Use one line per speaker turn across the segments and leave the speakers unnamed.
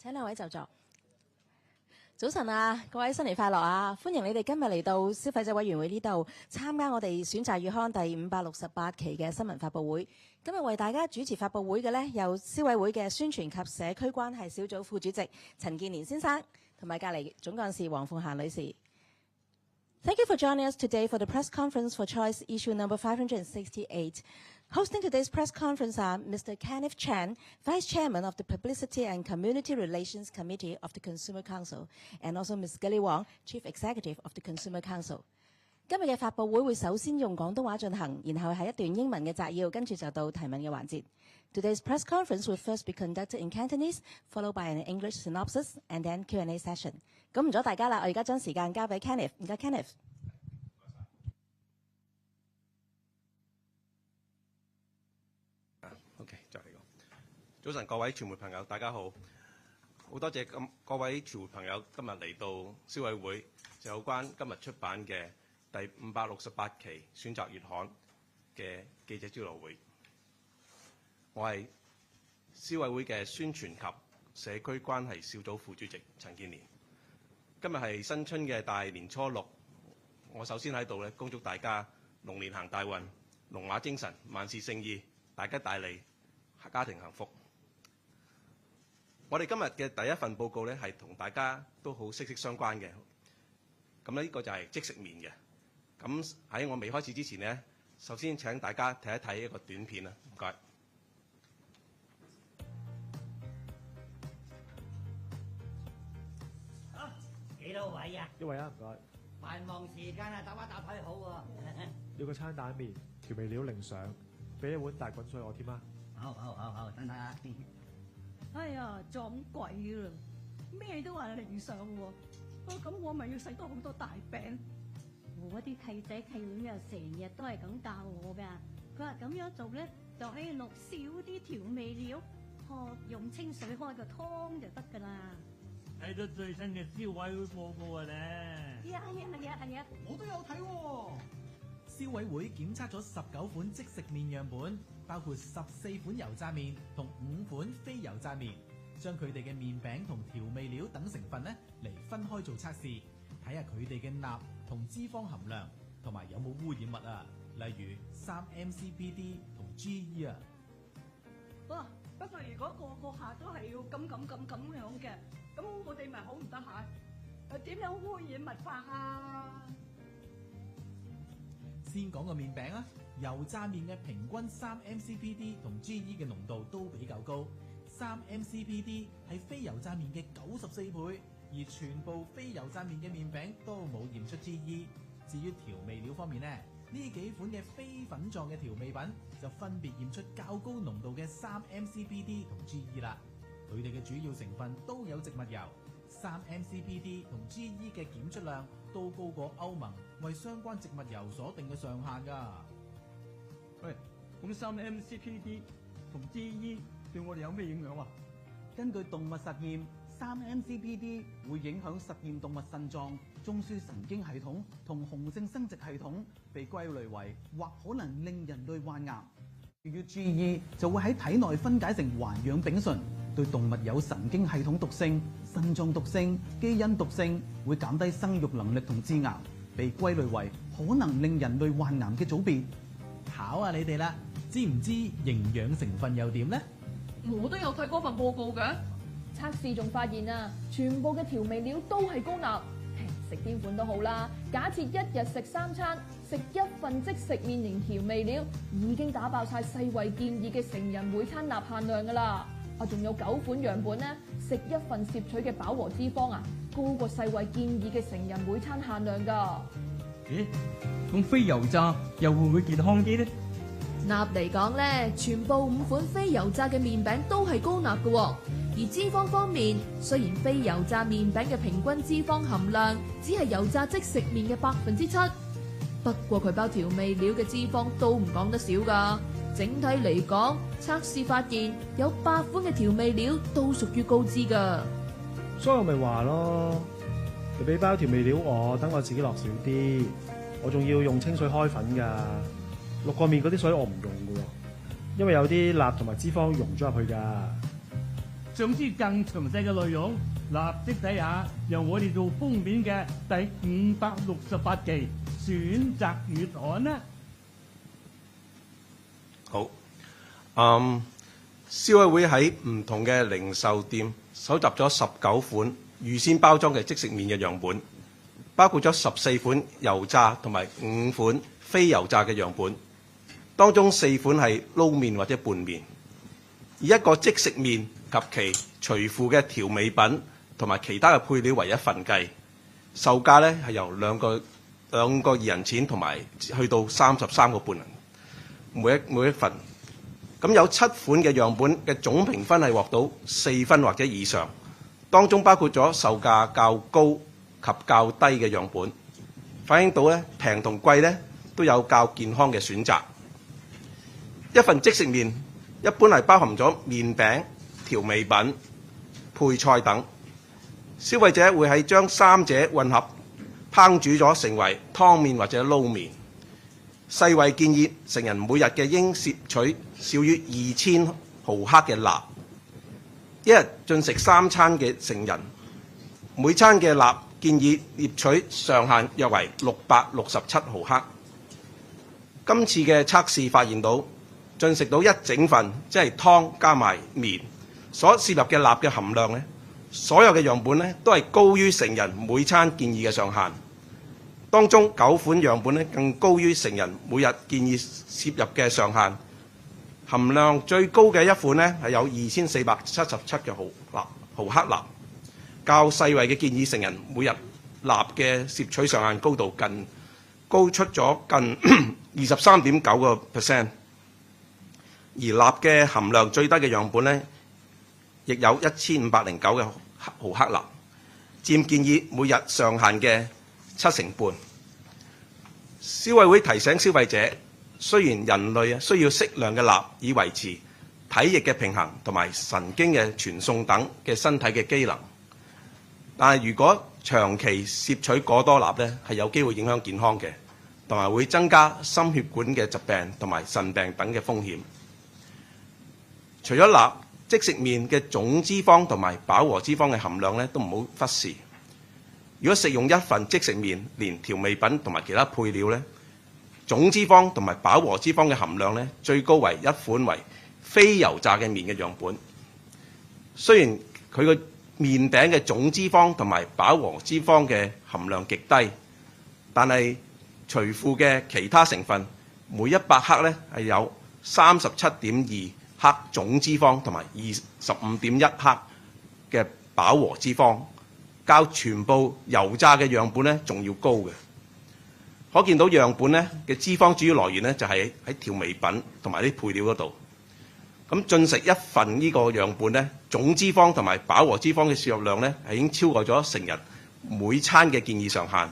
請兩位就座。早晨啊，各位新年快樂啊！歡迎你哋今日嚟到消費者委員會呢度參加我哋選擇月刊第568期嘅新聞發佈會。今日為大家主持發佈會嘅呢，有消委會嘅宣傳及社區關係小組副主席陳建年先生，同埋隔離總幹事黃鳳嫻女士。Thank you for joining us today for the press conference for Choice issue number 568. Hosting today's press conference are Mr. Kenneth Chan, Vice Chairman of the Publicity and Community Relations Committee of the Consumer Council, and also Ms. Gilly Wong, Chief Executive of the Consumer Council. 今日嘅發佈會首先用廣東話進行，然後係一段英文嘅摘要，跟住就到提問嘅環節。Today's press conference will first be conducted in Cantonese, followed by an English synopsis, and then Q&A session. 咁唔阻大家啦，我而家將時間交俾 Kenneth， 唔該 Kenneth。OK，
就嚟講。早晨，各位傳媒朋友，大家好。好多謝各位傳媒朋友今日嚟到消委會，就有關今日出版嘅第568期選擇月刊嘅記者招待會。我係消委會嘅宣傳及社區關係小組副主席陳建年。今日係新春嘅大年初六，我首先喺度恭祝大家龍年行大運，龍馬精神，萬事勝意，大吉大利，家庭幸福。我哋今日嘅第一份報告咧，係同大家都好息息相關嘅。咁呢個就係即食麵嘅。咁喺我未開始之前呢，首先請大家睇一睇一個短片啦，唔該。
好，幾多位啊？
一位啊，唔該。
繁忙時間啊，搭一搭台好喎。
要個餐蛋麵，調味料零上，俾一碗大滾水我添啊！
好，等等啊！
哎呀，撞鬼啦！咩都話零上喎，咁我咪要食多好多大餅。
我啲契仔契女啊，成日都係咁教我㗎。佢話咁樣做咧，就可以落少啲調味料，用清水開個湯就得㗎啦。
睇到最新嘅消委會報告啊咧！
係啊，
我都有睇喎。消委會檢測咗19款即食麵樣本，包括14款油炸麵同5款非油炸麵，將佢哋嘅麵餅同調味料等成分咧嚟分開做測試，睇下佢哋嘅鈉同脂肪含量，同埋有冇污染物啊，例如3MCPD 同 GE 啊。
哇！不過如果個個客都係要咁樣嘅，咁我哋咪好唔得閒。點樣污染物法啊？
先講個麵餅啊，油炸麵嘅平均3MCPD 同 GE 嘅濃度都比較高，3MCPD 係非油炸麵嘅94倍，而全部非油炸麵嘅麵餅都冇驗出 GE。至於調味料方面呢，呢幾款嘅非粉狀嘅調味品就分別驗出較高濃度嘅3MCPD 同 GE 啦。佢哋嘅主要成分都有植物油，3MCPD 同 GE 嘅檢出量都高過歐盟為相關植物油所定嘅上限㗎。
喂，咁3MCPD 同 GE 對我哋有咩影響啊？
根據動物實驗，3MCPD 會影響實驗動物腎臟、中樞神經系統同雄性生殖系統，被歸類為或可能令人類患癌。至於 GE 就會喺體內分解成環氧丙醇，對動物有神經系統毒性、腎臟毒性、基因毒性，會減低生育能力同致癌，被歸類為可能令人類患癌嘅組別。
考下你哋啦，知唔知營養成分又點呢？
我都有睇嗰份報告嘅，
測試仲發現啊，全部嘅調味料都係高鈉。食邊款都好啦，假設一日食3餐，食1份即食麵型調味料，已經打爆晒世衛建議嘅成人每餐鈉限量㗎啦。仲有9款樣本呢，食1份攝取嘅飽和脂肪啊，高過世衛建議嘅成人每餐限量㗎。
咦？咁非油炸又會唔會健康啲呢？
鈉嚟講咧，全部5款非油炸嘅麵餅都係高鈉嘅。而脂肪方面，雖然非油炸麵餅嘅平均脂肪含量只係油炸即食麵嘅7%，不過佢包調味料嘅脂肪都唔講得少㗎。整體嚟講，測試發現有8款嘅調味料都屬於高脂㗎。
所以我咪話咯，你俾包調味料我，等我自己落少啲，我仲要用清水開粉㗎。淥個麵嗰啲水我唔用㗎喎，因為有啲鈉同埋脂肪溶咗入去㗎。
想知更詳細嘅內容，立即睇下由我哋做封面嘅第568期選擇月刊啦。
好，消委會喺唔同嘅零售店搜集咗19款預先包裝嘅即食麵嘅樣本，包括咗14款油炸同埋5款非油炸嘅樣本，當中4款係撈麵或者拌麵。以一個即食麵及其隨附嘅調味品同埋其他嘅配料為一份計，售價呢係由兩個2人錢同埋去到33個半銀每一份。咁有7款嘅樣本嘅總評分係獲到4分或者以上，當中包括咗售價較高及較低嘅樣本，反映到咧平同貴咧都有較健康嘅選擇。一份即食麵一般係包含咗麵餅、調味品、配菜等，消費者會係將三者混合烹煮咗成為湯麵或者撈麵。世衛建議成人每日嘅應攝取少於2000毫克嘅鈉，一日進食3餐嘅成人，每餐嘅鈉建議攝取上限約為667毫克。今次嘅測試發現到，進食到一整份，即係湯加埋麵，所攝入嘅鈉嘅含量呢，所有嘅樣本呢都係高於成人每餐建議嘅上限。當中9款樣本呢更高於成人每日建議攝入嘅上限，含量最高嘅一款呢係有2477嘅毫克鈉，較世衛嘅建議成人每日鈉嘅攝取上限高度高出咗近 23.9%， 而鈉嘅含量最低嘅樣本呢，亦有1509嘅毫克鈉，佔建議每日上限嘅7成半。消委會提醒消費者，雖然人類需要適量嘅鈉以維持體液嘅平衡同埋神經嘅傳送等嘅身體嘅機能，但係如果長期攝取過多鈉呢，係有機會影響健康嘅，同埋會增加心血管嘅疾病同埋腎病等嘅風險。除咗鈉，即食麵嘅總脂肪同埋飽和脂肪嘅含量呢，都唔好忽視。如果食用一份即食麵，連調味品同埋其他配料呢，總脂肪同埋飽和脂肪嘅含量呢，最高為一款為非油炸嘅麵嘅樣本。雖然佢個麵餅嘅總脂肪同埋飽和脂肪嘅含量極低，但係隨附嘅其他成分，每100克呢係有37.2克總脂肪同埋25.1克嘅飽和脂肪，較全部油炸嘅樣本呢仲要高嘅。可見到樣本呢嘅脂肪主要來源呢就係喺調味品同埋啲配料嗰度。咁進食一份呢個樣本呢，總脂肪同埋飽和脂肪嘅攝入量呢係已經超過咗成人每餐嘅建議上限，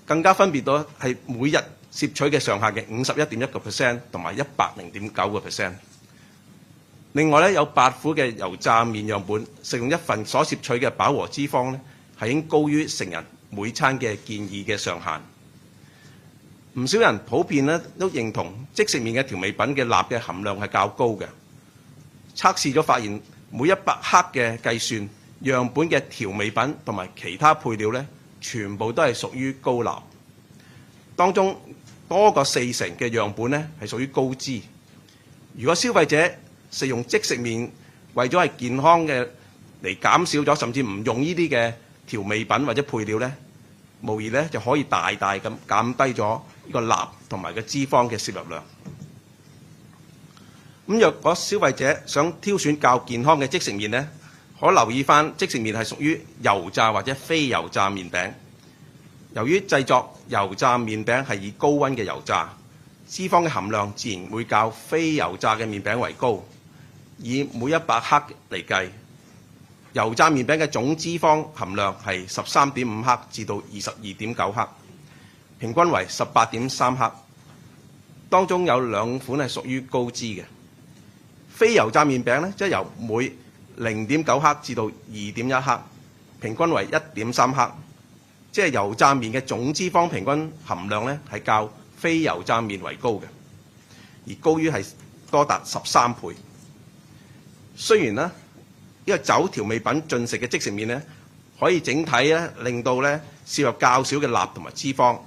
更加分別到係每日攝取嘅上限嘅51.1% 同埋100.9%。另外咧有8款嘅油炸麵樣本，食用一份所攝取嘅飽和脂肪咧係已經高於成人每餐嘅建議嘅上限。唔少人普遍咧都認同即食麵嘅調味品嘅鈉嘅含量係較高嘅。測試咗發現，每100克嘅計算樣本嘅調味品同埋其他配料咧，全部都係屬於高鈉。當中多過40%嘅樣本咧係屬於高脂。如果消費者食用即食麵為咗係健康嘅嚟減少咗，甚至唔用呢啲嘅調味品或者配料呢，無疑呢就可以大大咁減低咗呢個鈉同埋個脂肪嘅攝入量。咁若果消費者想挑選較健康嘅即食麵呢，可留意返即食麵係屬於油炸或者非油炸麵餅。由於製作油炸麵餅係以高溫嘅油炸，脂肪嘅含量自然會較非油炸嘅麵餅為高。以每100克嚟計，油炸麵餅嘅總脂肪含量係13.5克至到22.9克，平均為18.3克。當中有2款係屬於高脂嘅。非油炸麵餅呢，即係由每0.9克至到2.1克，平均為1.3克。即係油炸麵嘅總脂肪平均含量呢，係較非油炸麵為高嘅，而高於係多達13倍。雖然呢個酒調味品進食嘅即食麵呢，可以整體咧令到咧攝入較少嘅鈉同埋脂肪。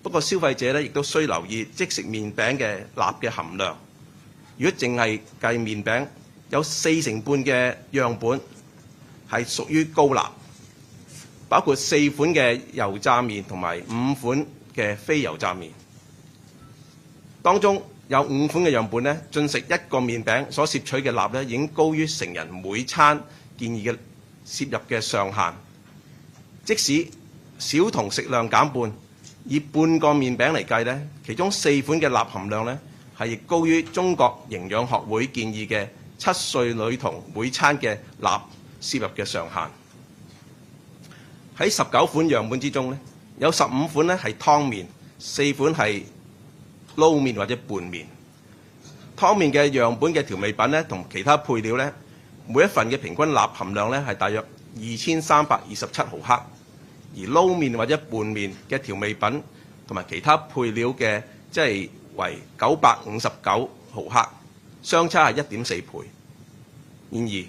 不過消費者咧亦都需留意即食麵餅嘅鈉嘅含量。如果淨係計麵餅，有40%嘅樣本係屬於高鈉，包括4款嘅油炸麵同埋5款嘅非油炸麵。當中有5款嘅樣本咧，進食一個麵餅所攝取嘅鈉咧已經高於成人每餐建議嘅攝入嘅上限。即使小童食量減半，以半個麵餅嚟計咧，其中4款嘅鈉含量咧係亦高於中國營養學會建議嘅7歲女童每餐嘅鈉攝入嘅上限。喺19款樣本之中咧，有15款咧係湯麵，4款係撈麵或者拌麵。湯麵嘅樣本嘅調味品咧同其他配料咧，每一份嘅平均鈉含量咧係大約2327毫克。而撈麵或者拌麵嘅調味品同埋其他配料嘅，即係為959毫克，相差係1.4倍。然而，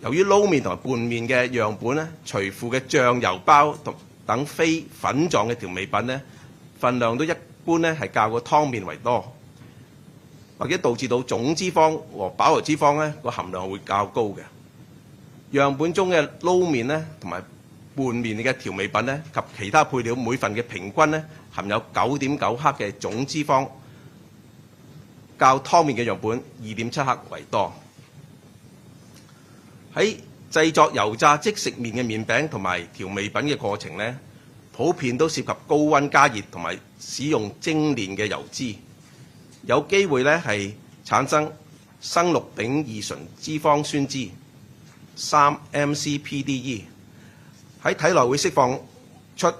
由於撈麵同埋拌麵嘅樣本咧，隨附嘅醬油包等非粉狀嘅調味品咧，份量都一般咧係較個湯麵為多，或者導致到總脂肪和飽和脂肪咧個含量會較高嘅。樣本中嘅撈麵咧同埋拌麵嘅調味品咧及其他配料每份嘅平均咧含有9.9克嘅總脂肪，較湯麵嘅樣本2.7克為多。喺製作油炸即食麵嘅麵餅同埋調味品嘅過程咧，普遍都涉及高溫加熱同埋使用精煉嘅油脂，有機會咧係產生生氯丙二醇脂肪酸酯 3-MCPDE。喺體內會釋放出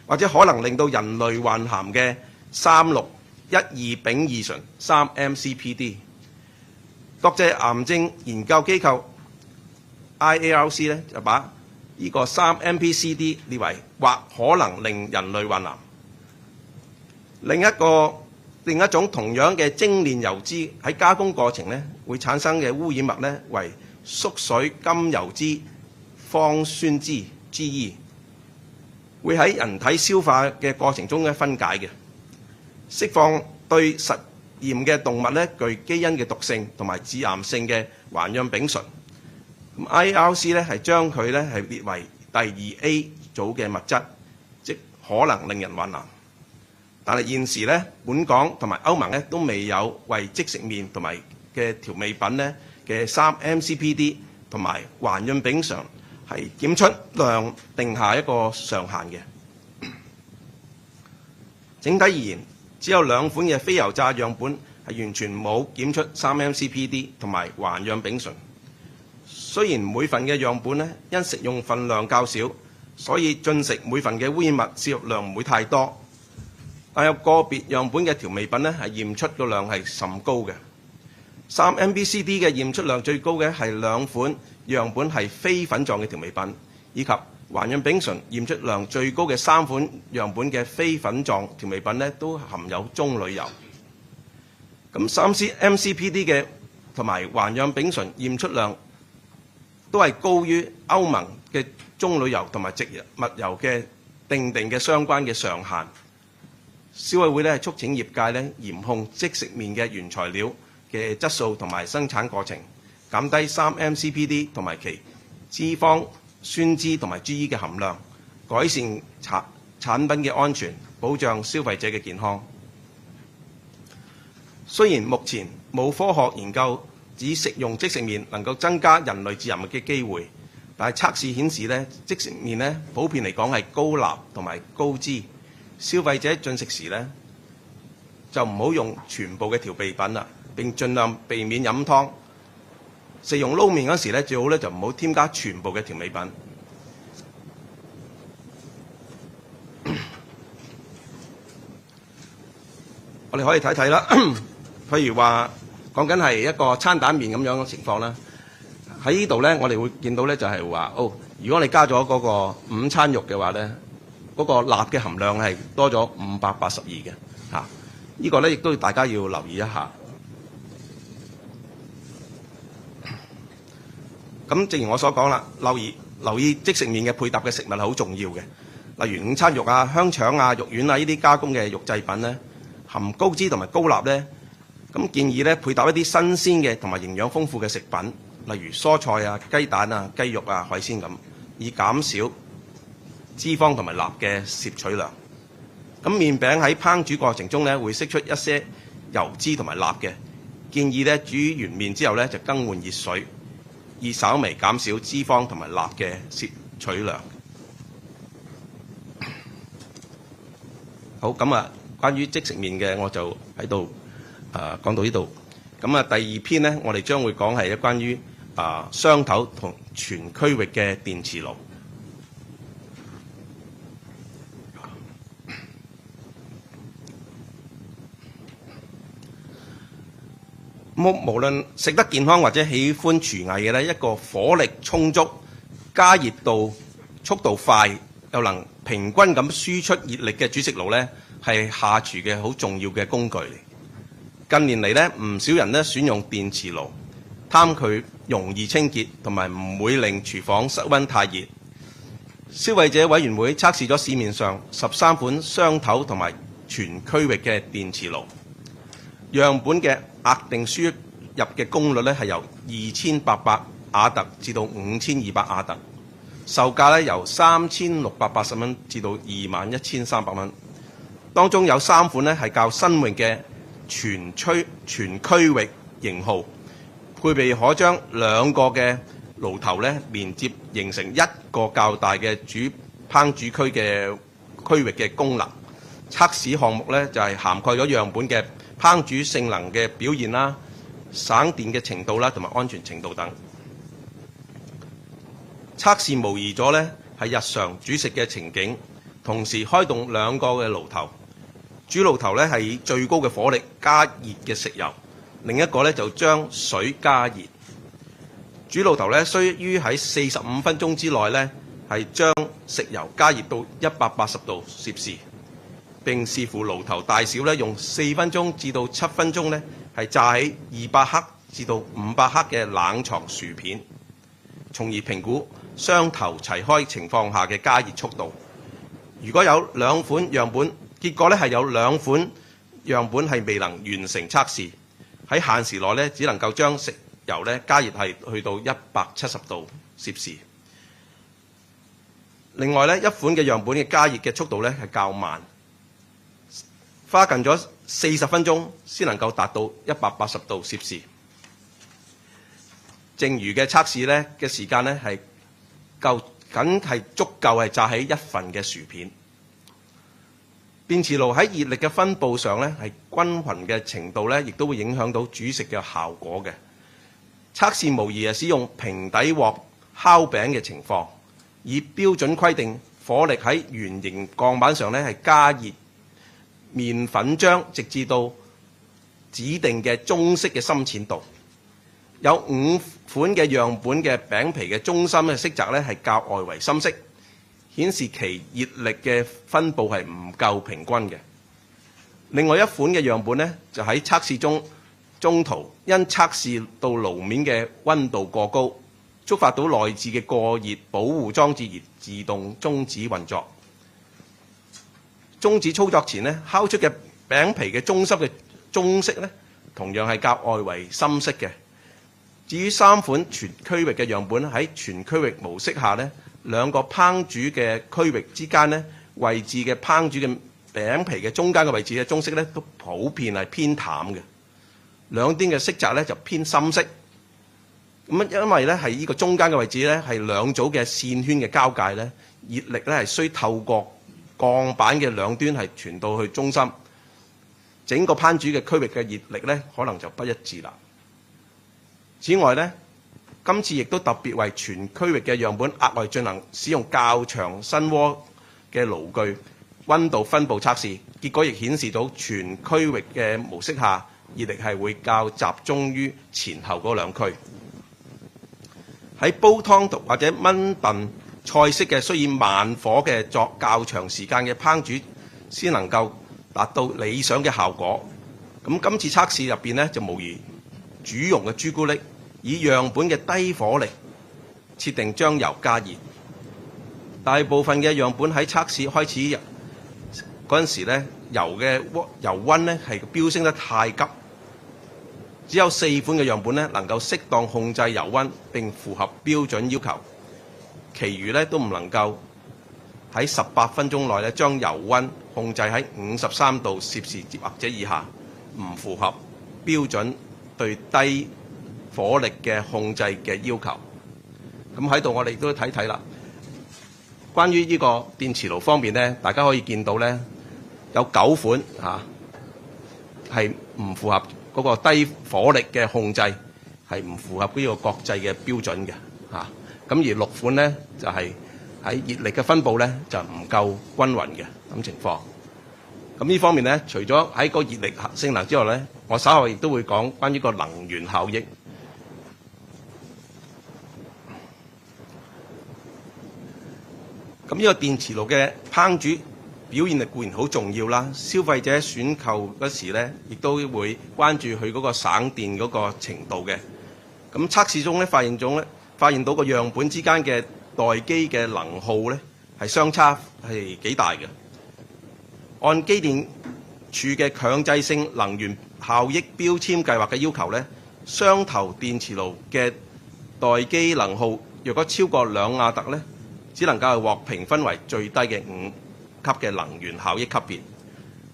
或者可能令到人類患癌嘅3氯12丙二醇 3-MCPD。國際癌症研究機構 IARC 咧就把呢個 3-MCPD 列為或可能令人類患癌。另一種同樣嘅精煉油脂喺加工過程咧會產生嘅污染物咧為縮水甘油酯芳酸酯。GE 會喺人體消化嘅過程中咧分解嘅，釋放對實驗嘅動物咧具基因嘅毒性同埋致癌性嘅環氧丙醇。咁 IARC 咧係將佢咧係列為第2A 組嘅物質，即可能令人患癌。但係現時咧，本港同埋歐盟咧都未有為即食麵同埋嘅調味品咧嘅3-MCPD 同埋環氧丙醇係檢出量定下一個上限嘅。整體而言，只有2款嘅非油炸樣本係完全冇檢出3-MCPD 同埋環氧丙醇。雖然每份嘅樣本咧因食用份量較少，所以進食每份嘅污染物攝入量唔會太多，但有個別樣本嘅調味品咧係驗出個量係甚高嘅。3-MCPD 嘅驗出量最高嘅係2款樣本係非粉狀嘅調味品，以及環氧丙醇驗出量最高嘅3款樣本嘅非粉狀調味品咧，都含有棕櫚油。咁3-MCPD 嘅同埋環氧丙醇驗出量都係高於歐盟嘅棕櫚油同埋植物油嘅定嘅相關嘅上限。消委會咧係促請業界咧嚴控即食麵嘅原材料嘅質素同埋生產過程，減低3-MCPD 同埋其脂肪、酸酯同埋 GE 嘅含量，改善產品嘅安全，保障消費者嘅健康。雖然目前冇科學研究指食用即食麵能夠增加人類致癌嘅機會，但係測試顯示咧，即食麵咧普遍嚟講係高鈉同埋高脂，消費者進食時咧就唔好用全部嘅調味品啦，並盡量避免飲湯。食用撈麵嗰時咧，最好咧就唔好添加全部嘅調味品。我哋可以睇睇啦，譬如話講緊係一個餐蛋麵咁樣嘅情況啦。喺呢度咧，我哋會見到咧就係話，如果你加咗嗰個午餐肉嘅話咧，嗰個鈉嘅含量係多咗582嘅嚇。呢個咧亦都大家要留意一下。咁咁正如我所講啦，留意即食麵嘅配搭嘅食物係好重要嘅，例如午餐肉啊、香腸啊、肉丸啊呢啲加工嘅肉製品咧，含高脂同埋高鈉咧，咁建議咧配搭一啲新鮮嘅同埋營養豐富嘅食品，例如蔬菜啊、雞蛋啊、雞肉啊、海鮮咁，以減少脂肪同埋鈉嘅攝取量。咁麵餅喺烹煮過程中咧會釋出一些油脂同埋鈉嘅，建議咧煮完麵之後咧就更換熱水，以稍微減少脂肪同埋鈉嘅攝取量。好，咁啊，關於即食麵嘅我就喺度講到呢度。咁啊，第二篇呢，我哋將會講係關於雙頭同全區域嘅電磁爐。無論食得健康或者喜歡廚藝嘅呢，一個火力充足、加熱度速度快，又能平均咁輸出熱力嘅煮食爐呢，係下廚嘅好重要嘅工具嚟。近年嚟呢，唔少人呢選用電磁爐，貪佢容易清潔，同埋唔會令廚房室溫太熱。消費者委員會測試咗市面上13款雙頭同埋全區域嘅電磁爐，樣本嘅額定輸入嘅功率咧係由2800瓦特至到5200瓦特，售價咧由3680蚊至到21300蚊。當中有3款咧係較新穎嘅全區域型號，配備可將兩個嘅爐頭咧連接形成一個較大嘅烹煮區嘅區域嘅功能。測試項目咧就係涵蓋咗樣本嘅烹煮性能嘅表現啦、省電嘅程度啦同埋安全程度等。測試模擬咗呢係日常煮食嘅情景，同時開動兩個嘅爐頭，主爐頭呢係以最高嘅火力加熱嘅食油，另一個呢就將水加熱。主爐頭呢需於喺45分鐘之內呢係將食油加熱到180度攝氏。並視乎爐頭大小咧，用4分鐘至到7分鐘咧，係炸起200克至到500克嘅冷藏薯片，從而評估雙頭齊開情況下嘅加熱速度。如果有兩款樣本，結果咧係有兩款樣本係未能完成測試，喺限時內咧只能夠將食油咧加熱係去到170度攝氏。另外咧，一款嘅樣本嘅加熱嘅速度咧係較慢，花近咗40分鐘先能夠達到180度攝氏。剩餘嘅測試呢嘅時間呢係僅係足夠係炸起一份嘅薯片。電磁爐喺熱力嘅分佈上呢係均勻嘅程度呢，亦都會影響到煮食嘅效果嘅。測試模擬係使用平底鑊烤餅嘅情況，以標準規定火力喺圓形鋼板上呢係加熱麵粉漿，直至到指定嘅中式嘅深淺度。有5款嘅樣本嘅餅皮嘅中心嘅色澤咧係較外圍深色，顯示其熱力嘅分佈係唔夠平均嘅。另外一款嘅樣本呢，就喺測試中途因測試到爐面嘅溫度過高，觸發到內置嘅過熱保護裝置而自動終止運作。終止操作前呢，烤出嘅餅皮嘅中心嘅棕色呢，同樣係較外圍深色嘅。至於3款全區域嘅樣本喺全區域模式下呢，兩個烹煮嘅區域之間呢，位置嘅烹煮嘅餅皮嘅中間嘅位置嘅棕色呢，都普遍係偏淡嘅，兩邊嘅色澤呢就偏深色。咁因為呢係呢個中間嘅位置呢，係兩組嘅線圈嘅交界呢，熱力呢係需透過鋼板嘅兩端係傳到去中心，整個烹煮嘅區域嘅熱力呢可能就不一致啦。此外呢，今次亦都特別為全區域嘅樣本額外進行使用較長身鍋嘅爐具溫度分佈測試，結果亦顯示到全區域嘅模式下熱力係會較集中於前後嗰兩區。喺煲湯或者炆燉菜式嘅需要慢火嘅作較長時間嘅烹煮，先能夠達到理想嘅效果。咁今次測試入邊呢，就模擬煮溶嘅朱古力，以樣本嘅低火力設定將油加熱。大部分嘅樣本喺測試開始嗰陣時咧，油溫咧係飆升得太急，只有4款嘅樣本咧能夠適當控制油溫並符合標準要求，其餘咧都唔能夠喺18分鐘內咧將油溫控制喺53度攝氏或者以下，唔符合標準對低火力嘅控制嘅要求。咁喺度我哋都睇睇啦。關於呢個電磁爐方面咧，大家可以見到咧有9款係唔符合嗰個低火力嘅控制，係唔符合呢個國際嘅標準嘅嚇。咁而6款咧就係喺熱力嘅分佈咧就唔夠均勻嘅咁情況。咁呢方面咧，除咗喺個熱力性能之外咧，我稍後亦都會講關於個能源效益。咁呢個電磁爐嘅烹煮表現力固然好重要啦，消費者選購嗰時咧，亦都會關注佢嗰個省電嗰個程度嘅。咁測試中咧發現到個樣本之間嘅待機嘅能耗咧係相差係幾大嘅。按機電署嘅強制性能源效益標籤計劃嘅要求咧，雙頭電磁爐嘅待機能耗若果超過2瓦特咧，只能夠係獲評分為最低嘅5級嘅能源效益級別。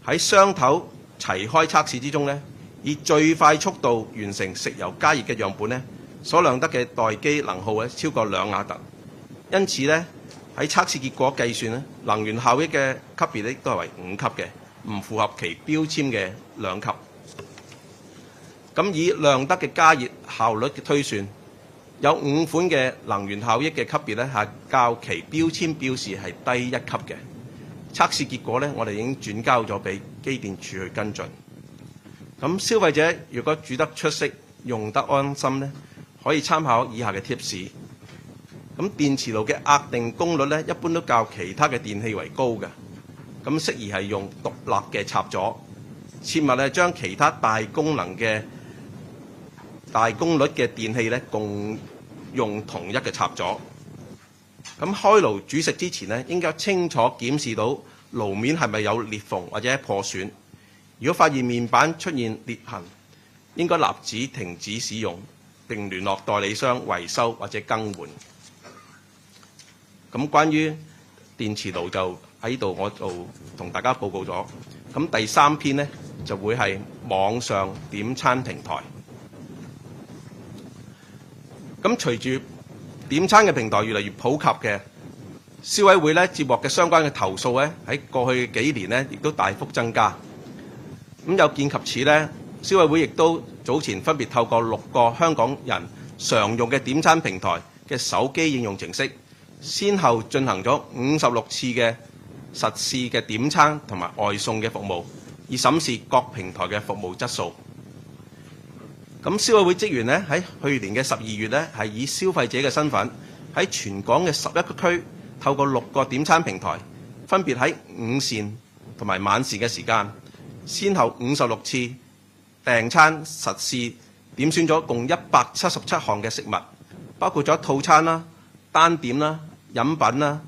喺雙頭齊開測試之中咧，以最快速度完成食油加熱嘅樣本咧，所量得嘅待機能耗咧超過2瓦特。因此咧喺測試結果計算咧，能源效益嘅級別咧都係為5級嘅，唔符合其標籤嘅2級。咁以量得嘅加熱效率嘅推算，有5款嘅能源效益嘅級別咧係較其標籤標示係低1級嘅。測試結果咧，我哋已經轉交咗俾機電署去跟進。咁消費者如果煮得出色、用得安心咧，可以參考以下嘅貼士。咁電磁爐嘅額定功率咧，一般都較其他嘅電器為高嘅。咁適宜係用獨立嘅插座，切勿咧將其他大功率嘅電器咧共用同一嘅插座。咁開爐煮食之前咧，應該清楚檢視到爐面係咪有裂縫或者破損。如果發現面板出現裂痕，應該立即停止使用，並聯絡代理商維修或者更換。咁關於電磁爐就喺度，我就同大家報告咗。咁第3篇呢，就會係網上點餐平台。咁隨住點餐嘅平台越嚟越普及嘅，消委會咧接獲嘅相關嘅投訴咧，喺過去幾年咧亦都大幅增加。咁有見及此咧，消委會亦都早前分別透過6個香港人常用嘅點餐平台嘅手機應用程式，先後進行咗56次嘅實試嘅點餐同埋外送嘅服務，以審視各平台嘅服務質素。咁消委會職員咧喺去年嘅12月咧，係以消費者嘅身份喺全港嘅11個區，透過6個點餐平台，分別喺午膳同埋晚膳嘅時間，先後56次訂餐實試點選咗共177項嘅食物，包括咗套餐啦、單點啦、飲品啦。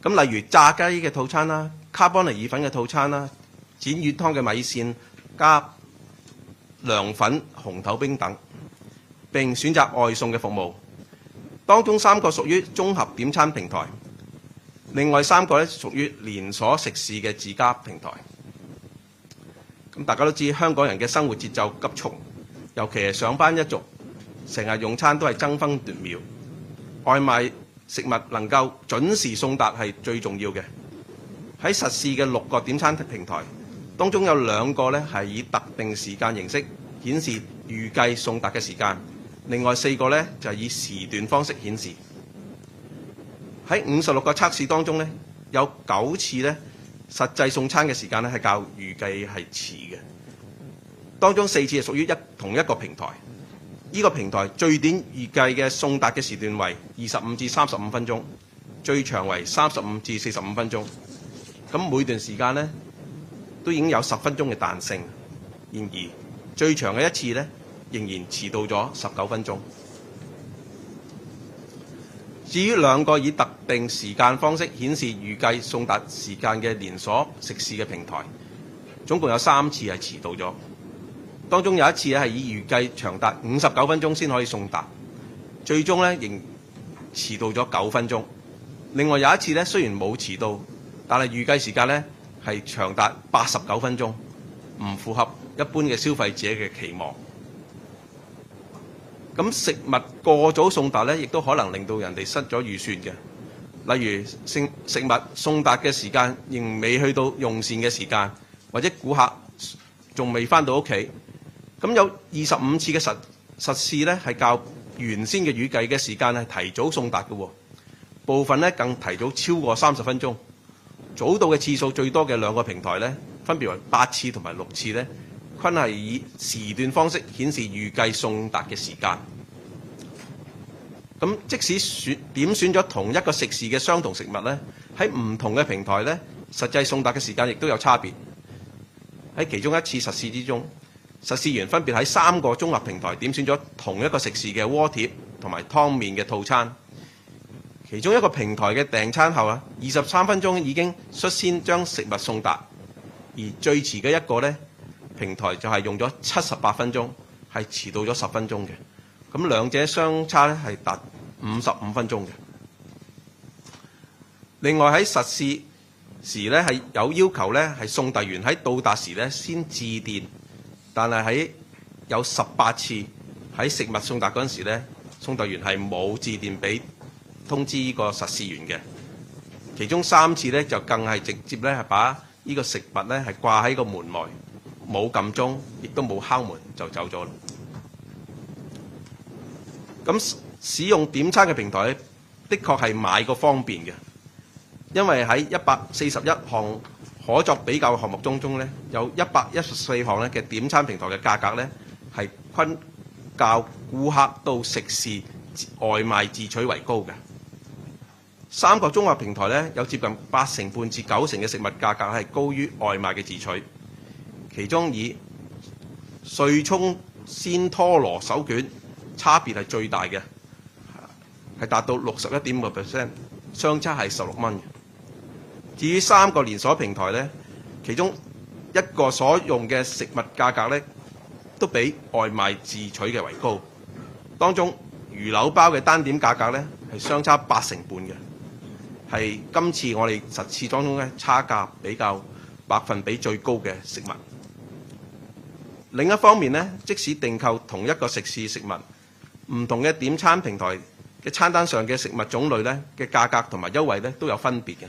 咁例如炸雞嘅套餐啦、卡邦尼意粉嘅套餐啦、剪魚湯嘅米線加涼粉、紅豆冰等，並選擇外送嘅服務。當中3個屬於綜合點餐平台，另外3個咧屬於連鎖食肆嘅自家平台。咁大家都知香港人嘅生活節奏急促，尤其係上班一族，成日用餐都係爭分奪秒，外賣食物能夠準時送達係最重要嘅。喺實試嘅6個點餐平台，當中有2個咧係以特定時間形式顯示預計送達嘅時間，另外4個咧就係以時段方式顯示。喺56個測試當中咧，有9次咧實際送餐嘅時間咧係較預計係遲嘅，當中4次係屬於同一個平台。呢個平台最短預計嘅送達嘅時段為25至35分鐘，最長為35至45分鐘。咁每段時間咧都已經有10分鐘嘅彈性，然而最長嘅一次咧仍然遲到咗19分鐘。至於兩個以特定時間方式顯示預計送達時間嘅連鎖食肆嘅平台，總共有3次係遲到咗。當中有一次係以預計長達59分鐘先可以送達，最終仍遲到咗9分鐘。另外有一次雖然冇遲到，但係預計時間係長達89分鐘，唔符合一般嘅消費者嘅期望。咁食物過早送達亦都可能令到人哋失咗預算嘅。例如食物送達嘅時間仍未去到用膳嘅時間，或者顧客仲未返到屋企。咁有25次嘅實試係較原先嘅預計嘅時間係提早送達嘅喎，部分更提早超過30分鐘。早到嘅次數最多嘅兩個平台分別為8次同埋6次均係以時段方式顯示預計送達嘅時間。咁即使點選咗同一個食肆嘅相同食物喺唔同嘅平台實際送達嘅時間亦都有差別。喺其中一次實試之中，實試員分別喺3個綜合平台點選咗同一個食肆嘅鍋貼同埋湯麵嘅套餐。其中一個平台嘅訂餐後23分鐘已經率先將食物送達，而最遲嘅一個平台就係用咗78分鐘，係遲到咗10分鐘嘅。咁兩者相差係達55分鐘嘅。另外喺實試時係有要求係送遞員喺到達時先致電，但係喺有18次喺食物送達嗰陣時送遞員係冇致電俾通知呢個實試員嘅。其中3次就更係直接係把呢個食物係掛喺個門外，冇撳鐘，亦都冇敲門就走咗啦。咁使用點餐嘅平台的確係買個方便嘅，因為喺141項可作比較嘅項目中有114項嘅點餐平台嘅價格係均較顧客到食肆外賣自取為高嘅。3個綜合平台有接近80%半至90%嘅食物價格係高於外賣嘅自取，其中以瑞葱鮮拖羅手卷差別係最大嘅，係達到61.5%，相差係16蚊。至於3個連鎖平台其中一個所用嘅食物價格都比外賣自取嘅為高。當中魚柳包嘅單點價格係相差80%半嘅，係今次我哋實試當中差價比較百分比最高嘅食物。另一方面即使訂購同一個食肆食物，唔同嘅點餐平台嘅餐單上嘅食物種類嘅價格同埋優惠都有分別嘅。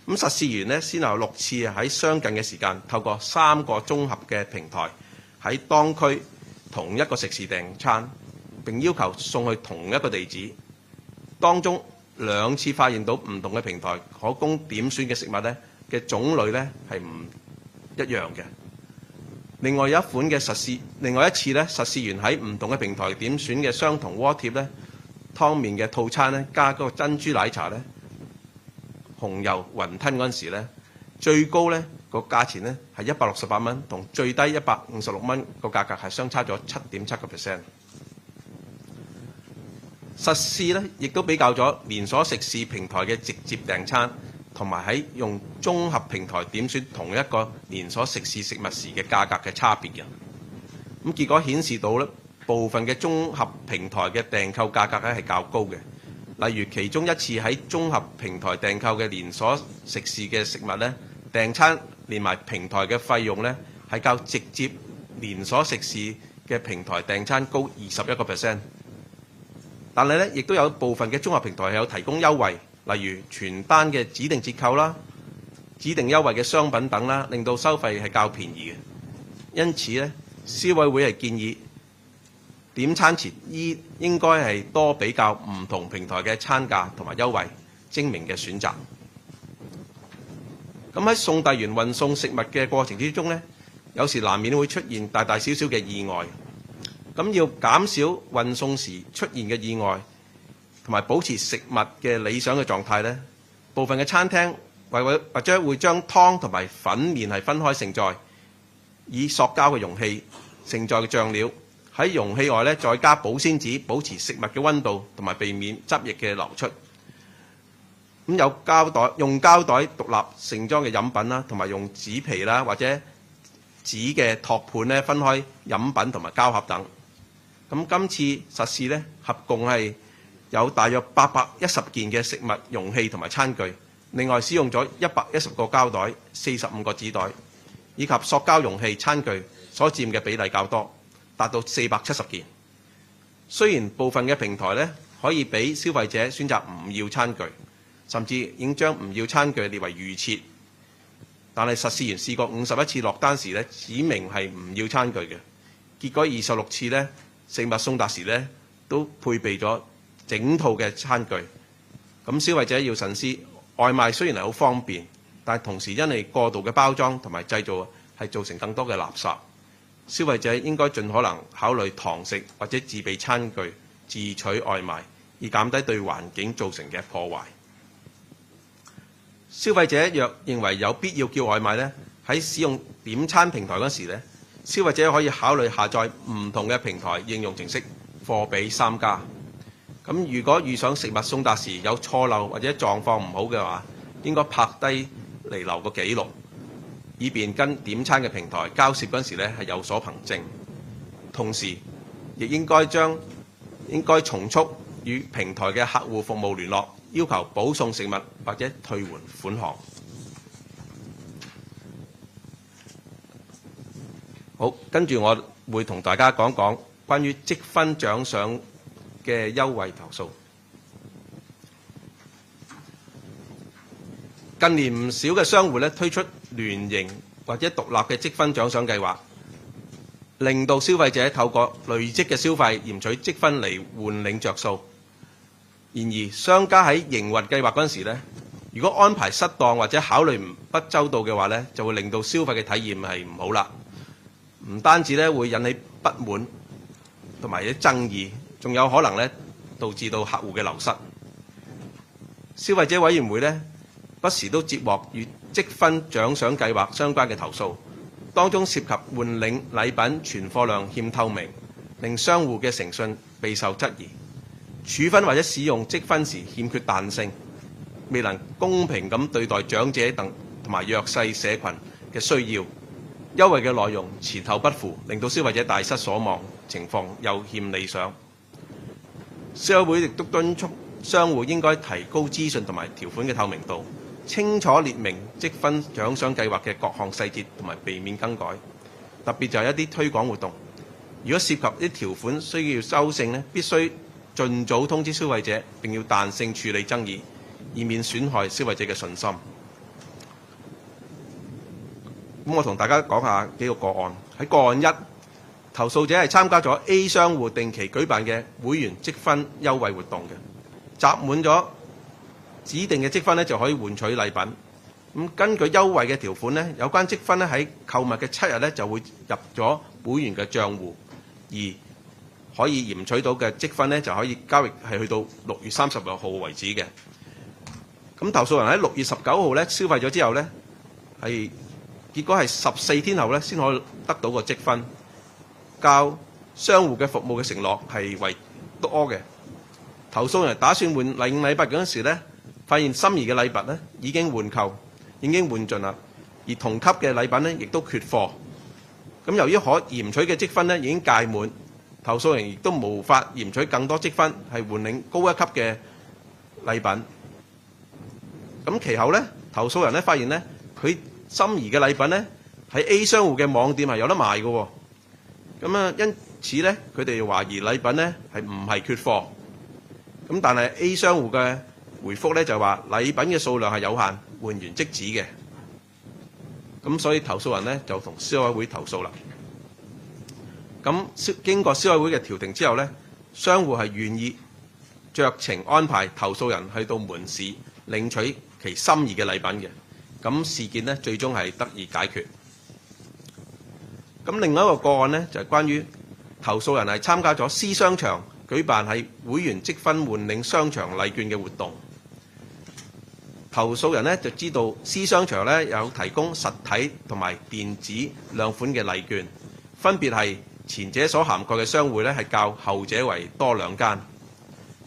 咁實試員先後6次喺相近嘅時間，透過3個綜合嘅平台喺當區同一個食肆訂餐，並要求送去同一個地址。當中2次發現到唔同嘅平台可供點選嘅食物嘅種類係唔一樣嘅。另外一次實試員喺唔同嘅平台點選嘅相同鍋貼湯麵嘅套餐加嗰個珍珠奶茶紅油雲吞嗰陣時最高個價錢係168蚊，同最低156蚊個價格係相差咗7.7%。實試亦都比較咗連鎖食肆平台嘅直接訂餐，同埋喺用綜合平台點選同一個連鎖食肆食物時嘅價格嘅差別嘅。咁結果顯示到部分嘅綜合平台嘅訂購價格係較高嘅。例如其中一次喺綜合平台訂購嘅連鎖食肆嘅食物訂餐連埋平台嘅費用係較直接連鎖食肆嘅平台訂餐高21%。但係亦都有部分嘅綜合平台係有提供優惠，例如傳單嘅指定折扣啦、指定優惠嘅商品等啦，令到收費係較便宜嘅。因此消委會係建議點餐前應該係多比較唔同平台嘅餐價同埋優惠，精明嘅選擇。咁喺送遞員運送食物嘅過程之中有時難免會出現大大小小嘅意外。咁要減少運送時出現嘅意外，同埋保持食物嘅理想嘅狀態部分嘅餐廳或者會將湯同埋粉麵係分開盛載，以塑膠嘅容器盛載嘅醬料，喺容器外再加保鮮紙，保持食物嘅溫度同埋避免汁液嘅流出。咁有膠袋用膠袋獨立盛裝嘅飲品啦，同埋用紙皮啦或者紙嘅托盤咧分開飲品同埋膠盒等。咁今次實試咧合共係有大約810件嘅食物容器同埋餐具，另外使用咗110個膠袋、45個紙袋，以及塑膠容器餐具所佔嘅比例較多，達到470件。雖然部分嘅平台咧可以俾消費者選擇唔要餐具，甚至已經將唔要餐具列為預設，但係實試員試過51次落單時咧，指明係唔要餐具嘅。結果26次咧，食物送達時咧都配備咗整套嘅餐具。咁消費者要慎思，外賣雖然係好方便，但係同時因為過度嘅包裝同埋製造係造成更多嘅垃圾。消費者應該盡可能考慮堂食或者自備餐具，自取外賣，以減低對環境造成嘅破壞。消費者若認為有必要叫外賣呢，喺使用點餐平台嗰時呢，消費者可以考慮下載唔同嘅平台應用程式貨比三家。咁如果遇上食物送達時有錯漏或者狀況唔好嘅話，應該拍低嚟留個記錄，以便跟點餐嘅平台交涉嗰時呢係有所憑證。同時亦應該從速與平台嘅客戶服務聯絡，要求補送食物或者退還款項。好，跟住我會同大家講講關於積分獎賞嘅優惠投訴。近年唔少嘅商戶咧推出聯營或者獨立嘅積分獎賞計劃，令到消費者透過累積嘅消費驗取積分嚟換領着數。然而，商家喺營運計劃嗰陣時咧，如果安排失當或者考慮不周到嘅話咧，就會令到消費嘅體驗係唔好啦。唔單止咧會引起不滿同埋啲爭議，仲有可能咧導致到客戶嘅流失。消費者委員會咧不時都接獲與積分獎賞計劃相關嘅投訴，當中涉及換領禮品存貨量欠透明，令商戶嘅誠信備受質疑。處分或者使用積分時欠缺彈性，未能公平咁對待長者等同埋弱勢社群嘅需要，優惠嘅內容前後不符，令到消費者大失所望，情況又欠理想。消委會亦都敦促商戶應該提高資訊同埋條款嘅透明度，清楚列明積分獎賞計劃嘅各項細節同埋避免更改，特別就係一啲推廣活動，如果涉及啲條款需要修正呢，必須盡早通知消費者，並要彈性處理爭議，以免損害消費者嘅信心。咁我同大家講下幾個個案。喺個案1，投訴者係參加咗 A 商戶定期舉辦嘅會員積分優惠活動嘅，集滿咗指定嘅積分咧就可以換取禮品。咁根據優惠嘅條款咧，有關積分咧喺購物嘅7日咧就會入咗會員嘅帳戶，而可以驗取到嘅積分咧就可以交易係去到6月30號為止嘅。咁投訴人喺6月19號咧消費咗之後咧，係結果係14天後咧先可以得到個積分，較商戶嘅服務嘅承諾係為多嘅。投訴人打算換禮品嗰陣時咧，發現心儀嘅禮物咧已經換購，已經換盡啦，而同級嘅禮品咧亦都缺貨。咁由於可驗取嘅積分咧已經屆滿，投訴人亦都無法驗取更多積分係換領高一級嘅禮品。咁其後咧，投訴人咧發現咧佢心儀嘅禮品咧喺 A 商戶嘅網店係有得賣嘅喎。咁啊，因此咧佢哋懷疑禮品咧係唔係缺貨。咁但係 A 商戶嘅回覆咧就話禮品嘅數量係有限，換完即止嘅。咁所以投訴人咧就同消委會投訴啦。咁經過消委會嘅調停之後咧，商戶係願意酌情安排投訴人去到門市領取其心儀嘅禮品嘅。咁事件咧最終係得以解決。咁另外一個個案咧就係關於投訴人係參加咗 C 商場舉辦係會員積分換領商場禮券嘅活動。投訴人咧就知道 C 商場咧有提供實體同埋電子兩款嘅禮券，分別係前者所涵蓋嘅商會咧係較後者為多2間。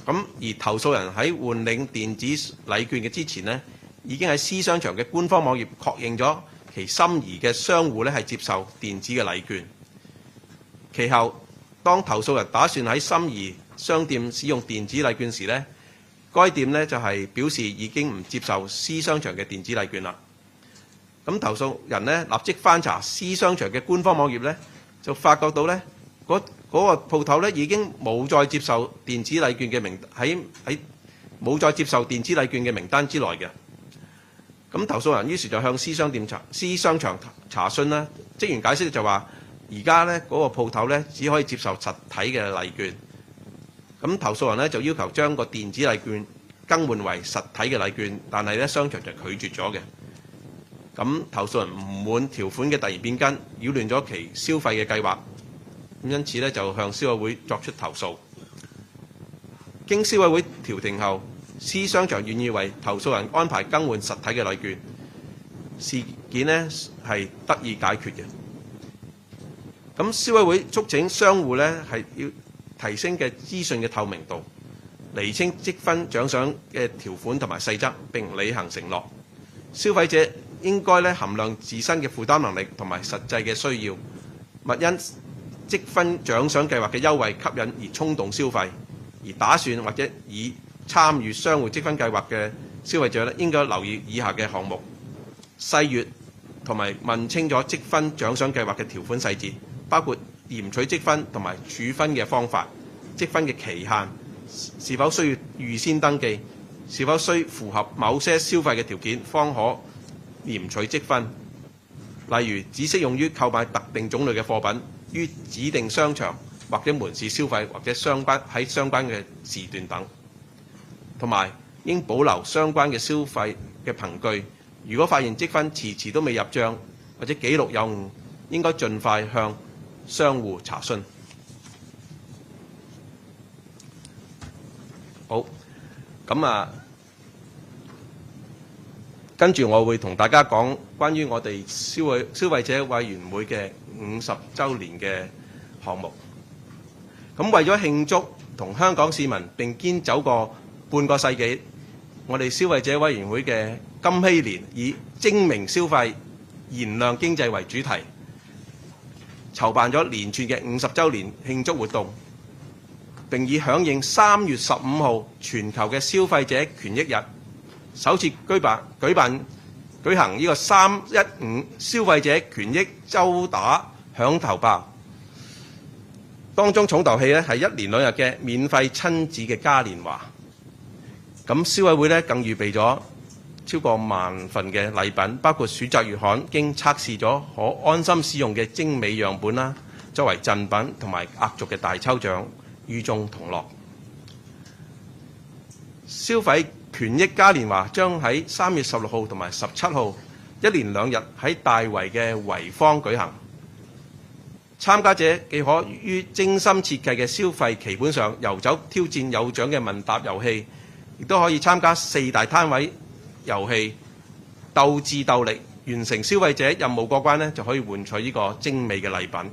咁而投訴人喺換領電子禮券嘅之前呢，已經喺 C 商場嘅官方網頁確認咗其心儀嘅商戶咧係接受電子嘅禮券。其後，當投訴人打算喺心儀商店使用電子禮券時呢，該店呢就係表示已經唔接受 C 商場嘅電子禮券啦。咁投訴人呢立即翻查 C 商場嘅官方網頁呢，就發覺到呢嗰個鋪頭呢已經冇再接受電子禮券嘅冇再接受電子禮券嘅名單之內嘅。咁投訴人於是就向 C 商場查詢啦，職員解釋就話而家呢嗰個鋪頭呢只可以接受實體嘅禮券。咁投訴人呢就要求將個電子禮券更換為實體嘅禮券，但係呢商場就拒絕咗嘅。咁投訴人唔滿條款嘅突然變更，擾亂咗其消費嘅計劃，咁因此呢就向消委會作出投訴。經消委會調停後，C 商場願意為投訴人安排更換實體嘅禮券，事件呢係得以解決嘅。咁消委會促請商戶呢係要提升嘅資訊嘅透明度，釐清積分獎賞嘅條款同埋細則，並履行承諾。消費者應該咧衡量自身嘅負擔能力同埋實際嘅需要，勿因積分獎賞計劃嘅優惠吸引而衝動消費，而打算或者已參與商戶積分計劃嘅消費者咧，應該留意以下嘅項目：細閱同埋問清楚積分獎賞計劃嘅條款細節，包括驗取積分同埋處分嘅方法、積分嘅期限，是否需要預先登記，是否需符合某些消費嘅條件方可驗取積分，例如只適用於購買特定種類嘅貨品，於指定商場或者門市消費，或者相關嘅時段等。同埋應保留相關嘅消費嘅憑據。如果發現積分遲遲都未入帳，或者記錄有誤，應該盡快向商戶查詢。好，咁跟住我會同大家講關於我哋消費者委員會嘅50週年嘅項目。咁為咗慶祝同香港市民並肩走過半個世紀，我哋消費者委員會嘅金禧年以精明消費、燃亮經濟為主題，籌辦咗連串嘅50週年慶祝活動，並以響應3月15號全球嘅消費者權益日，首次舉行呢個315消費者權益周打響頭炮。當中重頭戲咧係1連2日嘅免費親子嘅嘉年華。咁消委會咧更預備咗超過1萬份嘅禮品，包括選擇月刊經測試咗可安心使用嘅精美樣本啦，作為贈品同埋壓軸嘅大抽獎，與眾同樂。消費權益嘉年華將喺3月16號同埋17號1連2日喺大圍嘅圍坊舉行。參加者既可於精心設計嘅消費棋盤上遊走挑戰有獎嘅問答遊戲，亦都可以參加4大攤位遊戲，鬥智鬥力，完成消費者任務過關呢，就可以換取呢個精美嘅禮品，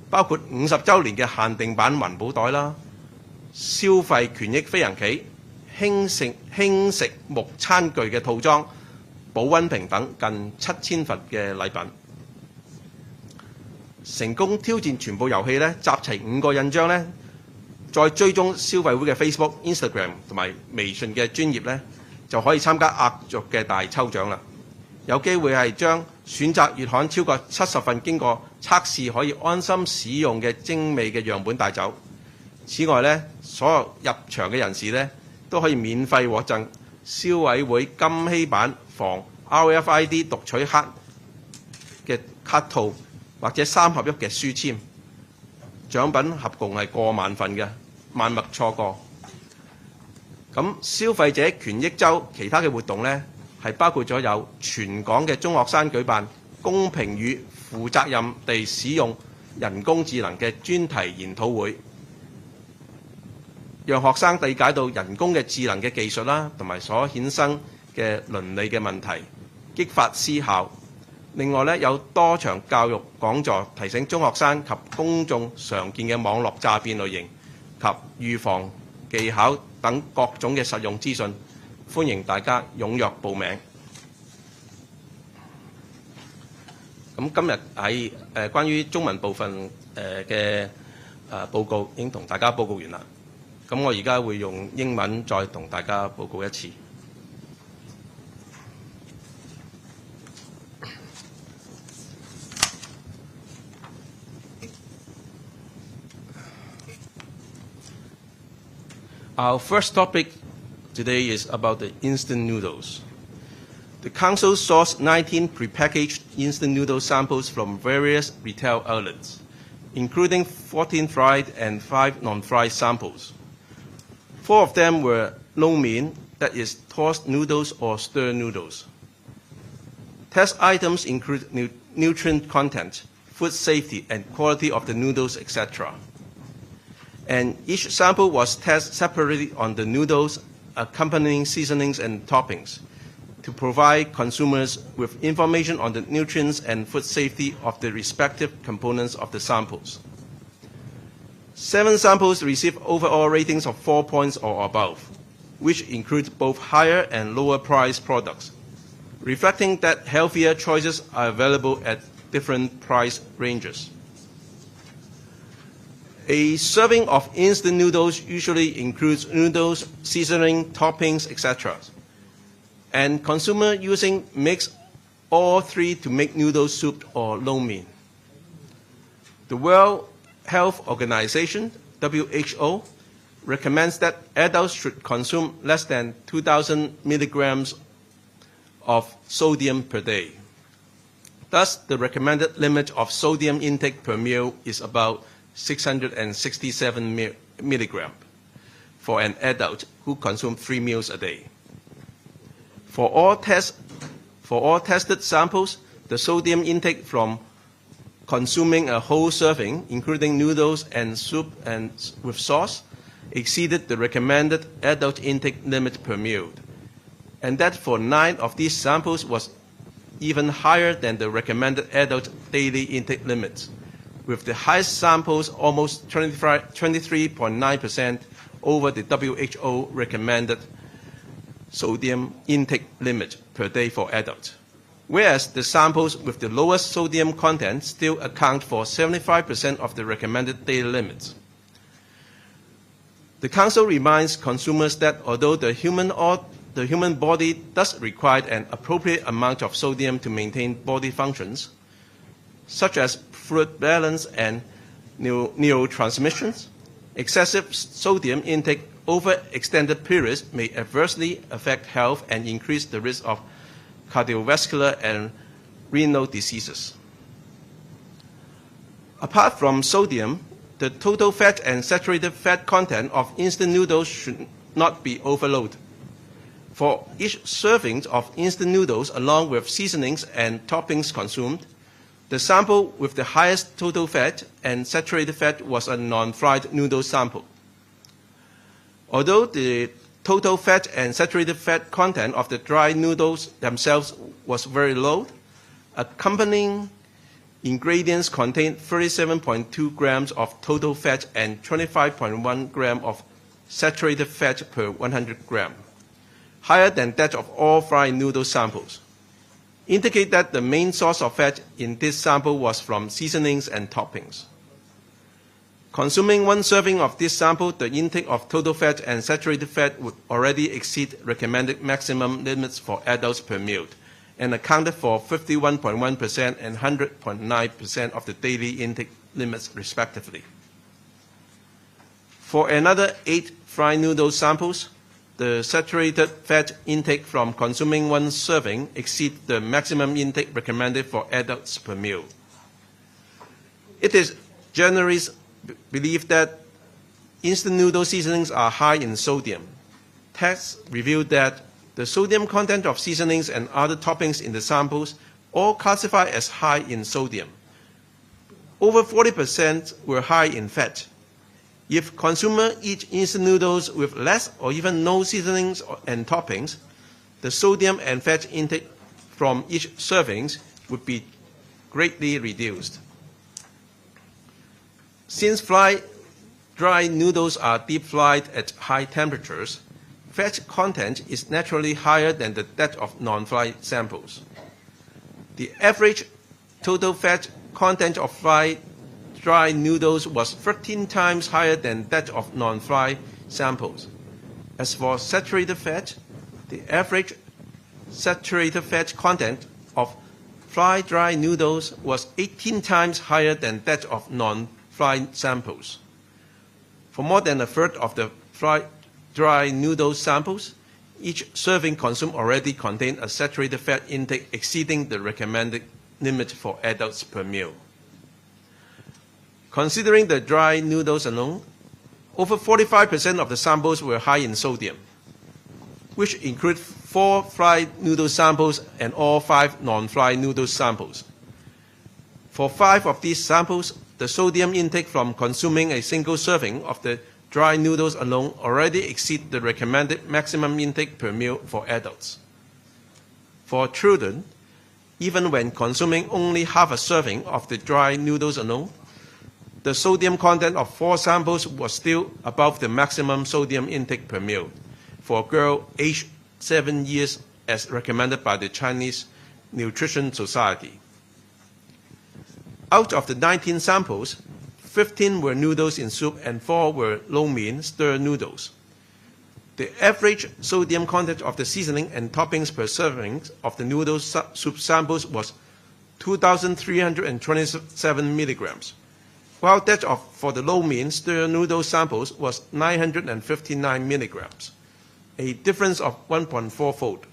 包括50週年嘅限定版環保袋啦、消費權益飛行棋、輕食木餐具嘅套裝、保溫瓶等近7000份嘅禮品。成功挑戰全部遊戲呢，集齊5個印章呢，再追蹤消費會嘅 Facebook、Instagram 同埋微信嘅專頁呢，就可以參加壓軸嘅大抽獎啦。有機會係將選擇月刊超過70份經過測試可以安心使用嘅精美嘅樣本帶走。此外呢，所有入場嘅人士呢，都可以免費獲贈消委會金禧版防 RFID 讀取卡嘅卡套，或者3合1嘅書籤。獎品合共係過萬份嘅，萬勿錯過。咁消費者權益週其他嘅活動呢，係包括咗有全港嘅中學生舉辦公平與負責任地使用人工智能嘅專題研討會，讓學生理解到人工嘅智能嘅技術啦，同埋所衍生嘅倫理嘅問題，激發思考。另外呢，有多場教育講座，提醒中學生及公眾常見嘅網絡詐騙類型及預防技巧等各種嘅實用資訊，歡迎大家踴躍報名。咁今日喺關於中文部分嘅報告已經同大家報告完啦。咁我而家會用英文再同大家報告一次。Our first topic today is about the instant noodles. The Council sourced 19 prepackaged instant noodle samples from various retail outlets, including 14 fried and 5 non-fried samples. 4 of them were lo mein, that is, tossed noodles or stir noodles. Test items include nutrient content, food safety, and quality of the noodles, etc. And each sample was tested separately on the noodles, accompanying seasonings and toppings to provide consumers with information on the nutrients and food safety of the respective components of the samples. 7 samples received overall ratings of 4 points or above, which include both higher and lower priced products, reflecting that healthier choices are available at different price ranges. A serving of instant noodles usually includes noodles, seasoning, toppings, etc. And consumer using mix all 3 to make noodle soup or lo mein. The World Health Organization, WHO, recommends that adults should consume less than 2,000 milligrams of sodium per day. Thus, the recommended limit of sodium intake per meal is about 667 milligrams for an adult who consumes 3 meals a day. For all tested samples, the sodium intake from consuming a whole serving, including noodles and soup and with sauce, exceeded the recommended adult intake limit per meal, and that for 9 of these samples was even higher than the recommended adult daily intake limits, with the highest samples almost 23.9% over the WHO recommended sodium intake limit per day for adults, whereas the samples with the lowest sodium content still account for 75% of the recommended daily limits. The Council reminds consumers that although the human body does require an appropriate amount of sodium to maintain body functions, such as fluid balance and neurotransmissions, excessive sodium intake over extended periods may adversely affect health and increase the risk of cardiovascular and renal diseases. Apart from sodium, the total fat and saturated fat content of instant noodles should not be overloaded. For each serving of instant noodles, along with seasonings and toppings consumed, the sample with the highest total fat and saturated fat was a non-fried noodle sample. Although the total fat and saturated fat content of the dry noodles themselves was very low, accompanying ingredients contained 37.2 grams of total fat and 25.1 grams of saturated fat per 100 grams, higher than that of all fried noodle samples, indicate that the main source of fat in this sample was from seasonings and toppings. Consuming 1 serving of this sample, the intake of total fat and saturated fat would already exceed recommended maximum limits for adults per meal, and accounted for 51.1% and 100.9% of the daily intake limits, respectively. For another 8 fried noodle samples, the saturated fat intake from consuming 1 serving exceeds the maximum intake recommended for adults per meal. It is generally believed that instant noodle seasonings are high in sodium. Tests revealed that the sodium content of seasonings and other toppings in the samples all classify as high in sodium. Over 40% were high in fat. If consumers eat instant noodles with less or even no seasonings and toppings, the sodium and fat intake from each serving would be greatly reduced. Since fried dry noodles are deep-fried at high temperatures, fat content is naturally higher than that of non-fried samples. The average total fat content of fried dry noodles was 13 times higher than that of non-fried samples. As for saturated fat, the average saturated fat content of fried dry noodles was 18 times higher than that of non-fried samples. For more than a third of the fried dry noodle samples, each serving consumed already contained a saturated fat intake exceeding the recommended limit for adults per meal. Considering the dry noodles alone, over 45% of the samples were high in sodium, which include 4 fried noodle samples and all 5 non-fried noodle samples. For 5 of these samples, the sodium intake from consuming a single serving of the dry noodles alone already exceed the recommended maximum intake per meal for adults. For children, even when consuming only half a serving of the dry noodles alone, the sodium content of 4 samples was still above the maximum sodium intake per meal for a girl aged 7 years as recommended by the Chinese Nutrition Society. Out of the 19 samples, 15 were noodles in soup and 4 were lo-mein stir noodles. The average sodium content of the seasoning and toppings per serving of the noodle soup samples was 2,327 milligrams, while that for the lo-mein stir noodle samples was 959 milligrams, a difference of 1.4-fold.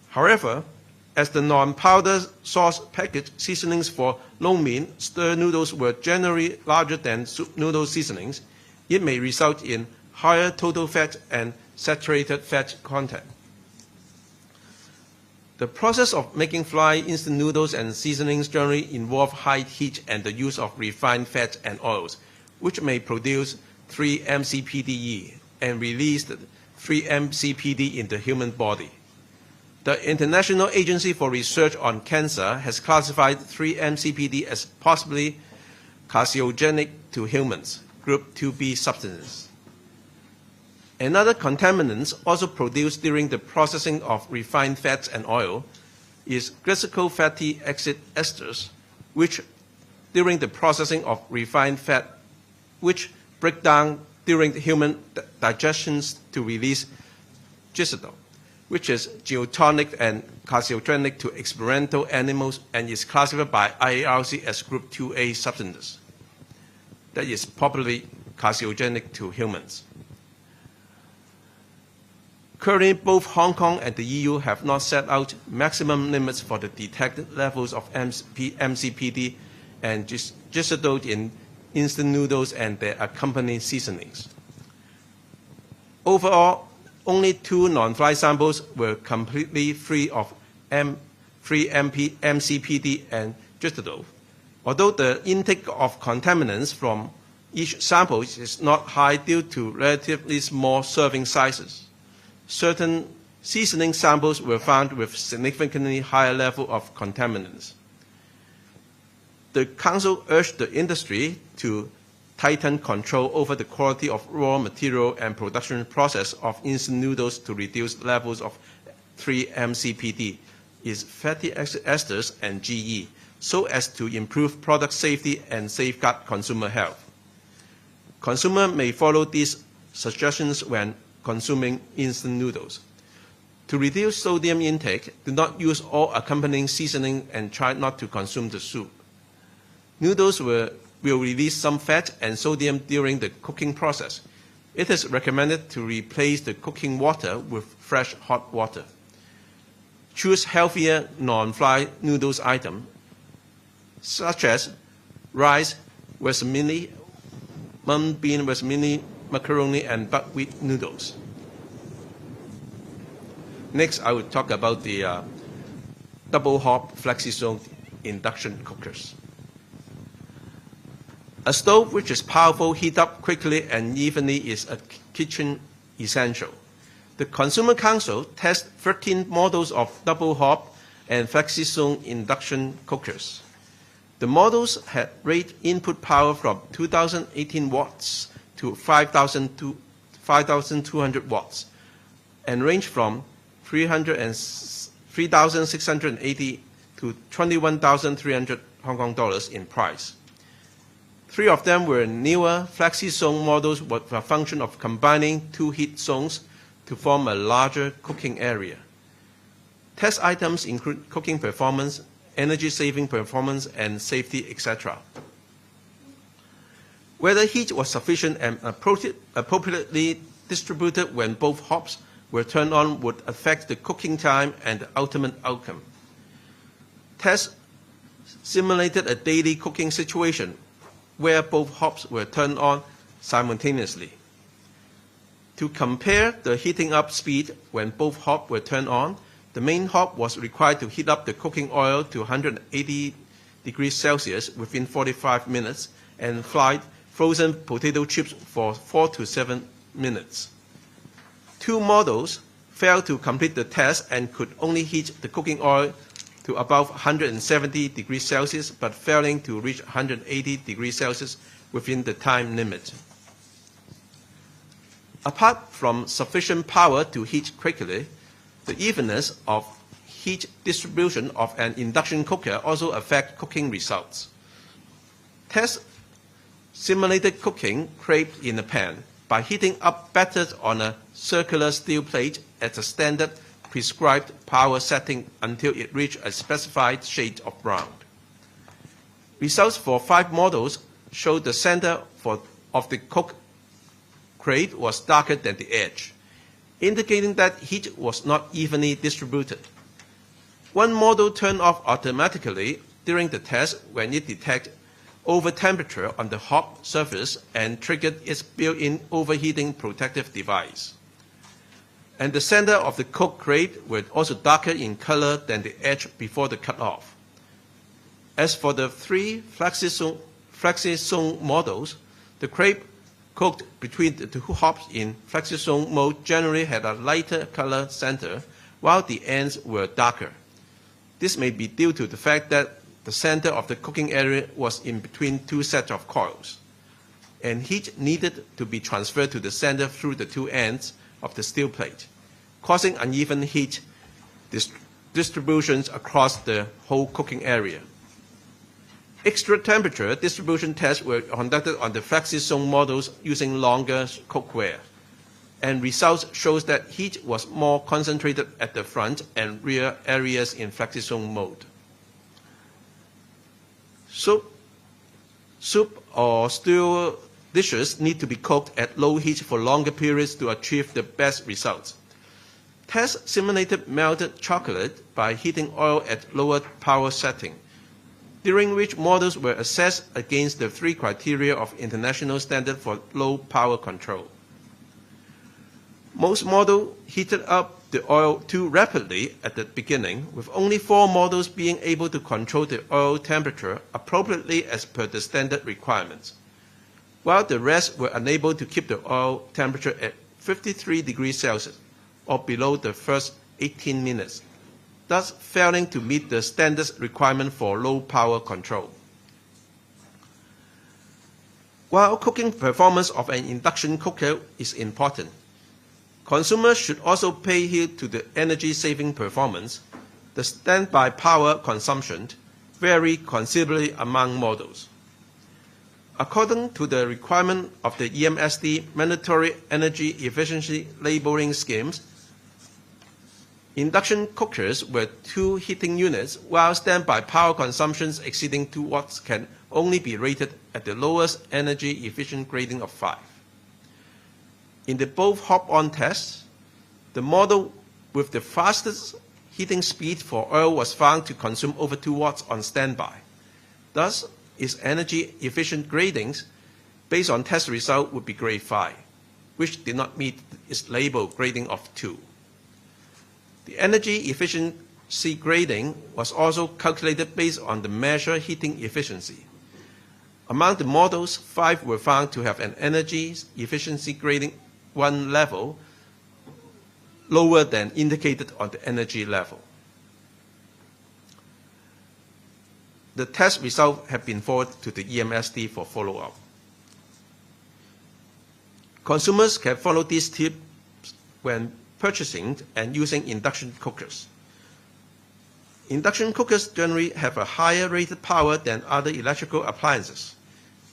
However, as the non-powder sauce package seasonings for lo-mein stir noodles were generally larger than soup noodle seasonings, it may result in higher total fat and saturated fat content. The process of making fried instant noodles and seasonings generally involve high heat and the use of refined fats and oils, which may produce 3-MCPDE and release 3-MCPD in the human body. The International Agency for Research on Cancer has classified 3-MCPD as possibly carcinogenic to humans, group 2B substances. Another contaminant also produced during the processing of refined fats and oil is glycerol fatty acid esters, which during the processing of refined fat, which break down during the human digestions to release gisitol, which is geotonic and carcinogenic to experimental animals and is classified by IARC as group 2A substances. That is probably carcinogenic to humans. Currently, both Hong Kong and the EU have not set out maximum limits for the detected levels of MCPD and gisitol in instant noodles and their accompanying seasonings. Overall, only 2 non-fried samples were completely free of MCPD and gisitol, although the intake of contaminants from each sample is not high due to relatively small serving sizes. Certain seasoning samples were found with significantly higher level of contaminants. The Council urged the industry to tighten control over the quality of raw material and production process of instant noodles to reduce levels of 3-MCPD, is fatty acid esters and GE, so as to improve product safety and safeguard consumer health. Consumers may follow these suggestions when consuming instant noodles. To reduce sodium intake, do not use all accompanying seasoning and try not to consume the soup. Noodles will release some fat and sodium during the cooking process. It is recommended to replace the cooking water with fresh hot water. Choose healthier non-fried noodles items, such as rice, vermicelli, mung bean vermicelli, macaroni, and buckwheat noodles. Next, I will talk about the double hob flexi-zone induction cookers. A stove which is powerful, heat up quickly and evenly is a kitchen essential. The Consumer Council tests 13 models of double hob and flexi-zone induction cookers. The models had rate input power from 2,018 watts to 5,200 watts and ranged from 3,680 to 21,300 Hong Kong dollars in price. 3 of them were newer flexi-zone models with a function of combining 2 heat zones to form a larger cooking area. Test items include cooking performance, energy-saving performance, and safety, etc. Whether heat was sufficient and appropriately distributed when both hobs were turned on would affect the cooking time and the ultimate outcome. Tests simulated a daily cooking situation where both hobs were turned on simultaneously. To compare the heating up speed when both hobs were turned on, the main hob was required to heat up the cooking oil to 180 degrees Celsius within 45 minutes and fry frozen potato chips for 4 to 7 minutes. 2 models failed to complete the test and could only heat the cooking oil to above 170 degrees Celsius, but failing to reach 180 degrees Celsius within the time limit. Apart from sufficient power to heat quickly, the evenness of heat distribution of an induction cooker also affects cooking results. Tests simulated cooking crepe in a pan by heating up batter on a circular steel plate at a standard prescribed power setting until it reached a specified shade of brown. Results for 5 models showed the center of the cook crepe was darker than the edge, indicating that heat was not evenly distributed. 1 model turned off automatically during the test when it detected over temperature on the hob surface and triggered its built-in overheating protective device. And the center of the cooked crepe were also darker in color than the edge before the cutoff. As for the 3 flexi-zone models, the crepe cooked between the 2 hobs in flexi-zone mode generally had a lighter color center, while the ends were darker. This may be due to the fact that the center of the cooking area was in between 2 sets of coils, and heat needed to be transferred to the center through the 2 ends of the steel plate, causing uneven heat distributions across the whole cooking area. Extra temperature distribution tests were conducted on the flexi-zone models using longer cookware, and results shows that heat was more concentrated at the front and rear areas in flexi-zone mode. Soup or stew dishes need to be cooked at low heat for longer periods to achieve the best results. Tests simulated melted chocolate by heating oil at lower power setting, during which models were assessed against the 3 criteria of international standard for low power control. Most models heated up the oil too rapidly at the beginning, with only 4 models being able to control the oil temperature appropriately as per the standard requirements, while the rest were unable to keep the oil temperature at 53 degrees Celsius or below the first 18 minutes, thus failing to meet the standard requirement for low power control. While cooking performance of an induction cooker is important, consumers should also pay heed to the energy-saving performance. The standby power consumption vary considerably among models. According to the requirement of the EMSD mandatory energy efficiency labeling schemes, induction cookers with 2 heating units, while standby power consumptions exceeding 2 watts can only be rated at the lowest energy efficient grading of 5. In the both hop-on tests, the model with the fastest heating speed for oil was found to consume over 2 watts on standby. Thus, its energy efficient gradings based on test result would be grade 5, which did not meet its label grading of 2. The energy efficiency grading was also calculated based on the measured heating efficiency. Among the models, 5 were found to have an energy efficiency grading 1 level lower than indicated on the energy level. the test results have been forwarded to the EMSD for follow-up. Consumers can follow these tips when purchasing and using induction cookers. Induction cookers generally have a higher rated power than other electrical appliances.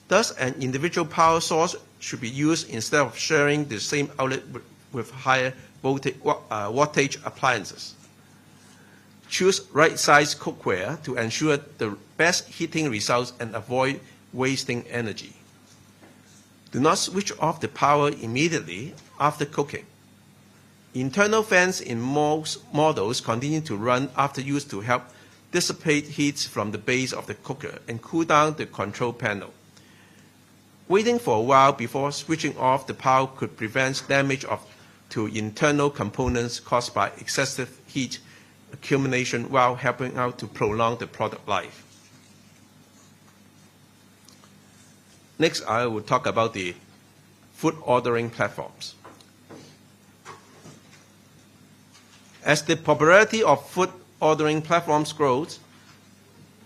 Thus, an individual power source should be used instead of sharing the same outlet with higher wattage appliances. Choose right-sized cookware to ensure the best heating results and avoid wasting energy. Do not switch off the power immediately after cooking. Internal fans in most models continue to run after use to help dissipate heat from the base of the cooker and cool down the control panel. Waiting for a while before switching off the power could prevent damage to internal components caused by excessive heat accumulation while helping out to prolong the product life. Next, I will talk about the food ordering platforms. As the popularity of food ordering platforms grows,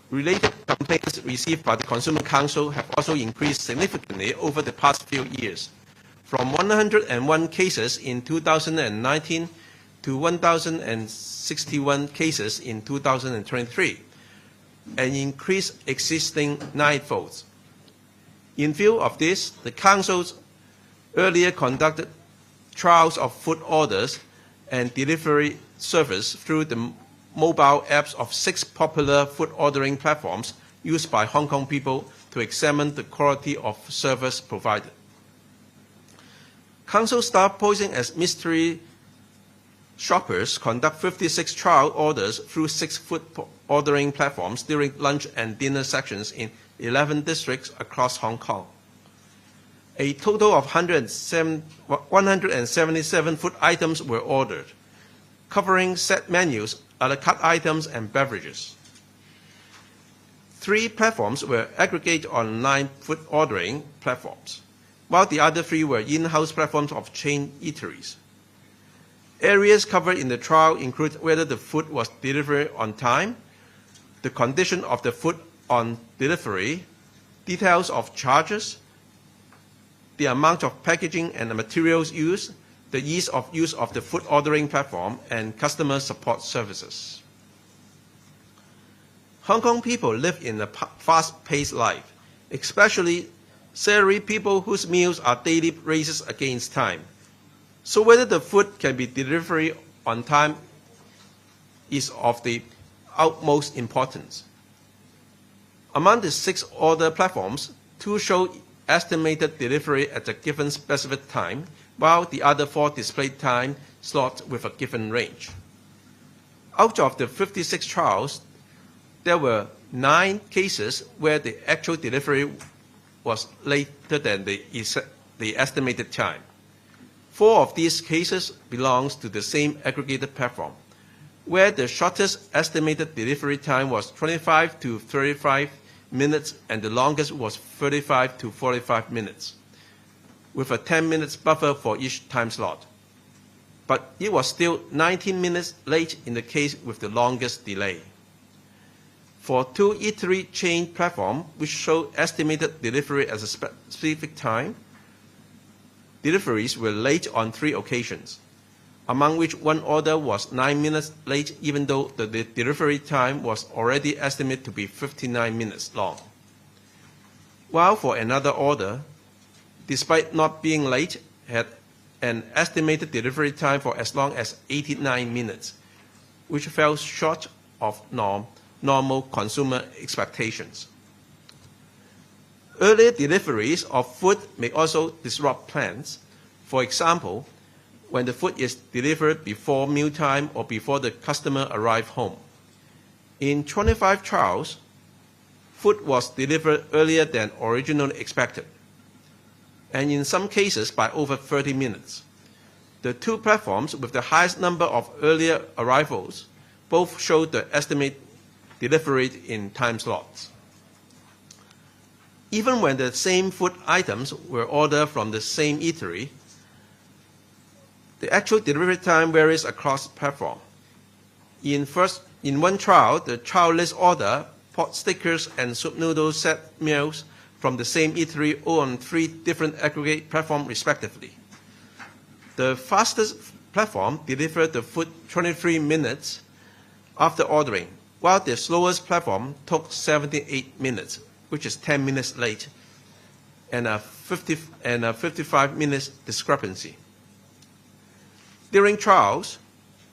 related complaints received by the Consumer Council have also increased significantly over the past few years, from 101 cases in 2019 to 1,061 cases in 2023, an increase existing 9-fold. In view of this, the Council's earlier conducted trials of food orders and delivery service through the mobile apps of 6 popular food ordering platforms used by Hong Kong people to examine the quality of service provided. Council staff posing as mystery shoppers conduct 56 trial orders through 6 food ordering platforms during lunch and dinner sections in 11 districts across Hong Kong. A total of 177 food items were ordered, covering set menus, a la carte items, and beverages. 3 platforms were aggregate online food ordering platforms, while the other 3 were in-house platforms of chain eateries. Areas covered in the trial include whether the food was delivered on time, the condition of the food on delivery, details of charges, the amount of packaging and the materials used, the ease of use of the food ordering platform, and customer support services. Hong Kong people live in a fast-paced life, especially salaried people whose meals are daily races against time. So whether the food can be delivered on time is of the utmost importance. Among the 6 order platforms, 2 show estimated delivery at a given specific time, while the other 4 display time slots with a given range. Out of the 56 trials, there were 9 cases where the actual delivery was later than the estimated time. 4 of these cases belongs to the same aggregated platform, where the shortest estimated delivery time was 25 to 35 minutes and the longest was 35 to 45 minutes, with a 10 minutes buffer for each time slot. But it was still 19 minutes late in the case with the longest delay. For 2 eatery chain platforms, which show estimated delivery at a specific time, deliveries were late on 3 occasions, among which 1 order was 9 minutes late even though the delivery time was already estimated to be 59 minutes long. While for another order, despite not being late, had an estimated delivery time for as long as 89 minutes, which fell short of normal consumer expectations. Earlier deliveries of food may also disrupt plans. For example, when the food is delivered before mealtime or before the customer arrives home. In 25 trials, food was delivered earlier than originally expected, and in some cases by over 30 minutes. The 2 platforms with the highest number of earlier arrivals both showed the estimate delivery in time slots. Even when the same food items were ordered from the same eatery, the actual delivery time varies across platforms. In one trial, the trial list order pot stickers, and soup noodle set meals from the same eatery or on 3 different aggregate platforms respectively. The fastest platform delivered the food 23 minutes after ordering, while the slowest platform took 78 minutes, which is 10 minutes late, and a 55 minutes discrepancy. During trials,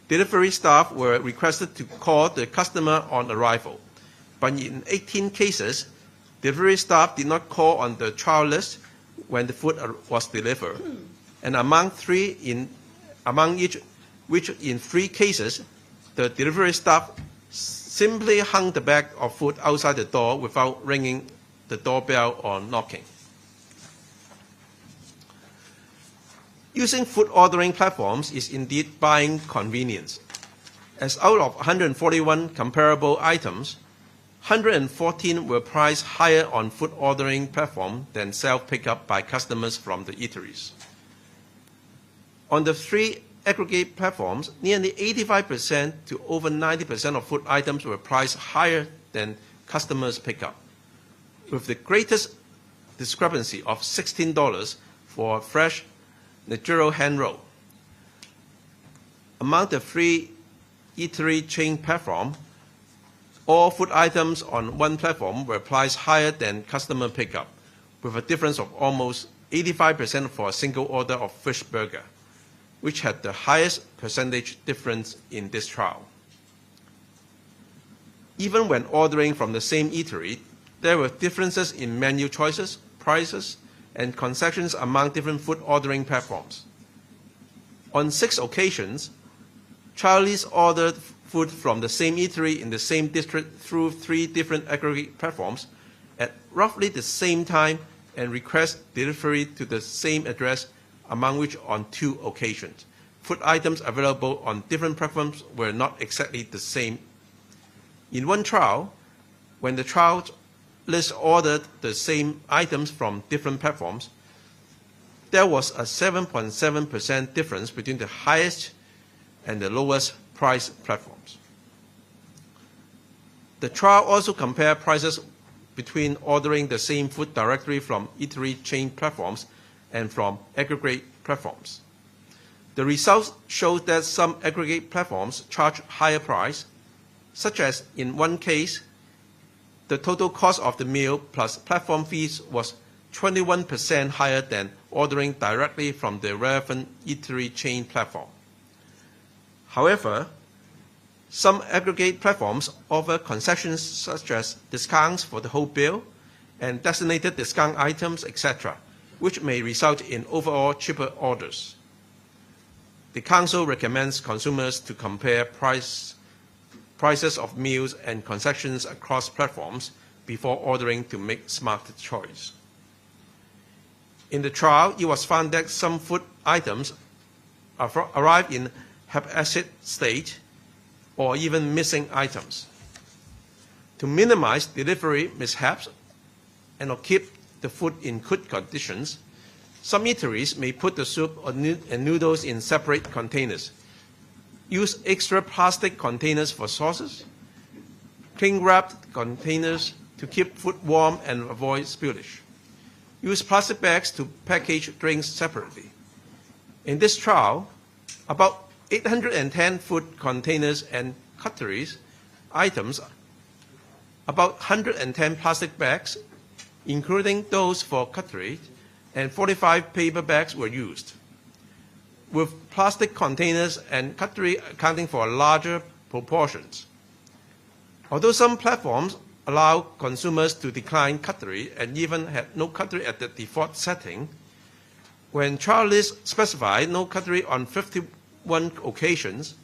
delivery staff were requested to call the customer on arrival, but in 18 cases, delivery staff did not call on the trial list when the food was delivered, and among which in 3 cases, the delivery staff simply hung the bag of food outside the door without ringing the doorbell or knocking. Using food ordering platforms is indeed buying convenience, as out of 141 comparable items, 114 were priced higher on food ordering platform than self-pickup by customers from the eateries. On the 3 aggregate platforms, nearly 85% to over 90% of food items were priced higher than customers' pickup, with the greatest discrepancy of $16 for a fresh natural hand roll. Among the 3 eatery chain platforms, all food items on one platform were priced higher than customer pickup, with a difference of almost 85% for a single order of fish burger, which had the highest percentage difference in this trial. Even when ordering from the same eatery, there were differences in menu choices, prices, and concessions among different food ordering platforms. On 6 occasions, Charlie's ordered food from the same eatery in the same district through 3 different aggregate platforms at roughly the same time and request delivery to the same address, among which on 2 occasions, food items available on different platforms were not exactly the same. In one trial, when the trial list ordered the same items from different platforms, there was a 7.7% difference between the highest and the lowest price platforms. The trial also compared prices between ordering the same food directly from eatery chain platforms and from aggregate platforms. The results showed that some aggregate platforms charge higher price, such as in one case, the total cost of the meal plus platform fees was 21% higher than ordering directly from the relevant eatery chain platform. However, some aggregate platforms offer concessions such as discounts for the whole bill and designated discount items, etc., which may result in overall cheaper orders. The Council recommends consumers to compare prices of meals and concessions across platforms before ordering to make smart choice. In the trial, it was found that some food items arrived in haphazard state or even missing items. To minimize delivery mishaps and keep the food in good conditions, some eateries may put the soup and noodles in separate containers, use extra plastic containers for sauces, cling-wrapped containers to keep food warm and avoid spillage, use plastic bags to package drinks separately. In this trial, about 810 food containers and cutlery items, about 110 plastic bags, including those for cutlery, and 45 paper bags were used, with plastic containers and cutlery accounting for larger proportions. Although some platforms allow consumers to decline cutlery and even had no cutlery at the default setting, when trial lists specified no cutlery on 51 occasions,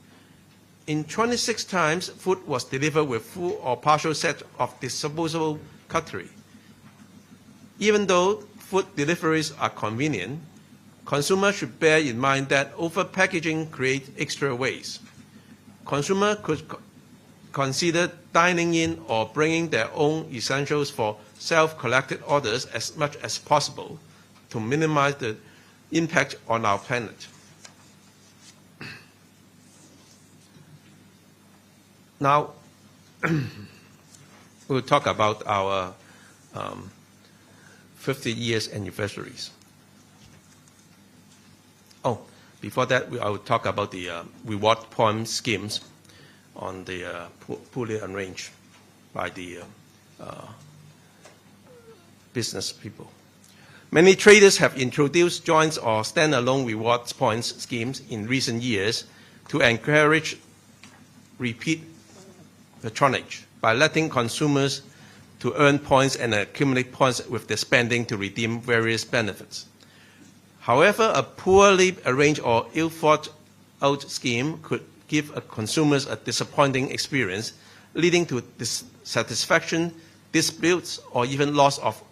in 26 times food was delivered with full or partial set of disposable cutlery. Even though food deliveries are convenient, consumers should bear in mind that over-packaging creates extra waste. Consumers could consider dining in or bringing their own essentials for self-collected orders as much as possible to minimize the impact on our planet. Now, we'll talk about our 50 years anniversaries. Oh, before that, I will talk about the reward point schemes on the poorly arranged by the business people. Many traders have introduced joint or standalone reward points schemes in recent years to encourage repeat patronage by letting consumers to earn points and accumulate points with their spending to redeem various benefits. However, a poorly arranged or ill-thought-out scheme could give consumers a disappointing experience, leading to dissatisfaction, disputes, or even loss of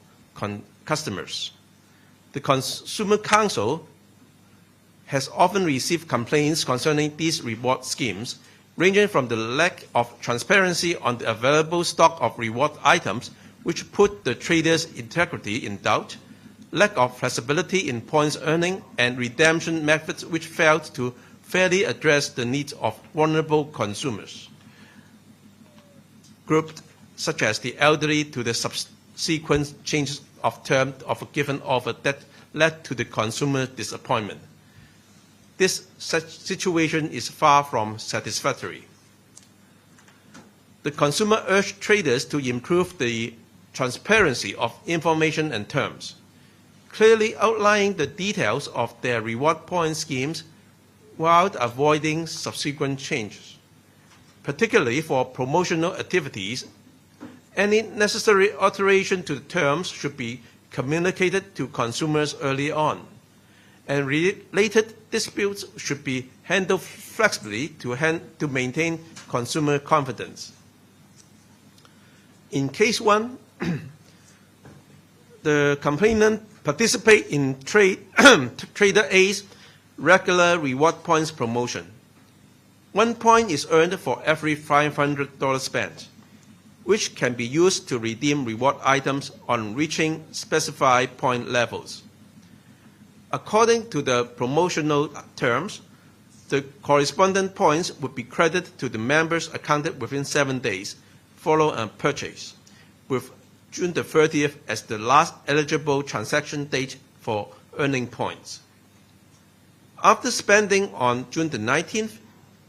customers. The Consumer Council has often received complaints concerning these reward schemes, ranging from the lack of transparency on the available stock of reward items, which put the traders' integrity in doubt, lack of flexibility in points earning, and redemption methods which failed to fairly address the needs of vulnerable consumers. Groups such as the elderly to the subsequent changes of term of a given offer that led to the consumer disappointment. This situation is far from satisfactory. The consumer urged traders to improve the transparency of information and terms, clearly outlining the details of their reward point schemes while avoiding subsequent changes. Particularly for promotional activities, any necessary alteration to the terms should be communicated to consumers early on, and related disputes should be handled flexibly to maintain consumer confidence. In case 1, the complainant participates in Trader A's regular reward points promotion. 1 point is earned for every $500 spent, which can be used to redeem reward items on reaching specified point levels. According to the promotional terms, the correspondent points would be credited to the members' account within 7 days following a purchase, with June the 30th as the last eligible transaction date for earning points. After spending on June the 19th,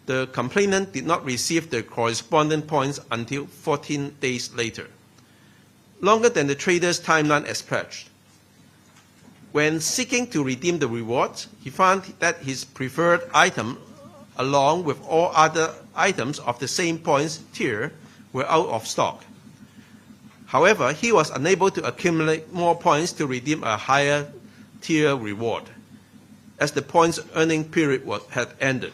the complainant did not receive the correspondent points until 14 days later, longer than the trader's timeline as pledged. When seeking to redeem the rewards, he found that his preferred item, along with all other items of the same points tier, were out of stock. However, he was unable to accumulate more points to redeem a higher tier reward, as the points earning period had ended.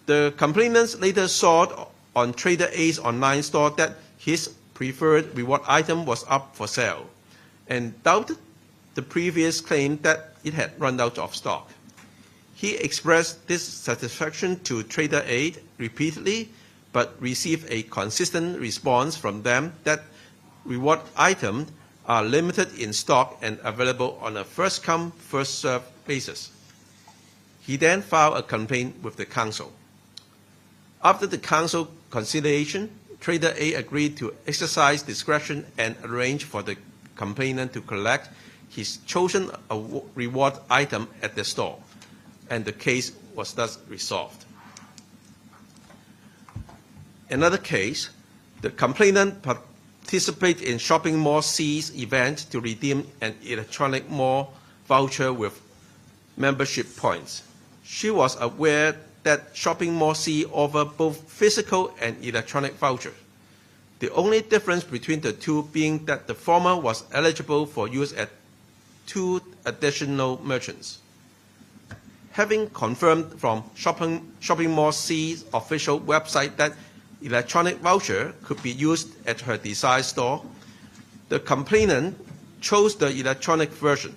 The complainant later saw on Trader A's online store that his preferred reward item was up for sale, and doubted the previous claim that it had run out of stock. He expressed dissatisfaction to Trader A repeatedly, but received a consistent response from them that reward items are limited in stock and available on a first-come, first-served basis. He then filed a complaint with the council. After the council conciliation, Trader A agreed to exercise discretion and arrange for the complainant to collect his chosen reward item at the store, and the case was thus resolved. Another case, the complainant participated in Shopping Mall C's event to redeem an electronic mall voucher with membership points. She was aware that Shopping Mall C offered both physical and electronic vouchers, the only difference between the two being that the former was eligible for use at 2 additional merchants. Having confirmed from Shopping Mall C's official website that electronic voucher could be used at her desired store, the complainant chose the electronic version.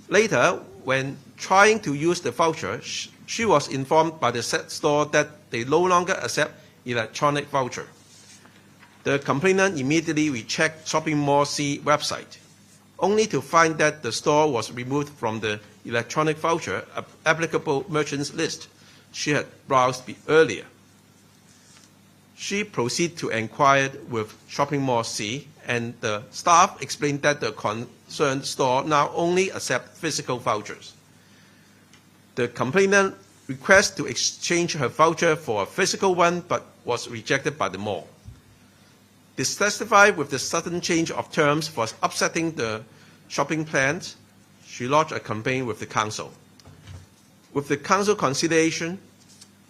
Later, when trying to use the voucher, she was informed by the said store that they no longer accept electronic voucher. The complainant immediately rechecked Shopping Mall C website, only to find that the store was removed from the electronic voucher applicable merchants list she had browsed earlier. She proceeded to inquire with Shopping Mall C, and the staff explained that the concerned store now only accepts physical vouchers. The complainant requested to exchange her voucher for a physical one, but was rejected by the mall. Dissatisfied with the sudden change of terms for upsetting the shopping plans, she lodged a complaint with the council. With the council consideration,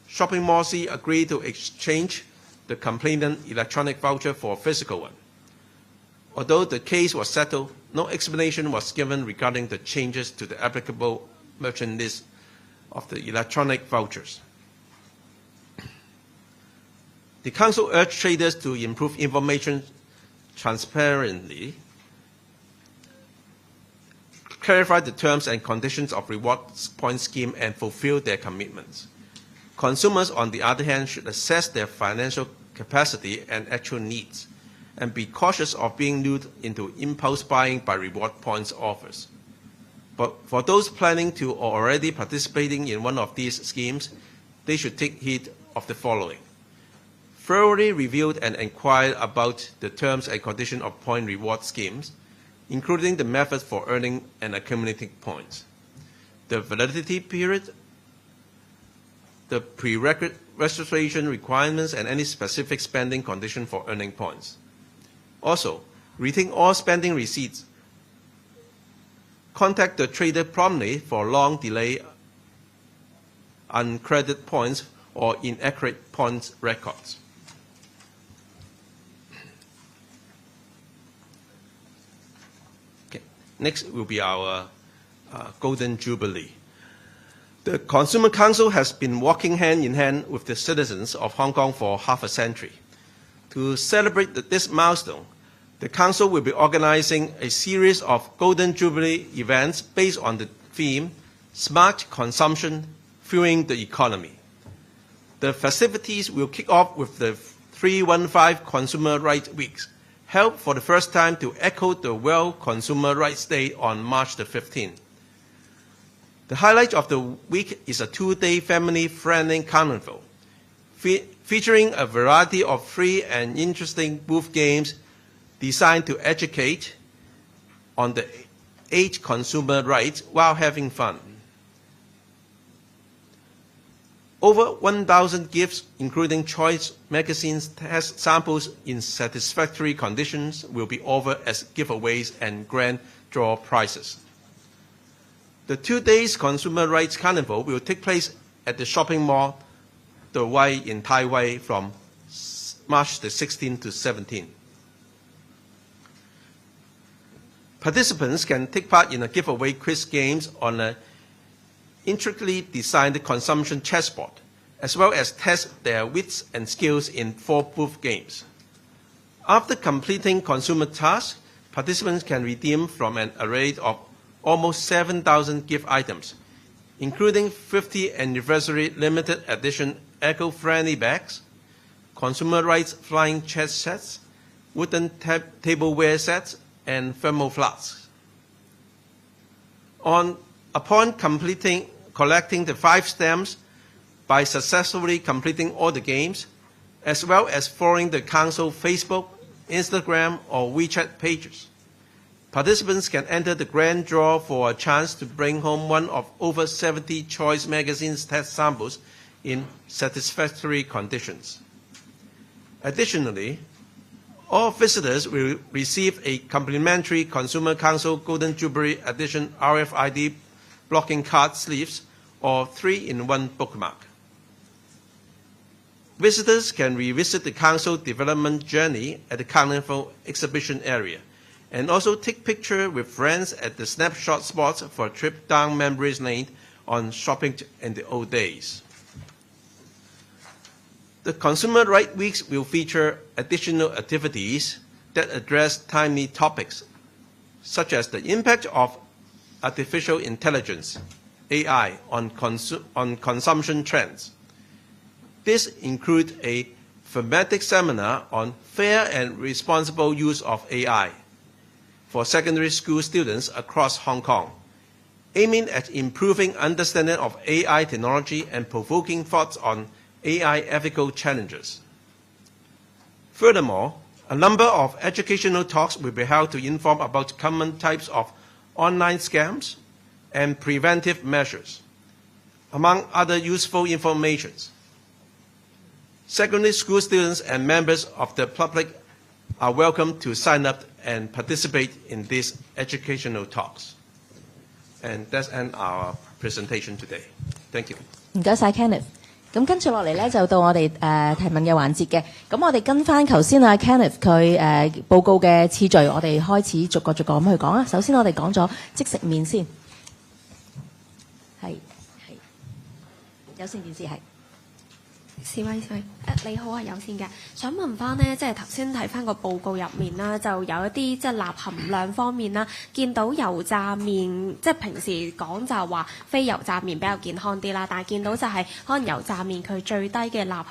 Shopping Mall C agreed to exchange the complainant's electronic voucher for a physical one. Although the case was settled, no explanation was given regarding the changes to the applicable merchant list of the electronic vouchers. The council urged traders to improve information transparently, clarify the terms and conditions of reward point scheme, and fulfill their commitments. Consumers, on the other hand, should assess their financial capacity and actual needs, and be cautious of being lured into impulse buying by reward points offers. But for those planning to or already participating in one of these schemes, they should take heed of the following. Thoroughly review and inquire about the terms and conditions of point reward schemes, including the methods for earning and accumulating points, the validity period, the prerequisite registration requirements, and any specific spending condition for earning points. Also, retain all spending receipts. Contact the trader promptly for long delay, uncredited points, or inaccurate points records. Okay. Next will be our Golden Jubilee. The Consumer Council has been working hand in hand with the citizens of Hong Kong for half a century. To celebrate this milestone, the Council will be organizing a series of Golden Jubilee events based on the theme, Smart Consumption, Fueling the Economy. The festivities will kick off with the 315 Consumer Rights Weeks, held for the first time to echo the World Consumer Rights Day on March the 15th. The highlight of the week is a two-day family-friendly carnival, featuring a variety of free and interesting booth games designed to educate on the 8 consumer rights while having fun. Over 1,000 gifts, including choice magazines test samples in satisfactory conditions, will be offered as giveaways and grand draw prizes. The 2 days Consumer Rights Carnival will take place at the shopping mall The Wai in Tai Wai from March the 16th to 17th. Participants can take part in a giveaway quiz games on an intricately designed consumption chessboard, as well as test their wits and skills in 4 booth games. After completing consumer tasks, participants can redeem from an array of almost 7,000 gift items, including 50 anniversary limited edition eco-friendly bags, consumer rights flying chess sets, wooden tableware sets, and thermal flasks. Upon collecting the 5 stamps by successfully completing all the games, as well as following the Council Facebook, Instagram, or WeChat pages, participants can enter the grand draw for a chance to bring home one of over 70 choice magazines test samples in satisfactory conditions. Additionally, all visitors will receive a complimentary Consumer Council Golden Jubilee Edition RFID blocking card sleeves or 3-in-1 bookmark. Visitors can revisit the Council development journey at the Carnival exhibition area, and also take pictures with friends at the snapshot spots for a trip down memory lane on shopping in the old days. The Consumer Rights Weeks will feature additional activities that address timely topics, such as the impact of artificial intelligence, AI, on consumption trends. This includes a thematic seminar on fair and responsible use of AI for secondary school students across Hong Kong, aiming at improving understanding of AI technology and provoking thoughts on AI ethical challenges. Furthermore, a number of educational talks will be held to inform about common types of online scams and preventive measures, among other useful information. Secondary school students and members of the public are welcome to sign up and participate in these educational talks. And that's end our presentation today. Thank you.
唔該晒 Kenneth。咁跟住落嚟咧，就到我哋提問嘅環節嘅。咁我哋跟翻頭先啊 Kenneth 佢報告嘅次序，我哋開始逐個咁去講啊。首先我哋講咗即食麵先，係有線電視係。
示威，你好啊，有線嘅，想問翻呢，即係頭先睇翻個報告入面啦，就有一啲即係鈉含量方面啦，見到油炸麵，即係平時講就話非油炸麵比較健康啲啦，但係見到就係可能油炸麵佢最低嘅鈉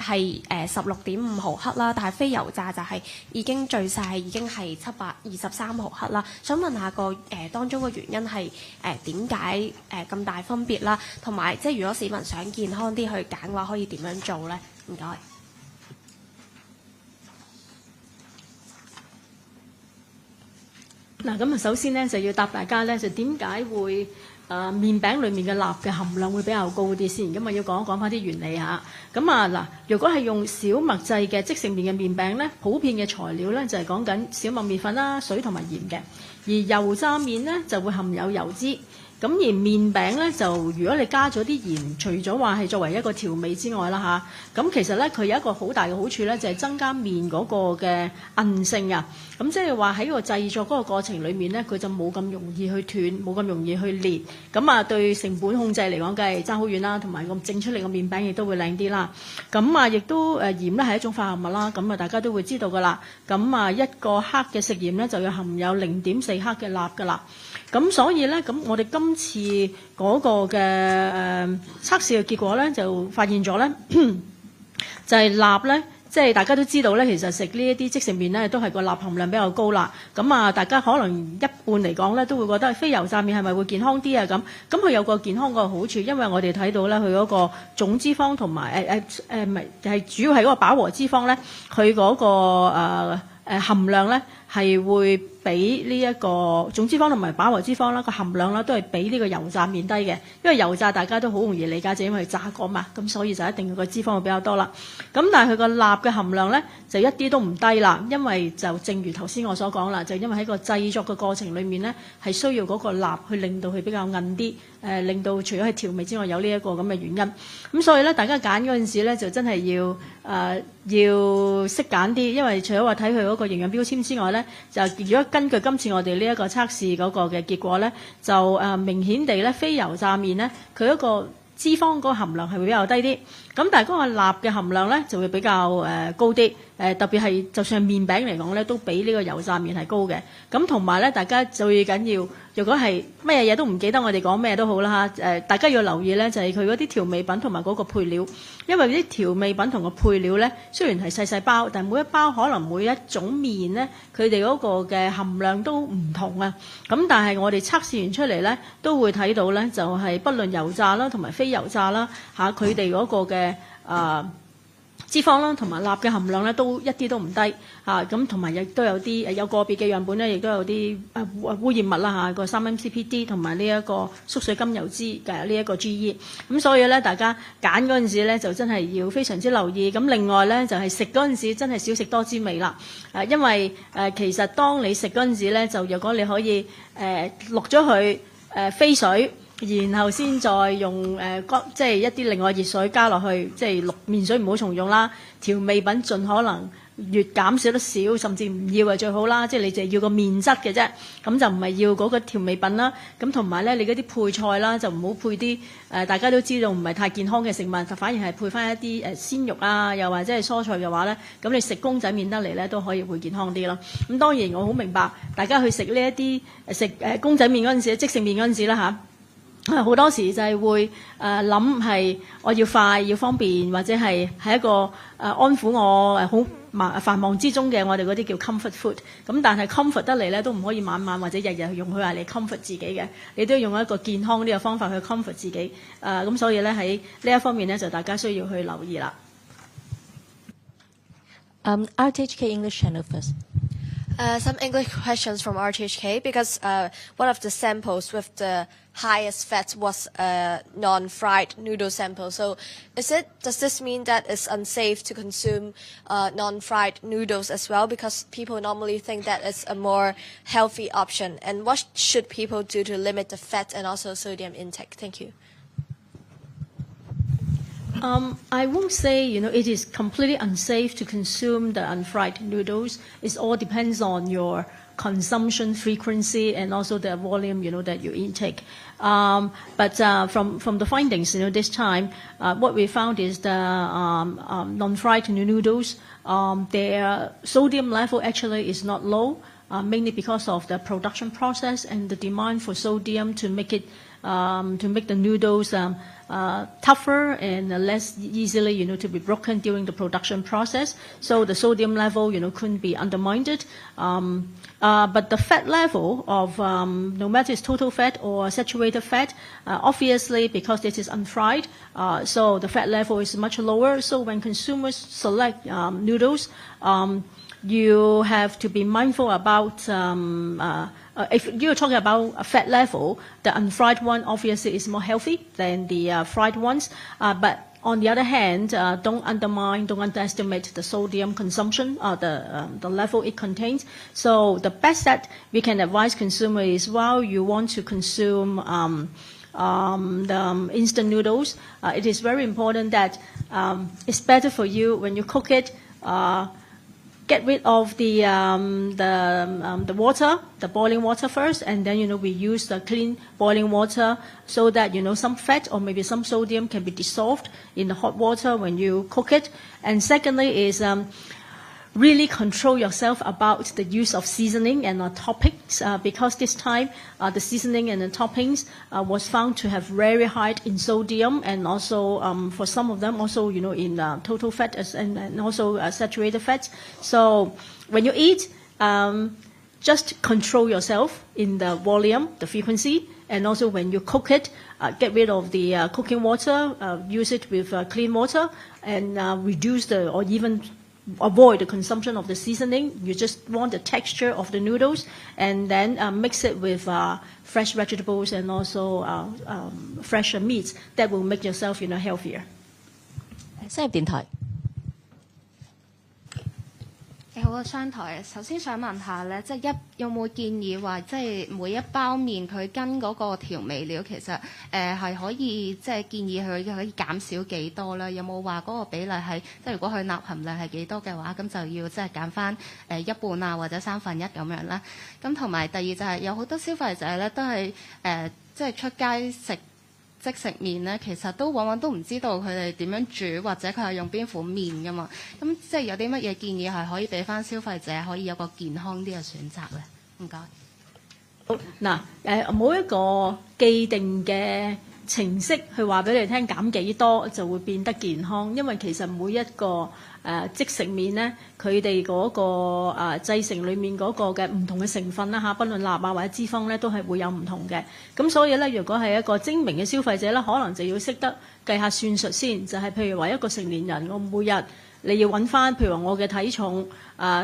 係16.5毫克啦，但係非油炸就係已經最細已經係723毫克啦。想問下個當中嘅原因係點解咁大分別啦？同埋即係如果市民想健康啲去揀嘅話，可以點樣做咧？唔該。
嗱，咁啊，首先咧就要答大家咧，就點解會麵餅裡面嘅鈉嘅含量會比較高啲先？咁啊，要講翻啲原理嚇。咁啊嗱，如果係用小麥製嘅即食麵嘅麵餅咧，普遍嘅材料咧就係講緊小麥麵粉啦、水同埋鹽嘅，而油炸麵咧就會含有油脂。咁而麵餅咧就如果你加咗啲鹽，除咗話係作為一個調味之外啦嚇，咁其實咧佢有一個好大嘅好處咧，就係增加麵嗰個嘅韌性啊。咁即係話喺個製作嗰個過程裡面咧，佢就冇咁容易去斷，冇咁容易去裂。咁啊對成本控制嚟講，梗係爭好遠啦，同埋個整出嚟個麵餅亦都會靚啲啦。咁啊亦都鹽咧係一種化合物啦，咁啊大家都會知道噶啦。咁啊一個克嘅食鹽咧就要含有0.4克嘅鈉噶啦。咁所以咧，咁我哋今次嗰個嘅測試嘅結果咧，就發現咗咧，就係鈉咧，即係大家都知道咧，其實食呢一啲即食麵咧，都係個鈉含量比較高啦。咁啊，大家可能一半嚟講咧，都會覺得非油炸麵係咪會健康啲啊？咁佢有個健康個好處，因為我哋睇到咧，佢嗰個總脂肪同埋唔係係主要係嗰個飽和脂肪咧，佢嗰個含量咧係會比呢一個總脂肪同埋飽和脂肪啦個含量啦都係比呢個油炸麵低嘅，因為油炸大家都好容易理解，就因為炸過嘛，咁所以就一定個脂肪會比較多啦。咁但係佢個鈉嘅含量咧就一啲都唔低啦，因為就正如頭先我所講啦，就因為喺個製作嘅過程裡面咧係需要嗰個鈉去令到佢比較韌啲，令到除咗係調味之外有呢一個咁嘅原因。咁所以咧大家揀嗰陣時咧就真係要識揀啲，因為除咗話睇佢嗰個營養標籤之外咧，就如果根據今次我哋呢一個測試嗰個嘅結果咧，就明顯地咧非油炸麵咧，佢一個脂肪嗰個含量係會比較低啲，咁但係嗰個鈉嘅含量咧就會比較高啲，特別係就算係麵餅嚟講咧，都比呢個油炸麵係高嘅。咁同埋咧，大家最緊要，如果係乜嘢都唔記得我哋講咩都好啦嚇，大家要留意咧就係佢嗰啲調味品同埋嗰個配料，因為啲調味品同個配料咧雖然係細細包，但係每一包可能每一種麵咧佢哋嗰個嘅含量都唔同啊。咁但係我哋測試完出嚟咧都會睇到咧就係不論油炸啦同埋非油炸啦嚇，佢哋嗰個嘅脂肪啦同埋鈉嘅含量咧都一啲都唔低嚇，咁同埋亦都有啲有個別嘅樣本咧，亦都有啲污染物啦嚇，個3-MCPD 同埋呢一個縮水甘油脂嘅呢一個 GE。咁所以咧，大家揀嗰陣時咧就真係要非常之留意。咁另外咧就係食嗰陣時真係少食多滋味啦。因為其實當你食嗰陣時咧，就若果你可以淥咗佢飛水。然後先再用即係一啲另外熱水加落去，即係淥麵水唔好重用啦。調味品盡可能越減少得少，甚至唔要係最好啦。即係你就係要個麵質嘅啫，咁就唔係要嗰個調味品啦。咁同埋咧，你嗰啲配菜啦，就唔好配啲大家都知道唔係太健康嘅食物，就反而係配翻一啲鮮肉啊，又或者係蔬菜嘅話咧，咁你食公仔麵得嚟咧都可以會健康啲咯。咁當然我好明白大家去食呢一啲食公仔麵嗰陣時，即食麵嗰陣時啦嚇。好多時就係會諗係我要快要方便，或者係一個安撫我好繁忙之中嘅我哋嗰啲叫 comfort food。咁但係 comfort 得嚟咧都唔可以晚晚或者日日用佢嚟 comfort 自己嘅，你都要用一個健康啲嘅方法去 comfort 自己。咁所以咧喺呢一方面咧就大家需要去留意啦。
RTHK English channel first.
Some English questions from RTHK because one of the samples with the highest fat was a non-fried noodle sample. So does this mean that it's unsafe to consume non-fried noodles as well? Because people normally think that it's a more healthy option. And what should people do to limit the fat and also sodium intake? Thank you.
I won't say, it is completely unsafe to consume the unfried noodles. It all depends on your consumption frequency and also the volume, that you intake. But from the findings, this time, what we found is the non-fried noodles, their sodium level actually is not low, mainly because of the production process and the demand for sodium to make it to make the noodles tougher and less easily, to be broken during the production process. So the sodium level, couldn't be undermined. But the fat level of, no matter it's total fat or saturated fat, obviously because this is unfried, so the fat level is much lower. So when consumers select noodles, you have to be mindful about if you're talking about a fat level, the unfried one obviously is more healthy than the fried ones. But on the other hand, don't underestimate the sodium consumption, the level it contains. So the best that we can advise consumers is while you want to consume the instant noodles, it is very important that it's better for you when you cook it. Get rid of the water, the boiling water first, and then we use the clean boiling water so that some fat or maybe some sodium can be dissolved in the hot water when you cook it. And secondly is really control yourself about the use of seasoning and toppings because this time the seasoning and the toppings was found to have very high in sodium and also for some of them also in total fat and also saturated fats. So when you eat, just control yourself in the volume, the frequency, and also when you cook it, get rid of the cooking water, use it with clean water, and reduce or even avoid the consumption of the seasoning. You just want the texture of the noodles, and then mix it with fresh vegetables and also fresh meats that will make yourself healthier.
商業電台。
你好啊，商台。首先想問下咧，有冇建議話，每一包麵佢跟嗰個調味料，其實係可以建議佢可以減少幾多啦？有冇話嗰個比例係如果佢鈉含量係幾多嘅話，咁就要減翻一半啊，或者1/3咁樣啦。咁同埋第二就係有好多消費者咧都係出街食即食麵咧，其實往往都唔知道佢哋點樣煮，或者佢係用邊款麵噶嘛。咁有啲乜嘢建議係可以俾翻消費者可以有個健康啲嘅選擇咧？唔該。
嗱，冇一個既定嘅程式去話俾你聽減幾多就會變得健康，因為其實每一個即食麵咧，佢哋嗰個製成裡面嗰個嘅唔同嘅成分啦嚇，不論鈉啊或者脂肪咧，都係會有唔同嘅。咁所以咧，如果係一個精明嘅消費者咧，可能就要識得計下算術先，就係譬如話一個成年人，我每日你要揾翻，譬如話我嘅體重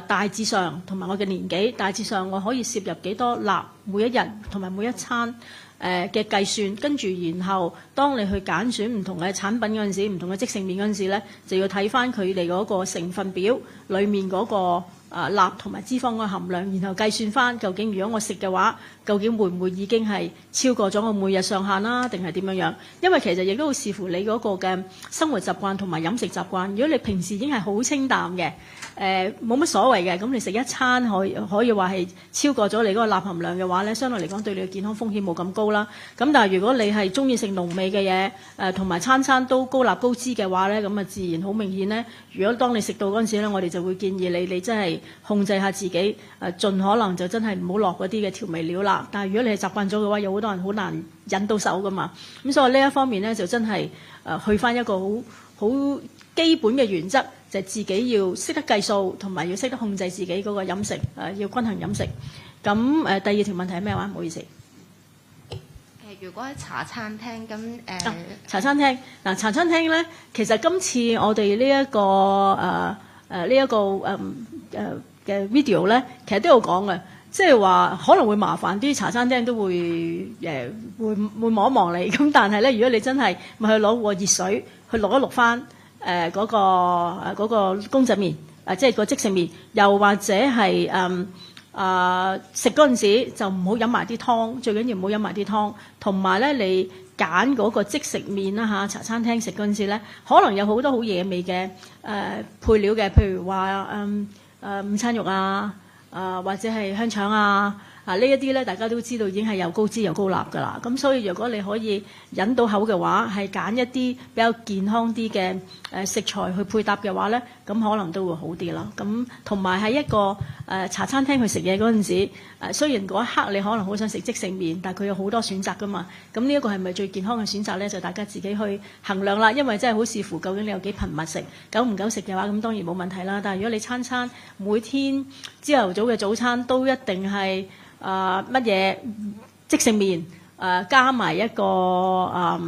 大致上同埋我嘅年紀，大致上我可以攝入幾多鈉每一日同埋每一餐。嘅計算，跟住然後當你去揀選唔同嘅產品嗰陣時，唔同嘅即食麵嗰陣時咧，就要睇翻佢哋嗰個成分表裡面嗰個鈉同埋脂肪嘅含量，然後計算翻究竟如果我食嘅話，究竟會唔會已經係超過咗我每日上限啦，定係點樣樣？因為其實亦都會視乎你嗰個嘅生活習慣同埋飲食習慣。如果你平時已經係好清淡嘅，冇乜所謂嘅，咁你食一餐可以話係超過咗你嗰個鈉含量嘅話咧，相對嚟講對你嘅健康風險冇咁高啦。咁但係如果你係中意食濃味嘅嘢，同埋餐餐都高鈉高脂嘅話咧，咁啊自然好明顯咧。如果當你食到嗰陣時咧，我哋就會建議你真係控制下自己，盡可能就真係唔好落嗰啲嘅調味料啦。但係如果你係習慣咗嘅話，有好多人好難忍到手噶嘛。咁所以呢一方面咧，就真係去翻一個好基本嘅原則，就係自己要識得計數，同埋要識得控制自己嗰個飲食，要均衡飲食。咁第二條問題係咩話？唔好意思。
如果喺茶餐廳咁茶
餐廳咧，其實今次我哋呢一個呢一個嘅 video 咧，其實都有講嘅，即係話可能會麻煩啲茶餐廳都會會望一望你，咁但係咧，如果你真係咪去攞個熱水去淥一淥翻嗰個公仔麵，即係個即食麵，又或者係食嗰陣時就唔好飲埋啲湯，最緊要唔好飲埋啲湯，同埋咧你揀嗰個即食麵啦嚇，茶餐廳食嗰陣時咧，可能有好多好野味嘅配料嘅，譬如話午餐肉啊，或者係香腸啊，呢一啲咧大家都知道已經係又高脂又高鈉㗎啦。咁所以如果你可以引到口嘅話，係揀一啲比較健康啲嘅食材去配搭嘅話咧，咁可能都會好啲啦。咁同埋喺一個茶餐廳去食嘢嗰陣時，雖然嗰一刻你可能好想食即食麵，但係佢有好多選擇㗎嘛。咁呢一個係咪最健康嘅選擇咧？就大家自己去衡量啦。因為真係好視乎究竟你有幾頻密食，久唔久食嘅話，咁當然冇問題啦。但係如果你餐餐每天朝頭早嘅早餐都一定係乜嘢即食麵，加埋一個好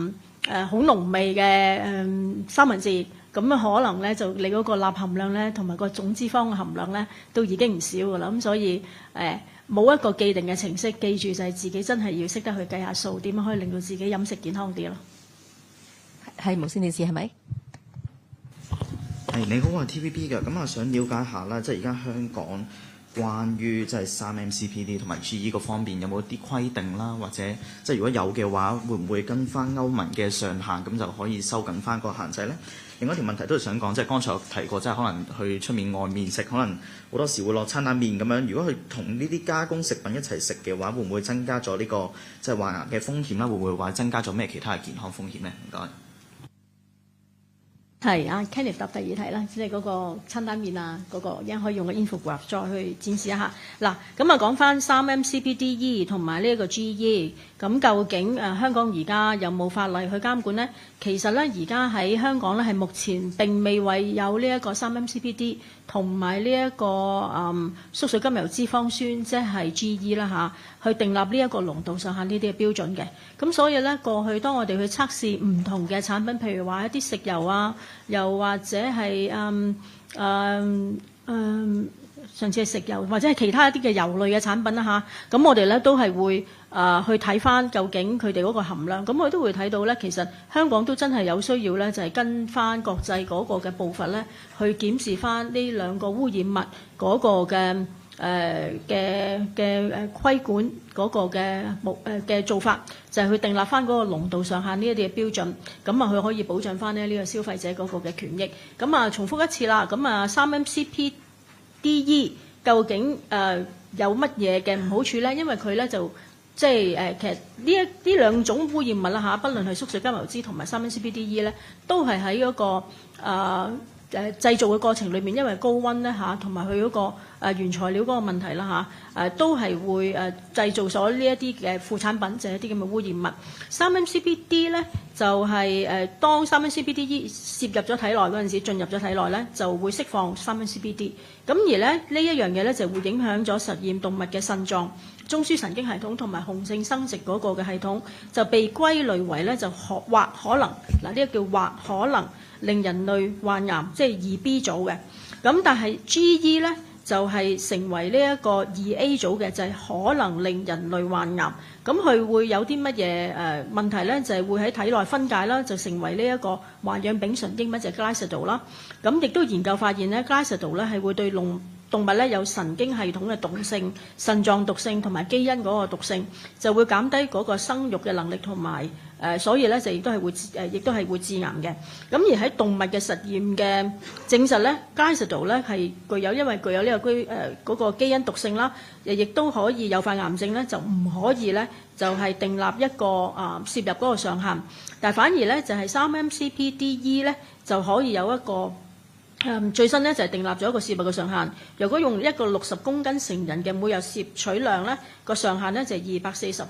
濃味嘅三文治，咁可能咧就你嗰個鈉含量咧同埋個總脂肪嘅含量咧都已經唔少㗎啦。咁所以冇一個既定嘅程式，記住就係自己真係要識得去計下數，點樣可以令到自己飲食健康啲咯。
係無線電視係咪？
係你好，我係 TVB 嘅，咁我想了解下啦，即係而家香港關於即係3MCPD 同埋 GE 嗰方面有冇啲規定啦，或者即係如果有嘅話，會唔會跟翻歐盟嘅上限，咁就可以收緊翻個限制咧？另外一條問題都係想講，即係剛才有提過，即係可能去出面外面食，可能好多時會落餐蛋麵咁樣。如果佢同呢啲加工食品一齊食嘅話，會唔會增加咗呢個即係患癌嘅風險啦？會唔會話增加咗咩其他嘅健康風險咧？唔該。
係啊 Kenneth 答第二題啦，即係嗰個餐單麵啊，嗰個一陣可以用個 infograph 再去展示一下。嗱，咁啊講翻3MCPDE 同埋呢一個 GE， 咁究竟香港而家有冇法例去監管呢？其實咧，而家喺香港咧係目前並未為有呢一個3MCPD 同埋呢一個縮水甘油脂肪酸，即係 GE 啦嚇，去訂立呢一個濃度上限呢啲嘅標準嘅。咁所以咧，過去當我哋去測試唔同嘅產品，譬如話一啲食油啊，又或者係上次係食油或者係其他一啲嘅油類嘅產品啦嚇，咁我哋咧都係會去睇翻究竟佢哋嗰個含量，咁我都會睇到咧，其實香港都真係有需要咧，就係跟翻國際嗰個嘅步伐咧，去檢視翻呢兩個污染物嗰個嘅規管嗰個嘅做法，就係去訂立翻嗰個濃度上限呢一啲嘅標準，咁啊佢可以保障翻呢個消費者嗰個嘅權益。咁啊重複一次啦，咁啊3MCPDE 究竟有乜嘢嘅唔好處咧？因為佢咧就即係其實呢兩種污染物啦嚇，不論係縮水甘油脂同埋3MCPDE 咧，都係喺嗰個製造嘅過程裏面，因為高溫咧嚇，同埋佢嗰個原材料嗰個問題啦嚇，都係會製造咗呢一啲嘅副產品，就係一啲咁嘅污染物。3MCPD 咧就係當3MCPDE攝入咗體內嗰陣時，進入咗體內咧就會釋放3MCPD。咁而咧呢一樣嘢咧就會影響咗實驗動物嘅腎臟、中樞神經系統同埋雄性生殖嗰個嘅系統，就被歸類為咧就或可能嗱，呢個叫或可能令人類患癌，即係2B 組嘅。咁但係 GE 咧就係成為呢一個2A 組嘅，就係可能令人類患癌。咁佢會有啲乜嘢問題咧？就係會喺體內分解啦，就成為呢一個環氧丙醇，英文就係 glycidal 啦。咁亦都研究發現咧 glycidal 咧係會對動物咧有神經系統嘅毒性、腎臟毒性同埋基因嗰個毒性，就會減低嗰個生育嘅能力同埋所以咧就亦都係會致癌嘅。咁而喺動物嘅實驗嘅證實咧 glycidal 咧係因為具有呢個嗰個基因毒性啦，亦都可以誘發癌症咧，就唔可以咧就係訂立一個攝入嗰個上限，但係反而咧就係3MCPDE 咧就可以有一個。最新咧就係訂立咗一個攝入嘅上限。如果用一個60公斤成人嘅每日攝取量咧，個上限咧就係240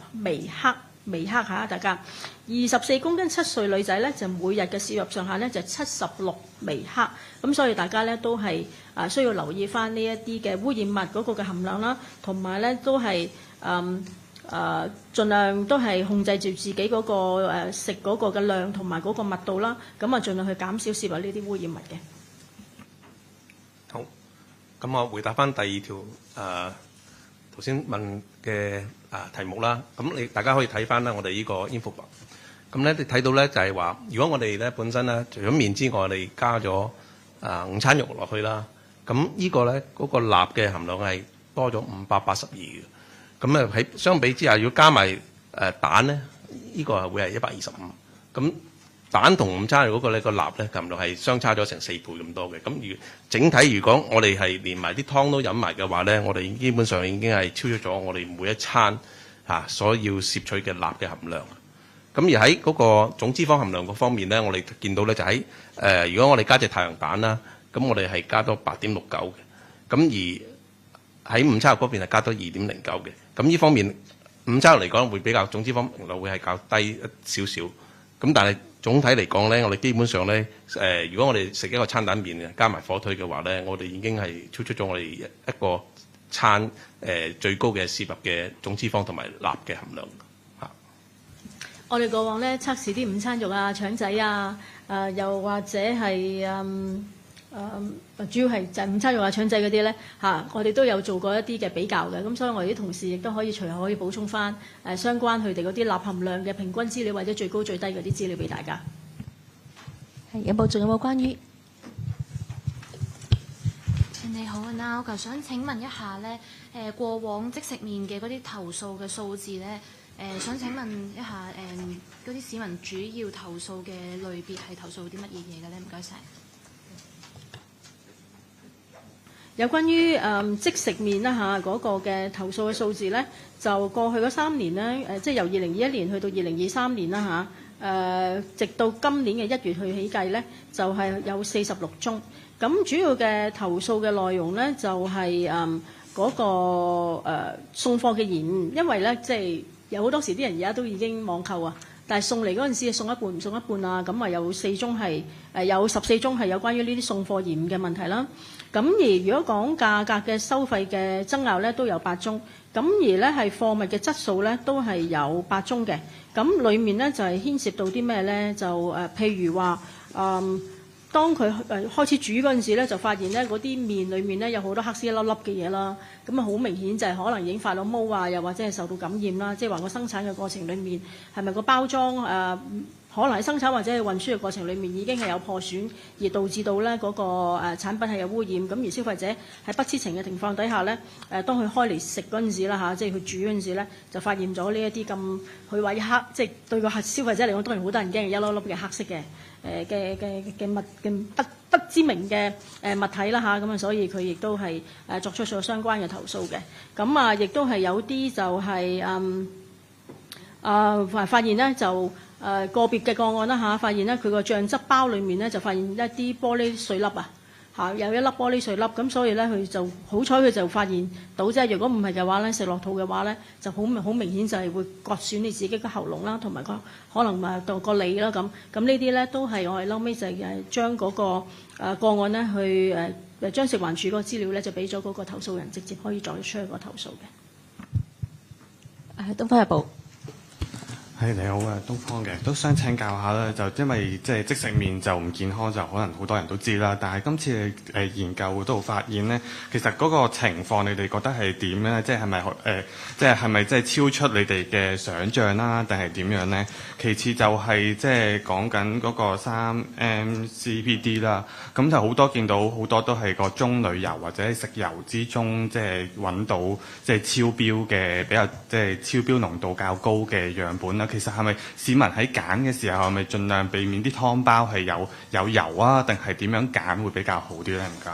微克嚇，大家。24公斤7歲女仔咧就每日嘅攝入上限咧就係76微克。咁所以大家咧都係需要留意翻呢一啲嘅污染物嗰個嘅含量啦，同埋咧都係盡量都係控制住自己嗰個食嗰個嘅量同埋嗰個密度啦。咁啊盡量去減少攝入呢啲污染物嘅。
咁我回答翻第二條頭先問嘅題目啦。咁大家可以睇翻啦，我哋呢個 info。咁咧你睇到咧就係話，如果我哋咧本身咧除咗麵之外，我哋加咗午餐肉落去啦，咁呢個咧嗰個鈉嘅含量係多咗582嘅。咁啊喺相比之下，如果加埋蛋咧，呢個係會係125。咁蛋同午餐肉嗰個咧個鈉咧含量係相差咗成4倍咁多嘅。咁整體如果我哋係連埋啲湯都飲埋嘅話咧，我哋基本上已經係超出咗我哋每一餐所要攝取嘅鈉嘅含量。咁而喺嗰個總脂肪含量嗰方面咧，我哋見到咧就喺如果我哋加隻太陽蛋啦，咁我哋係加多8.69嘅。咁而喺午餐肉嗰邊係加多2.09嘅。咁呢方面午餐肉嚟講會比較總脂肪含量會係較低一少少。咁但係總體嚟講咧，我哋基本上咧如果我哋食一個餐蛋麵加埋火腿嘅話咧，我哋已經係超出咗我哋一個餐最高嘅攝入嘅總脂肪同埋鈉嘅含量。
我哋過往咧測試啲午餐肉啊、腸仔啊，又或者係主要係就係午餐肉啊、腸仔嗰啲咧我哋都有做過一啲嘅比較嘅。咁所以我哋啲同事亦都可以隨後可以補充翻相關佢哋嗰啲鈉含量嘅平均資料或者最高最低嗰啲資料俾大家。
仲有冇關於？
你好啊，我想請問一下咧，過往即食麵嘅嗰啲投訴嘅數字咧。想請問一下，嗰啲市民主要投訴嘅類別係投訴啲乜嘢嘢嘅咧？唔該晒。
有關於即食麵啦嗰個嘅投訴嘅數字咧，就過去嗰3年咧，即係由2021年去到2023年啦直到今年嘅1月去起計咧，就係有46宗。咁主要嘅投訴嘅內容咧，就係嗰個送貨嘅延誤，因為咧即係。有好多時啲人而家都已經網購啊，但係送嚟嗰陣時送一半唔送一半啊，咁啊有4宗係有14宗係有關於呢啲送貨延誤嘅問題啦。咁而如果講價格嘅收費嘅爭拗咧，都有8宗。咁而咧係貨物嘅質素咧都係有8宗嘅。咁裡面咧就係牽涉到啲咩咧？就譬如話當佢開始煮嗰陣時咧，就發現咧嗰啲麵裡面咧有好多黑色一粒粒嘅嘢啦，咁啊好明顯就係可能已經發咗毛啊，又或者係受到感染啦。即係話個生產嘅過程裡面係咪個包裝可能喺生產或者係運輸嘅過程裡面已經係有破損，而導致到咧嗰個產品係有污染。咁而消費者喺不知情嘅情況底下咧，當佢開嚟食嗰陣時啦即係佢煮嗰陣時咧，就發現咗呢一啲咁佢話黑，即係對個消費者嚟講當然好多人驚嘅一粒粒嘅黑色嘅不知名嘅物體啦咁啊，所以佢亦都係作出咗相關嘅投訴嘅。咁啊，亦都係有啲就係發現咧就個別嘅個案啦發現咧佢個醬汁包裡面咧就發現一啲玻璃碎粒有一粒玻璃碎粒，咁所以咧佢就好彩佢就發現到啫。如果唔係嘅話咧，食落肚嘅話咧，就好明顯就係會割損你自己嘅喉嚨啦，同埋可能到個脷啦咁。咁呢啲咧都係我哋後尾就係將嗰個個案咧去將食環署嗰個資料咧就俾咗嗰個投訴人直接可以再出一個投訴嘅。
東方日報。
你好啊，東方嘅都想請教下啦，就因為即食麵就唔健康，就可能好多人都知啦。但係今次嘅研究都發現咧，其實嗰個情況你哋覺得係點咧？即係咪係咪即係超出你哋嘅想像啦？定係點樣咧？其次就係即係講緊嗰個3MCPD 啦，咁就好多見到好多都係個棕櫚油或者食油之中即係揾到即係超標嘅比較即係超標濃度較高嘅樣本啦。其實係咪市民喺揀嘅時候係咪盡量避免啲湯包係有油啊？定係點樣揀會比較好啲咧？唔該。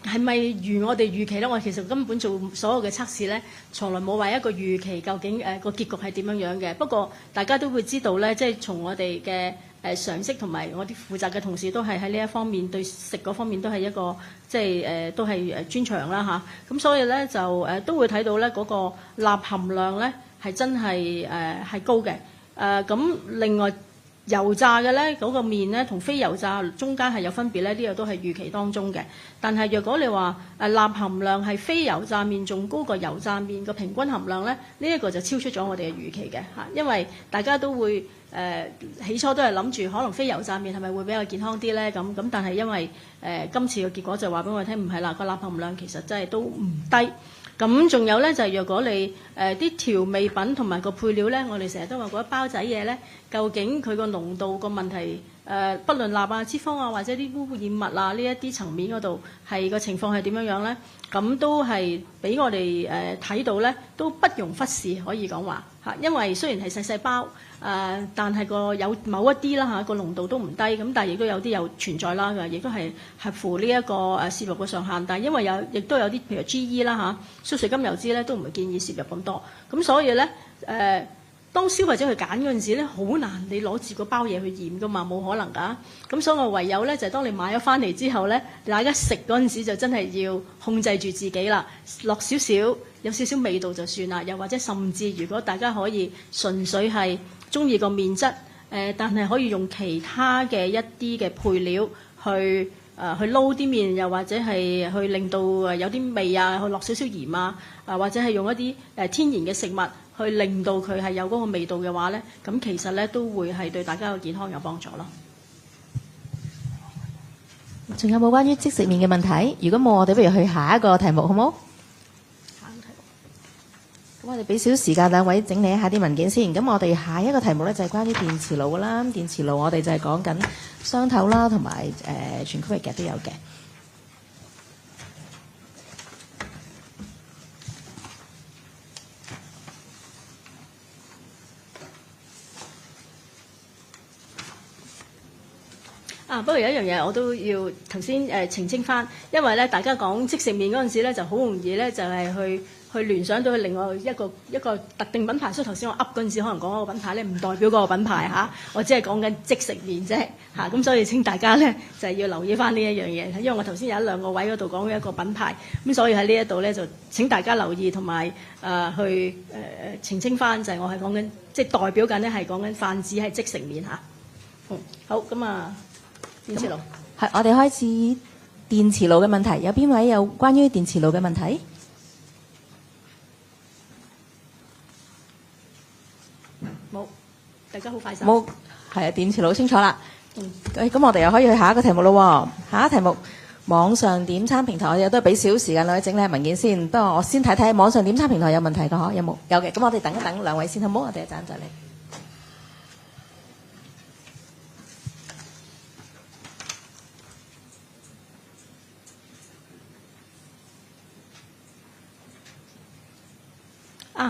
係咪如我哋預期咧？我其實根本做所有嘅測試咧，從來冇話一個預期究竟個結局係點樣樣嘅。不過大家都會知道咧，即係從我哋嘅常識同埋我啲負責嘅同事都係喺呢一方面對食嗰方面都係一個即係都係專長啦咁所以咧就都會睇到咧嗰個鈉含量咧係真係係高嘅。咁另外油炸嘅咧嗰個麵咧同非油炸中間係有分別咧，呢個都係預期當中嘅。但係若果你話鈉含量係非油炸麵仲高過油炸麵個平均含量咧，呢一個就超出咗我哋嘅預期嘅嚇，因為大家都會起初都係諗住可能非油炸麵係咪會比較健康啲咧咁，但係因為今次嘅結果就話俾我哋聽唔係啦，個鈉含量其實真係都唔低。咁仲有咧就係若果你啲調味品同埋個配料咧，我哋成日都話嗰一包仔嘢咧，究竟佢個濃度個問題不論鈉啊、脂肪啊或者啲污染物啊呢一啲層面嗰度係個情況係點樣樣咧？咁都係俾我哋睇到咧，都不容忽視可以講話嚇，因為雖然係細細包但係個有某一啲啦嚇個濃度都唔低，咁但係亦都有啲有存在啦，亦都係合乎呢一個攝入嘅上限。但係因為亦都有啲譬如 GE 啦嚇，蘇水甘油脂咧都唔係建議攝入咁多，咁所以咧當消費者去揀嗰陣時咧，好難你攞住個包嘢去驗噶嘛，冇可能㗎。咁所以我唯有咧就係當你買咗翻嚟之後咧，大家食嗰陣時就真係要控制住自己啦，落少少有少少味道就算啦。又或者甚至如果大家可以純粹係中意個麵質，但係可以用其他嘅一啲嘅配料去撈啲麵，又或者係去令到有啲味啊，去落少少鹽啊，或者係用一啲天然嘅食物。去令到佢係有嗰個味道嘅話咧，咁其實咧都會係對大家嘅健康有幫助咯。
仲有冇關於即食麵嘅問題？如果冇，我哋不如去下一個題目，好冇？下一個題目。咁我哋俾少少時間兩位整理一下啲文件先。咁我哋下一個題目咧就係關於電磁爐啦。電磁爐我哋就係講緊雙頭啦，同埋全區域嘅都有嘅。
不過有一樣嘢我都要頭先澄清翻，因為咧大家講即食麵嗰陣時咧就好容易咧就係去聯想到另外一個特定品牌，所以頭先我噏嗰陣時可能講嗰個品牌咧唔代表嗰個品牌嚇，我只係講緊即食麵啫嚇，咁所以請大家咧就係要留意翻呢一樣嘢，因為我頭先有一兩個位嗰度講一個品牌，咁所以喺呢一度咧就請大家留意同埋去澄清翻，就係我係講緊即係代表緊咧係講緊泛指係即食麵嚇。好咁啊。電磁爐係，
我哋開始電磁爐嘅問題。有邊位有關於電磁爐嘅問題？
冇，大家好快手。
冇，係啊，電磁爐清楚啦。咁我哋又可以去下一個題目咯。下一個題目，網上點餐平台，我哋都係俾少時間兩位整理文件先。不過我先睇睇網上點餐平台有問題㗎嗬？有冇？有嘅。咁我哋等一等兩位先，好唔好？我哋一陣就嚟。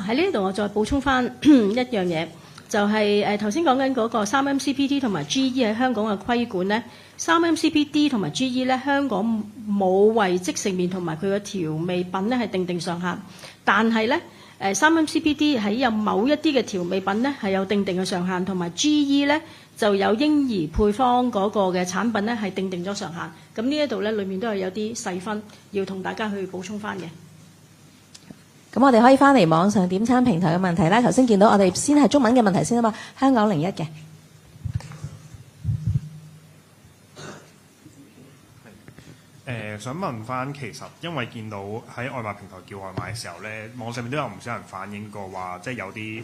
喺呢度我再補充翻一樣嘢，就係頭先講緊嗰個 3MCPD 同埋 GE 喺香港嘅規管咧。3MCPD 同埋 GE 咧，香港冇為即食麵同埋佢嘅調味品咧係定上限，但係咧3MCPD 喺有某一啲嘅調味品咧係有定嘅上限，同埋 GE 咧就有嬰兒配方嗰個嘅產品咧係定咗上限。咁呢一度咧裏面都係有啲細分要同大家去補充翻嘅。
咁我哋可以翻嚟網上點餐平台嘅問題啦。頭先見到我哋先係中文嘅問題先啊嘛，香港01嘅。
想問翻，其實因為見到喺外賣平台叫外賣嘅時候咧，網上面都有唔少人反映過話，即係有啲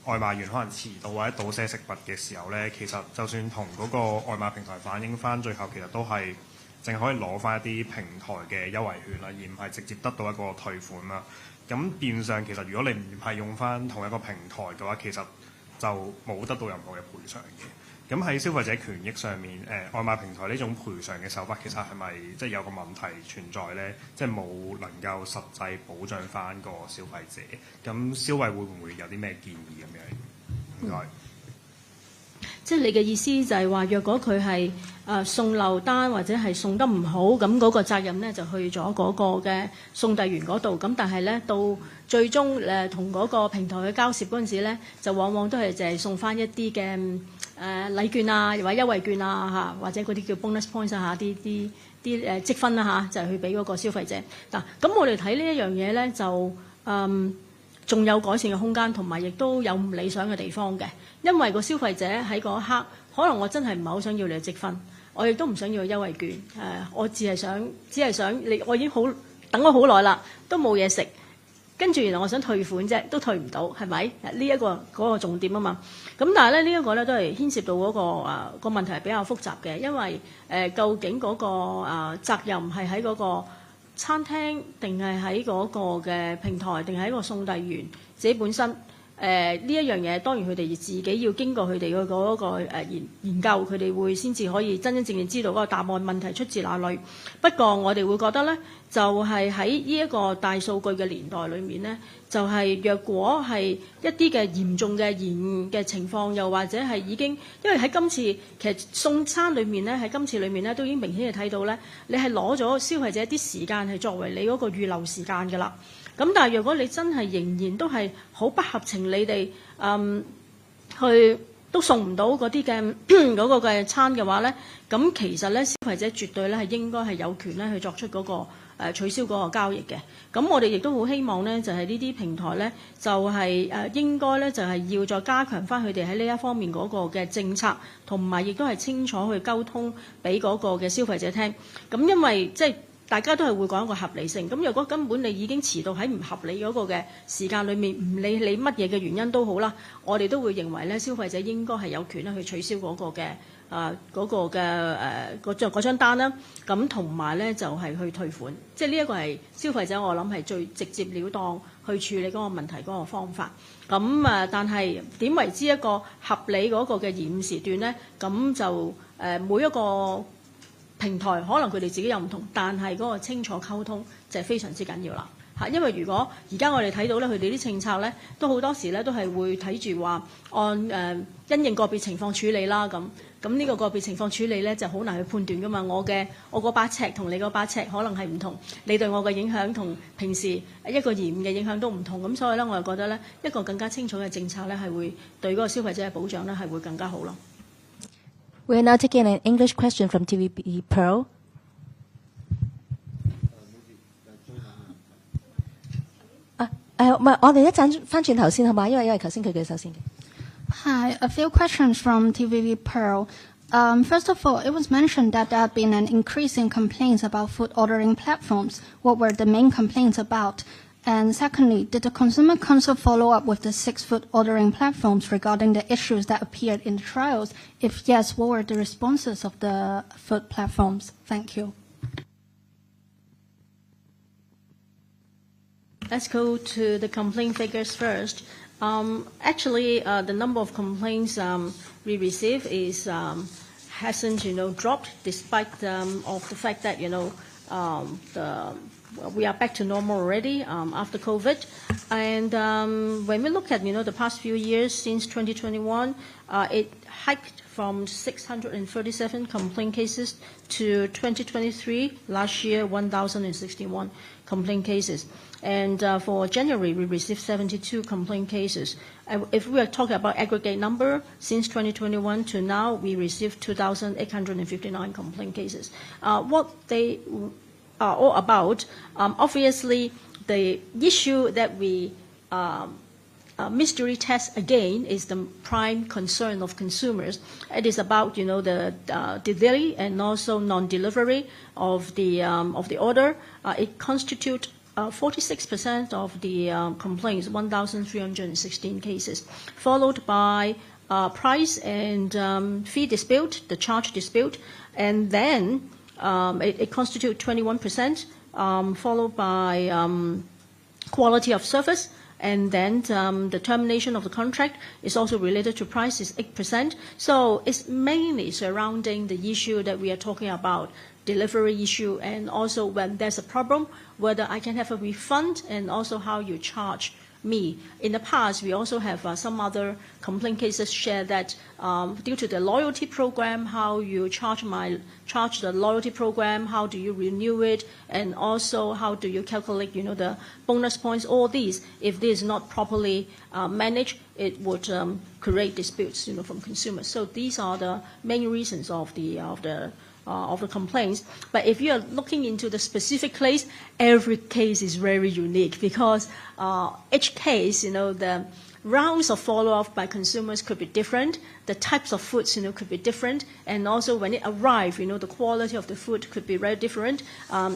外賣員可能遲到或者倒瀉食物嘅時候咧，其實就算同嗰個外賣平台反映翻，最後其實都係淨係可以攞翻一啲平台嘅優惠券啦，而唔係直接得到一個退款啦。咁變相其實如果你唔係用翻同一個平台嘅話，其實就冇得到任何嘅賠償嘅。咁喺消費者權益上面，外賣平台呢種賠償嘅手法其實係咪即係有個問題存在咧？即係冇能夠實際保障翻個消費者。咁消委會唔會有啲咩建議咁樣？唔該。
即係你嘅意思就係話，若果佢係送漏單或者係送得唔好，咁嗰個責任咧就去咗嗰個嘅送遞員嗰度。咁但係咧到最終同嗰個平台去交涉嗰陣時咧，就往往都係淨係送翻一啲嘅禮券啊，或者優惠券啊嚇，或者嗰啲叫 bonus points 啊嚇，啲積分啦嚇，就係去俾嗰個消費者嗱。咁我哋睇呢一樣嘢咧，就仲有改善嘅空間，同埋亦都有唔理想嘅地方嘅。因為個消費者喺嗰一刻可能我真係唔係好想要你嘅積分，我亦都唔想要優惠券。我只係想你，我已經等咗好耐啦，都冇嘢食。跟住原來我想退款啫，都退唔到，係咪？呢一個嗰個重點啊嘛。咁但係咧，呢一個咧都係牽涉到嗰個問題係比較複雜嘅，因為究竟嗰個責任係喺嗰個餐廳，定係喺嗰個嘅平台，定係喺個送遞員自己本身？呢一樣嘢當然佢哋自己要經過佢哋嗰個研究，佢哋會先至可以真真正正知道嗰個答案問題出自哪裏。不過我哋會覺得呢，就係喺呢一個大數據嘅年代裏面呢，就係若果係一啲嘅嚴重嘅延誤嘅情況，又或者係已經，因為喺今次其實送餐裏面呢，喺今次裏面呢，都已經明顯係睇到呢，你係攞咗消費者啲時間係作為你嗰個預留時間㗎啦。咁但係若果你真係仍然都係好不合情理地去都送唔到嗰啲嘅嗰個嘅餐嘅話咧，咁其實咧消費者絕對咧係應該係有權咧去作出嗰個取消嗰個交易嘅。咁我哋亦都好希望咧就係呢啲平台咧就係應該咧就係要再加強翻佢哋喺呢一方面嗰個嘅政策，同埋亦都係清楚去溝通俾嗰個嘅消費者聽。咁因為即係大家都係會講一個合理性。咁如果根本你已經遲到喺唔合理嗰個嘅時間裏面，唔理你乜嘢嘅原因都好啦，我哋都會認為咧，消費者應該係有權咧去取消嗰個嘅嗰張單啦。咁同埋咧就係去退款，即係呢一個係消費者我諗係最直接了當去處理嗰個問題嗰個方法。咁但係點為之一個合理嗰個嘅延誤時段咧？咁就每一個平台可能佢哋自己有唔同，但係嗰個清楚溝通就係非常之緊要啦嚇。因為如果而家我哋睇到咧，佢哋啲政策咧都好多時咧都係會睇住話按因應個別情況處理啦。咁呢個個別情況處理咧就好難去判斷噶嘛。我嗰把尺同你嗰把尺可能係唔同，你對我嘅影響同平時一個延誤嘅影響都唔同。咁所以咧，我就覺得咧一個更加清楚嘅政策咧係會對嗰個消費者嘅保障咧係會更加好咯。
We are now taking an English question from TVB Pearl. 唔係，我哋一陣翻轉頭先好嘛？因為頭先佢舉手先嘅。
Hi, a few questions from TVB Pearl. First of all, it was mentioned that there have been an increase in complaints about food ordering platforms. What were the main complaints about? And secondly, did the Consumer Council follow up with the 6 food ordering platforms regarding the issues that appeared in the trials? If yes, what were the responses of the food platforms? Thank you.
Let's go to the complaint figures first. Actually, the number of complaints we receive is hasn't dropped despite of the fact that we are back to normal already after COVID. And when we look at the past few years since 2021, it hiked from 637 complaint cases to 2023 last year 1,061 complaint cases. And for January, we received 72 complaint cases. If we are talking about aggregate number, since 2021 to now, we received 2,859 complaint cases. What they are all about, obviously, the issue that we mystery test again is the prime concern of consumers. It is about the delay and also non-delivery of the order. It constitutes 46% of the complaints, 1,316 cases, followed by price and fee dispute, the charge dispute, and then it constitutes 21%, followed by quality of service, and then the termination of the contract is also related to price, is 8%. So it's mainly surrounding the issue that we are talking about, delivery issue, and also when there's a problem, whether I can have a refund and also how you charge me. In the past, we also have some other complaint cases shared that due to the loyalty program, how you charge the loyalty program, how do you renew it, and also how do you calculate, the bonus points, all these. If this is not properly managed, it would create disputes, from consumers. So these are the main reasons of the of the complaints. But if you are looking into the specific case, every case is very unique because each case, the rounds of follow-up by consumers could be different. The types of foods, could be different. And also when it arrives, the quality of the food could be very different.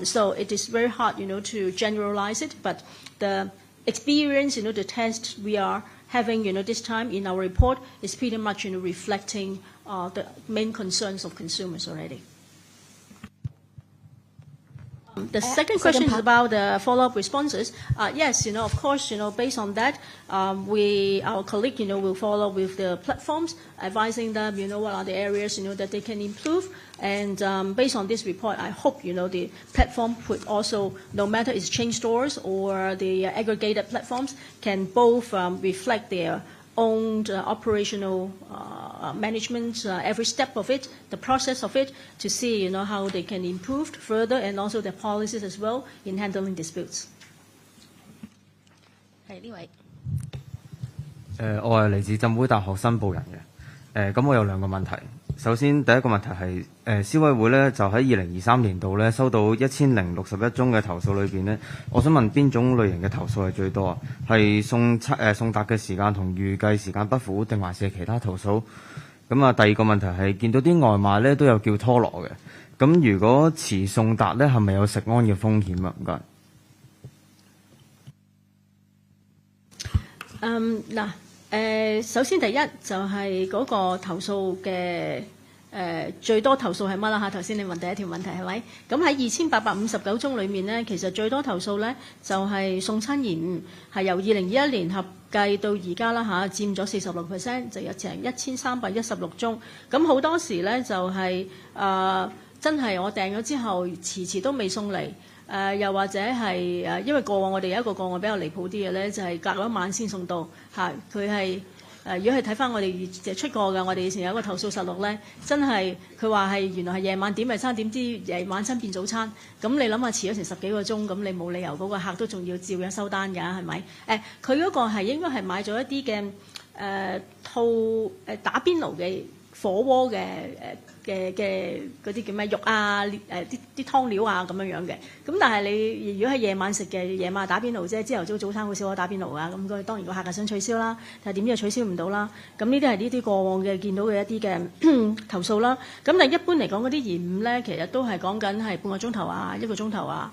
So it is very hard, to generalize it. But the experience, the test we are having, this time in our report is pretty much, reflecting the main concerns of consumers already. The second question is about the follow-up responses. Yes, of course, based on that, our colleague, will follow with the platforms, advising them, what are the areas, that they can improve. And based on this report, I hope, the platform could also, no matter it's chain stores or the aggregated platforms, can both reflect their own operational management, every step of it, the process of it, to see how they can improve further, and also their policies as well in handling disputes. 係呢位。
我係嚟自浸會大學申報人嘅。咁我有兩個問題。首先第一個問題係消委會咧就喺2023年度咧收到1061宗嘅投訴裏邊咧，我想問邊種類型嘅投訴係最多啊？係送達嘅時間同預計時間不符，定還是係其他投訴？咁啊，第二個問題係見到啲外賣咧都有叫拖羅嘅，咁如果遲送達咧係咪有食安嘅風險啊？唔該。首先第一就係嗰個投訴嘅最多投訴係乜啦嚇？頭先你問第一條問題係咪？咁喺2859宗裏面呢，其實最多投訴呢就係送餐延誤，係由2021年合計到而家啦嚇，佔咗46%，就有成1316宗。咁好多時呢就係真係我訂咗之後遲都未送嚟。又或者係因為過往我哋有一個個案比較離譜啲嘅咧，就係隔咗一晚先送到嚇。佢係如果係睇翻我哋出過嘅，我哋以前有一個投訴實錄咧，真係佢話係原來係夜晚點嘅餐，點知晚餐變早餐。咁你諗下遲咗成10幾個鐘，咁你冇理由嗰個客都仲要照樣收單㗎，係咪？佢嗰個係應該係買咗一啲嘅打邊爐嘅火鍋嘅嗰啲叫咩肉啊啲湯料啊咁樣嘅，咁但係你如果係夜晚食嘅，夜晚打邊爐啫，朝頭早餐好少可打邊爐啊，咁當然個客係想取消啦，但係點知又取消唔到啦，咁呢啲係呢啲過往嘅見到嘅一啲嘅投訴啦。咁但係一般嚟講嗰啲延誤咧，其實都係講緊係半個鐘頭啊，1個鐘頭啊。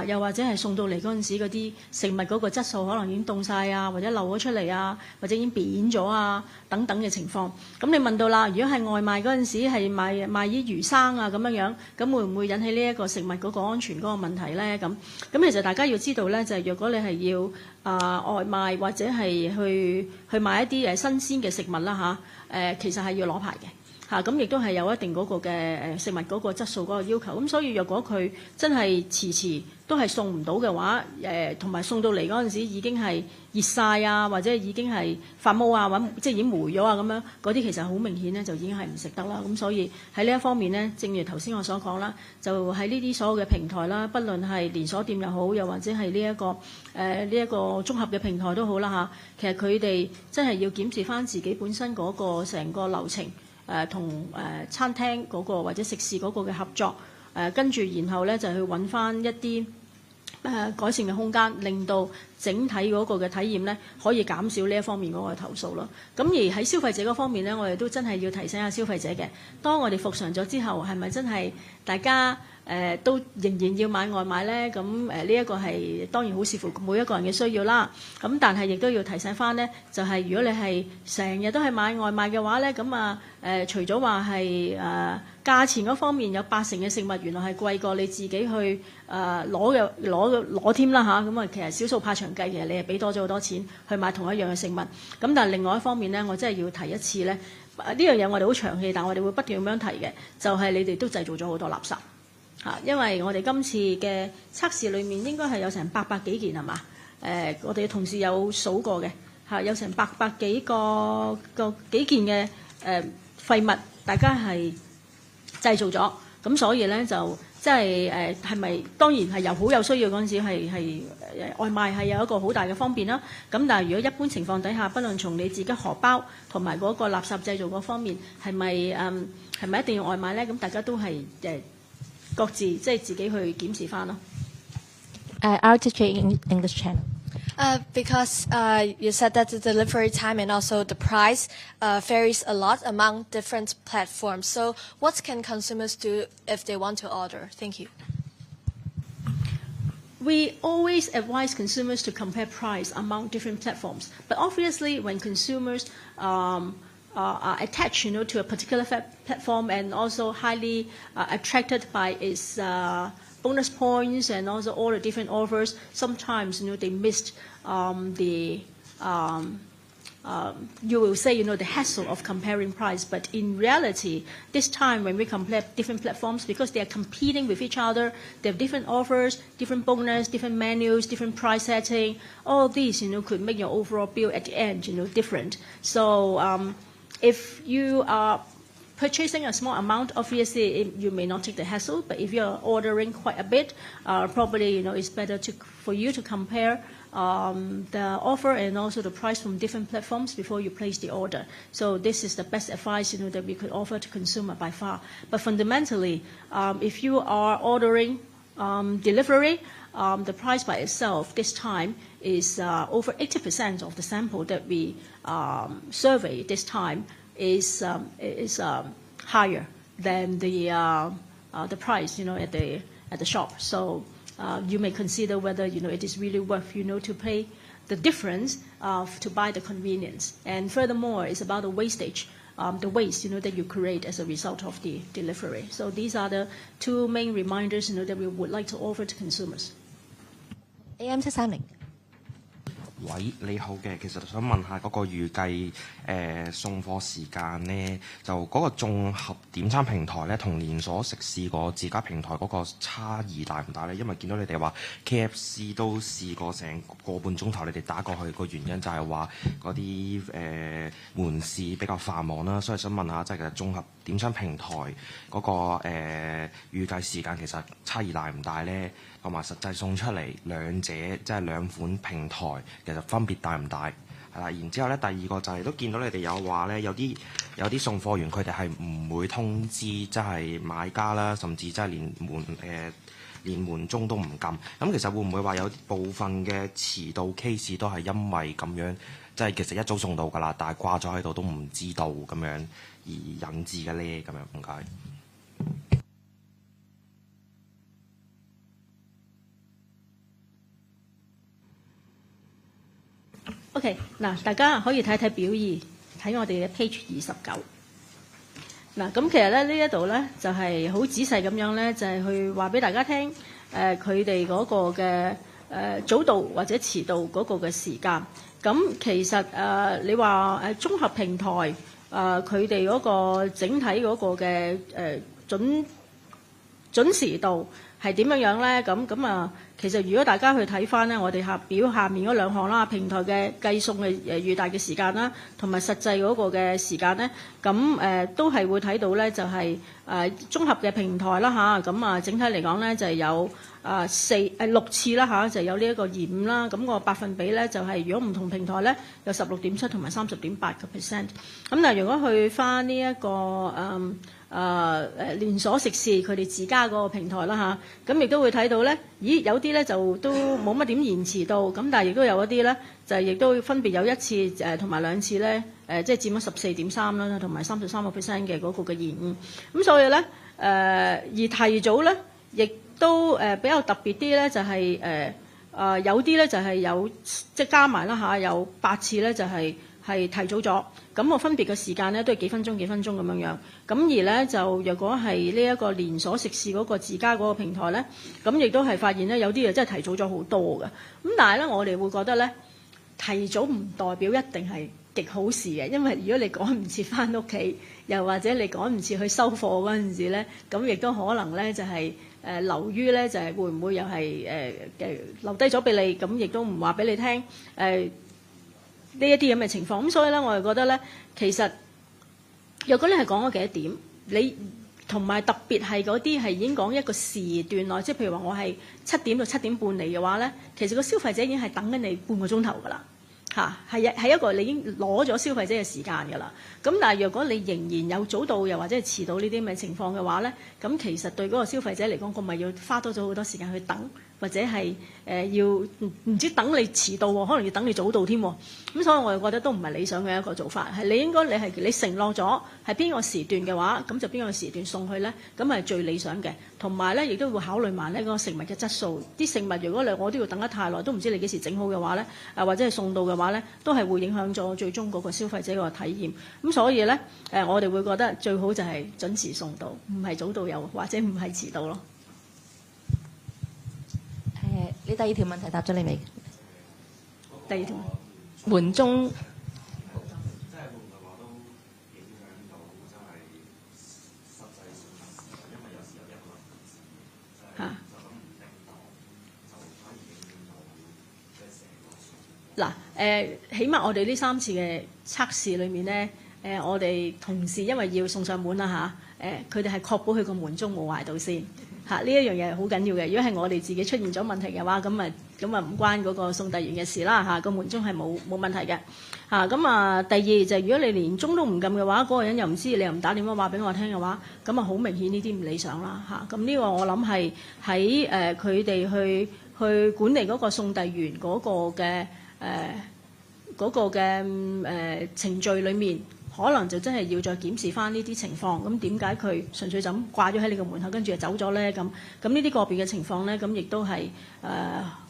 又或者係送到嚟嗰陣時嗰啲食物嗰個質素可能已經凍晒啊，或者漏咗出嚟啊，或者已經扁咗啊等等嘅情況。咁你問到啦，如果係外賣嗰陣時係賣啲魚生啊咁樣，咁會唔會引起呢一個食物嗰個安全嗰個問題咧？咁其實大家要知道咧，就係若果你係要外賣或者係去買一啲新鮮嘅食物啦其實係要攞牌嘅。咁亦都係有一定嗰個嘅食物嗰個質素嗰個要求，咁所以若果佢真係遲都係送唔到嘅話，同埋送到嚟嗰陣時已經係熱晒啊，或者已經係發毛啊，或者即係已經霉咗啊咁樣，嗰啲其實好明顯咧就已經係唔食得啦。咁所以喺呢一方面咧，正如頭先我所講啦，就喺呢啲所有嘅平台啦，不論係連鎖店又好，又或者係呢一個綜合嘅平台都好啦其實佢哋真係要檢視翻自己本身嗰個成個流程。同餐廳嗰個或者食肆嗰個嘅合作，跟住然後咧就去揾翻一啲改善嘅空間，令到整體嗰個嘅體驗咧可以減少呢一方面嗰個投訴咯。咁而喺消費者嗰方面咧，我哋都真係要提醒下消費者嘅，當我哋復常咗之後，係咪真係大家都仍然要買外賣咧？咁呢一個係當然好視乎每一個人嘅需要啦。咁但係亦都要提醒翻咧，就係如果你係成日都係買外賣嘅話咧，咁除咗話係價錢嗰方面有80%嘅食物原來係貴過你自己去攞添啦嚇。咁其實少數怕長計，其實你係俾多咗好多錢去買同一樣嘅食物。咁但係另外一方面咧，我真係要提一次咧，呢樣嘢我哋好長氣，但我哋會不斷咁樣提嘅，就係你哋都製造咗好多垃圾。因為我哋今次嘅測試裏面應該係有成800幾件係嘛？我哋嘅同事有數過嘅有成800幾件嘅廢物，大家係製造咗，咁所以咧就即係係咪當然係有好有需要嗰陣時係外賣係有一個好大嘅方便啦。咁但係如果一般情況底下，不論從你自己荷包同埋嗰個垃圾製造嗰方面，係咪一定要外賣咧？咁大家都係各自即係自己去檢視翻咯。
RTHK English Channel.
Because you said that the delivery time and also the price varies a lot among different platforms. So what can consumers do if they want to order? Thank you.
We always advise consumers to compare price among different platforms. But obviously, when consumers are attached, to a particular platform and also highly attracted by its bonus points and also all the different offers, sometimes they missed you will say the hassle of comparing price. But in reality, this time when we compare different platforms, because they are competing with each other, they have different offers, different bonus, different menus, different price setting. All these could make your overall bill at the end different. So if you are purchasing a small amount, obviously you may not take the hassle, but if you're ordering quite a bit, probably it's better for you to compare the offer and also the price from different platforms before you place the order. So this is the best advice that we could offer to consumer by far. But fundamentally, if you are ordering delivery, the price by itself this time is over 80% of the sample that we survey this time is higher than the price at the shop. So you may consider whether it is really worth to pay the difference to buy the convenience. And furthermore, it's about the wastage, the waste that you create as a result of the delivery. So these are the two main reminders that we would like to offer to consumers.
AM 730。
喂，你好嘅，其實想問下嗰個預計送貨時間呢，就嗰個綜合點餐平台呢，同連鎖食肆個自家平台嗰個差異大唔大呢？因為見到你哋話 KFC 都試過成個半鐘頭，你哋打過去個原因就係話嗰啲門市比較繁忙啦，所以想問下，即係其實綜合點餐平台嗰個預計時間其實差異大唔大呢？同埋實際送出嚟兩者即係兩款平台其實分別大唔大？係啦，然之後咧第二個就係都見到你哋有話咧，有啲送貨員佢哋係唔會通知即係買家啦，甚至即係連門鐘都唔撳。咁其實會唔會話有部分嘅遲到 case 都係因為咁樣，即係其實一早送到㗎啦，但係掛咗喺度都唔知道咁樣而引致嘅咧？咁樣唔該。
OK， 嗱，大家可以睇睇表二，睇我哋嘅 page 29。嗱，咁其實咧呢一度咧就係好仔細咁樣咧，就係去話俾大家聽，佢哋嗰個嘅早到或者遲到嗰個嘅時間。咁其實你話綜合平台佢哋嗰個整體嗰個嘅準時度係點樣樣咧？咁啊，其實如果大家去睇翻咧，我哋表下面嗰兩項啦，平台嘅計送嘅預大嘅時間啦，同埋實際嗰個嘅時間咧，咁都係會睇到咧，就係綜合嘅平台啦嚇，咁啊整體嚟講咧就係有6次啦嚇，就有呢一個延誤啦，咁個百分比咧就係如果唔同平台咧有16.7%同埋30.8%。咁但係如果去翻呢一個連鎖食肆佢哋自家嗰個平台啦嚇，咁亦都會睇到咧，咦有啲咧就都冇乜點延遲到，咁但係亦都有一啲咧就亦都分別有一次同埋兩次咧即係佔咗14.3%啦，同埋33% 嘅嗰個嘅延誤。咁所以咧而提早咧亦都比較特別啲咧，就係有啲咧就係有即係加埋啦嚇，有8次咧就係提早咗。咁我分別嘅時間咧都係幾分鐘咁樣樣。咁而咧就若果係呢一個連鎖食肆嗰個自家嗰個平台咧，咁亦都係發現咧有啲嘢真係提早咗好多嘅。咁但係咧我哋會覺得咧提早唔代表一定係極好事嘅，因為如果你趕唔切翻屋企，又或者你趕唔切去收貨嗰陣時咧，咁亦都可能咧就係流於咧就係會唔會又係留低咗俾你，咁亦都唔話俾你聽呢一啲咁嘅情況。咁所以咧我哋覺得咧其實若果你係講咗幾多點，同埋特別係嗰啲係已經講一個時段內，即係譬如話我係7點到7點半嚟嘅話咧，其實個消費者已經係等緊你半個鐘頭㗎啦。係一個你已經攞咗消費者嘅時間㗎啦。咁但係若果你仍然有早到又或者係遲到呢啲咁嘅情況嘅話咧，咁其實對嗰個消費者嚟講，佢咪要花多咗好多時間去等，或者係要唔知等你遲到喎，可能要等你早到添喎。咁所以我又覺得都唔係理想嘅一個做法。係你應該你承諾咗係邊個時段嘅話，咁就邊個時段送去咧，咁係最理想嘅。同埋咧，亦都會考慮埋呢嗰個食物嘅質素。啲食物如果我都要等得太耐，都唔知你幾時整好嘅話咧，或者係送到嘅話咧，都係會影響咗最終嗰個消費者個體驗。咁所以咧，我哋會覺得最好就係準時送到，唔係早到又或者唔係遲到咯。
你第二條問題答咗你未？
第二條
門中嗱，起碼我哋呢3次嘅測試裏面咧，我哋同事因為要送上門啦嚇，佢哋係確保佢個門鐘冇壞到先嚇，呢一樣嘢係好緊要嘅。如果係我哋自己出現咗問題嘅話，咁啊唔關嗰個送遞員嘅事啦嚇，個門鐘係冇問題嘅嚇。咁第二就係如果你連鐘都唔撳嘅話，嗰個人又唔知，你又唔打電話話俾我聽嘅話，咁啊好明顯呢啲唔理想啦嚇。咁呢個我諗係喺佢哋去管理嗰個送遞員嗰個嘅程序裏面，可能就真係要再檢視翻呢啲情況。咁點解佢純粹就咁掛咗喺你個門口，跟住就走咗咧？咁呢啲個別嘅情況咧，咁亦都係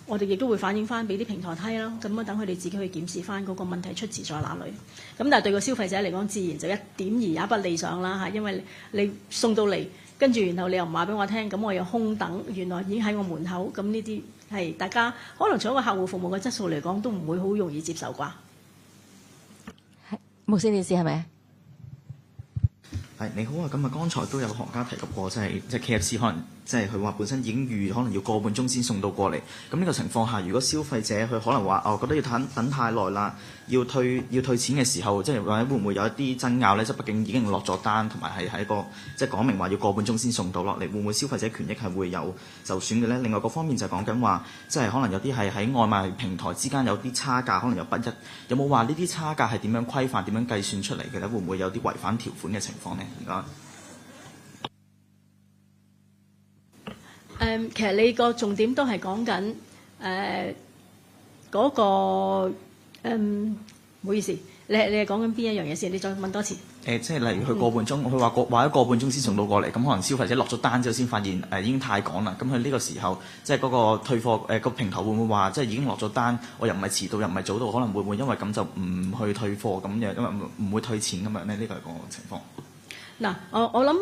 我哋亦都會反映翻俾啲平台睇啦。咁啊等佢哋自己去檢視翻嗰個問題出自在哪裏。咁但係對個消費者嚟講，自然就一點兒也不理想啦嚇，因為你送到嚟，跟住然後你又唔話俾我聽，咁我又空等，原來已經喺我門口。咁呢啲係大家可能從一個客戶服務嘅質素嚟講，都唔會好容易接受啩。無線電視係咪？
係你好啊，咁啊，剛才都有行家提及過，即係KFC 可能即係佢話本身已經預可能要個半鐘先送到過嚟。咁呢個情況下，如果消費者佢可能話覺得要等太耐啦，要退錢嘅時候，即係或者會唔會有一啲爭拗咧？即係畢竟已經落咗單，同埋係喺一個即係講明話要個半鐘先送到落嚟，會唔會消費者權益係會有受損嘅咧？另外個方面就係講緊話，即係可能有啲係喺外賣平台之間有啲差價，可能有不一，有冇話呢啲差價係點樣規範、點樣計算出嚟嘅咧？會唔會有啲違反條款嘅情況咧？而家
其實你個重點都係講緊嗰個唔好意思，你係講緊邊一樣嘢先？你再問多次。
即係例如佢個半鐘，佢話話咗個半鐘先送到過嚟，咁可能消費者落咗單之後先發現已經太趕啦。咁佢呢個時候，即係嗰個退貨個平台會唔會話，即係已經落咗單，我又唔係遲到又唔係早到，可能會唔會因為咁就唔去退貨咁樣，因為唔會退錢咁樣咧？呢個係個情況。
嗱，我諗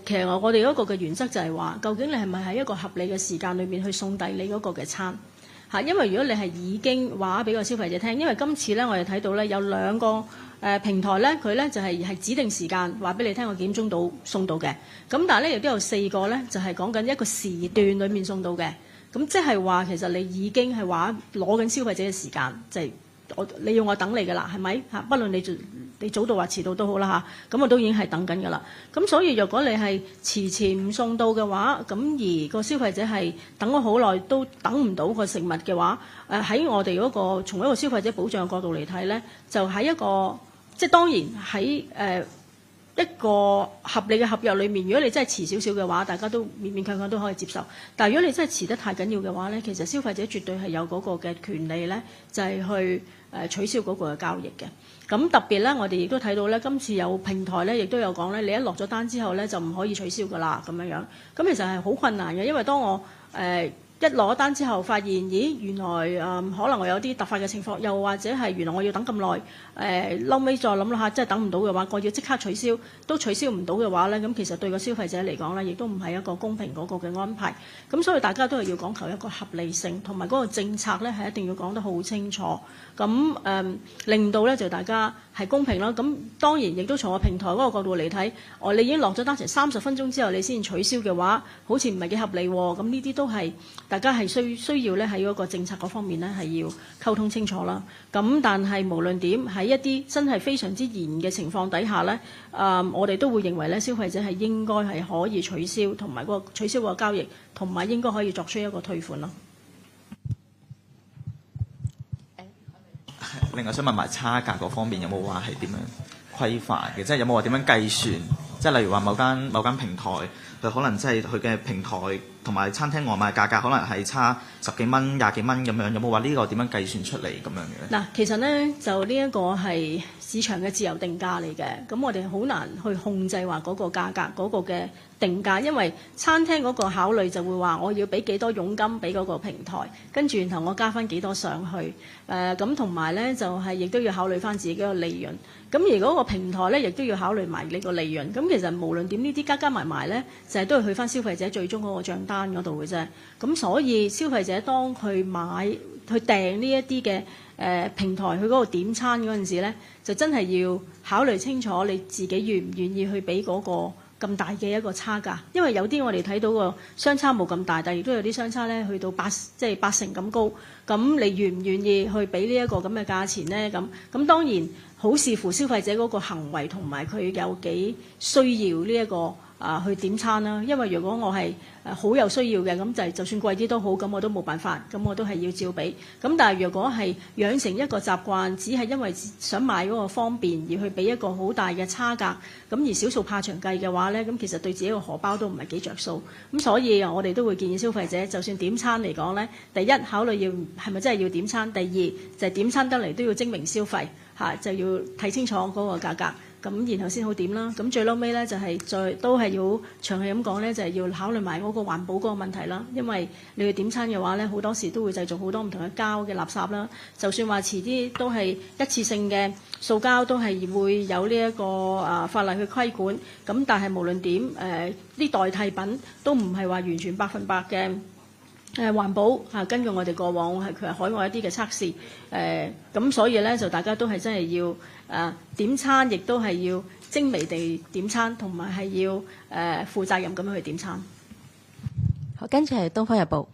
其實我哋嗰個嘅原則就係話，究竟你係咪喺一個合理嘅時間裏面去送遞你嗰個嘅餐嚇？因為如果你係已經話俾個消費者聽，因為今次咧我哋睇到咧有2個平台咧，佢咧就係指定時間話俾你聽，我幾點鐘到送到嘅。咁但係咧亦都有4個咧，就係講緊一個時段裏面送到嘅。咁即係話其實你已經係話攞緊消費者嘅時間，就係你要我等你㗎啦，係咪嚇？不論你早到或遲到都好啦嚇，咁我都已經係等緊㗎啦。咁所以若果你係遲唔送到嘅話，咁而個消費者係等咗好耐都等唔到個食物嘅話，喺我哋嗰個從一個消費者保障嘅角度嚟睇咧，就喺一個即係當然喺一個合理嘅合約裏面，如果你真係遲少少嘅話，大家都勉勉強強都可以接受。但係如果你真係遲得太緊要嘅話咧，其實消費者絕對係有嗰個嘅權利咧，就係去取消嗰個嘅交易嘅。咁特別咧，我哋亦都睇到咧，今次有平台咧，亦都有講咧，你一落咗單之後咧，就唔可以取消㗎啦，咁樣樣。咁其實係好困難嘅，因為當我一攞單之後，發現咦原來可能我有啲突發嘅情況，又或者係原來我要等咁耐，嬲尾再諗下，真係等唔到嘅話，我要即刻取消，都取消唔到嘅話咧，咁其實對個消費者嚟講咧，亦都唔係一個公平嗰個嘅安排。咁所以大家都係要講求一個合理性，同埋嗰個政策咧係一定要講得好清楚。咁令到咧就大家係公平啦。咁當然亦都從個平台嗰個角度嚟睇，你已經落咗單成30分鐘之後你先取消嘅話，好似唔係幾合理喎。咁呢啲都係大家係需要咧喺嗰個政策嗰方面咧係要溝通清楚啦。咁但係無論點喺一啲真係非常之嚴嘅情況底下咧，我哋都會認為咧消費者係應該係可以取消同埋取消個交易，同埋應該可以作出一個退款咯。
另外想問埋差價嗰方面有冇話係點樣規範嘅？即係有冇話點樣計算？即係例如話某間平台，佢可能即係佢嘅平台同埋餐廳外賣價格可能係差10幾蚊、20幾蚊咁樣，有冇話呢個點樣計算出嚟咁樣嘅？
嗱，其實呢，就呢一個係市場嘅自由定價嚟嘅，咁我哋好難去控制話嗰個價格嗰個嘅定價，因為餐廳嗰個考慮就會話我要俾幾多佣金俾嗰個平台，跟住然後我加翻幾多上去，咁同埋呢，就係亦都要考慮翻自己個利潤。咁而嗰個平台咧，亦都要考慮埋你個利潤。咁其實無論點呢啲加埋咧，就係都係去翻消費者最終嗰個帳單嗰度嘅啫。咁所以消費者當佢去訂呢一啲嘅平台去嗰度點餐嗰陣時咧，就真係要考慮清楚你自己願唔願意去俾嗰個咁大嘅一個差價。因為有啲我哋睇到個相差冇咁大，但亦都有啲相差咧去到8成咁高。咁你願唔願意去俾呢一個咁嘅價錢咧？咁當然。好視乎消費者嗰個行為同埋佢有幾需要呢一個去點餐啦。因為如果我係好有需要嘅，咁就算貴啲都好，咁我都冇辦法，咁我都係要照俾。咁但係如果係養成一個習慣，只係因為想買嗰個方便而去俾一個好大嘅差價，咁而少數怕長計嘅話呢，咁其實對自己個荷包都唔係幾着數。咁所以我哋都會建議消費者，就算點餐嚟講呢，第一考慮要係咪真係要點餐，第二就係點餐得嚟都要精明消費。就要睇清楚嗰個價格，咁然後先好點啦。咁最撈尾咧就係都係要長氣咁講咧，就係要考慮埋嗰個環保嗰個問題啦。因為你去點餐嘅話咧，好多時都會製造好多唔同嘅膠嘅垃圾啦。就算話遲啲都係一次性嘅塑膠，都係會有呢一個法例去規管。咁但係無論點啲代替品都唔係話完全100%嘅。環保根據我哋過往係佢係海外一啲嘅測試，咁所以咧就大家都係真係要點餐，亦都係要精微地點餐，同埋係要負責任咁樣去點餐。
好，跟住係《東方日報》。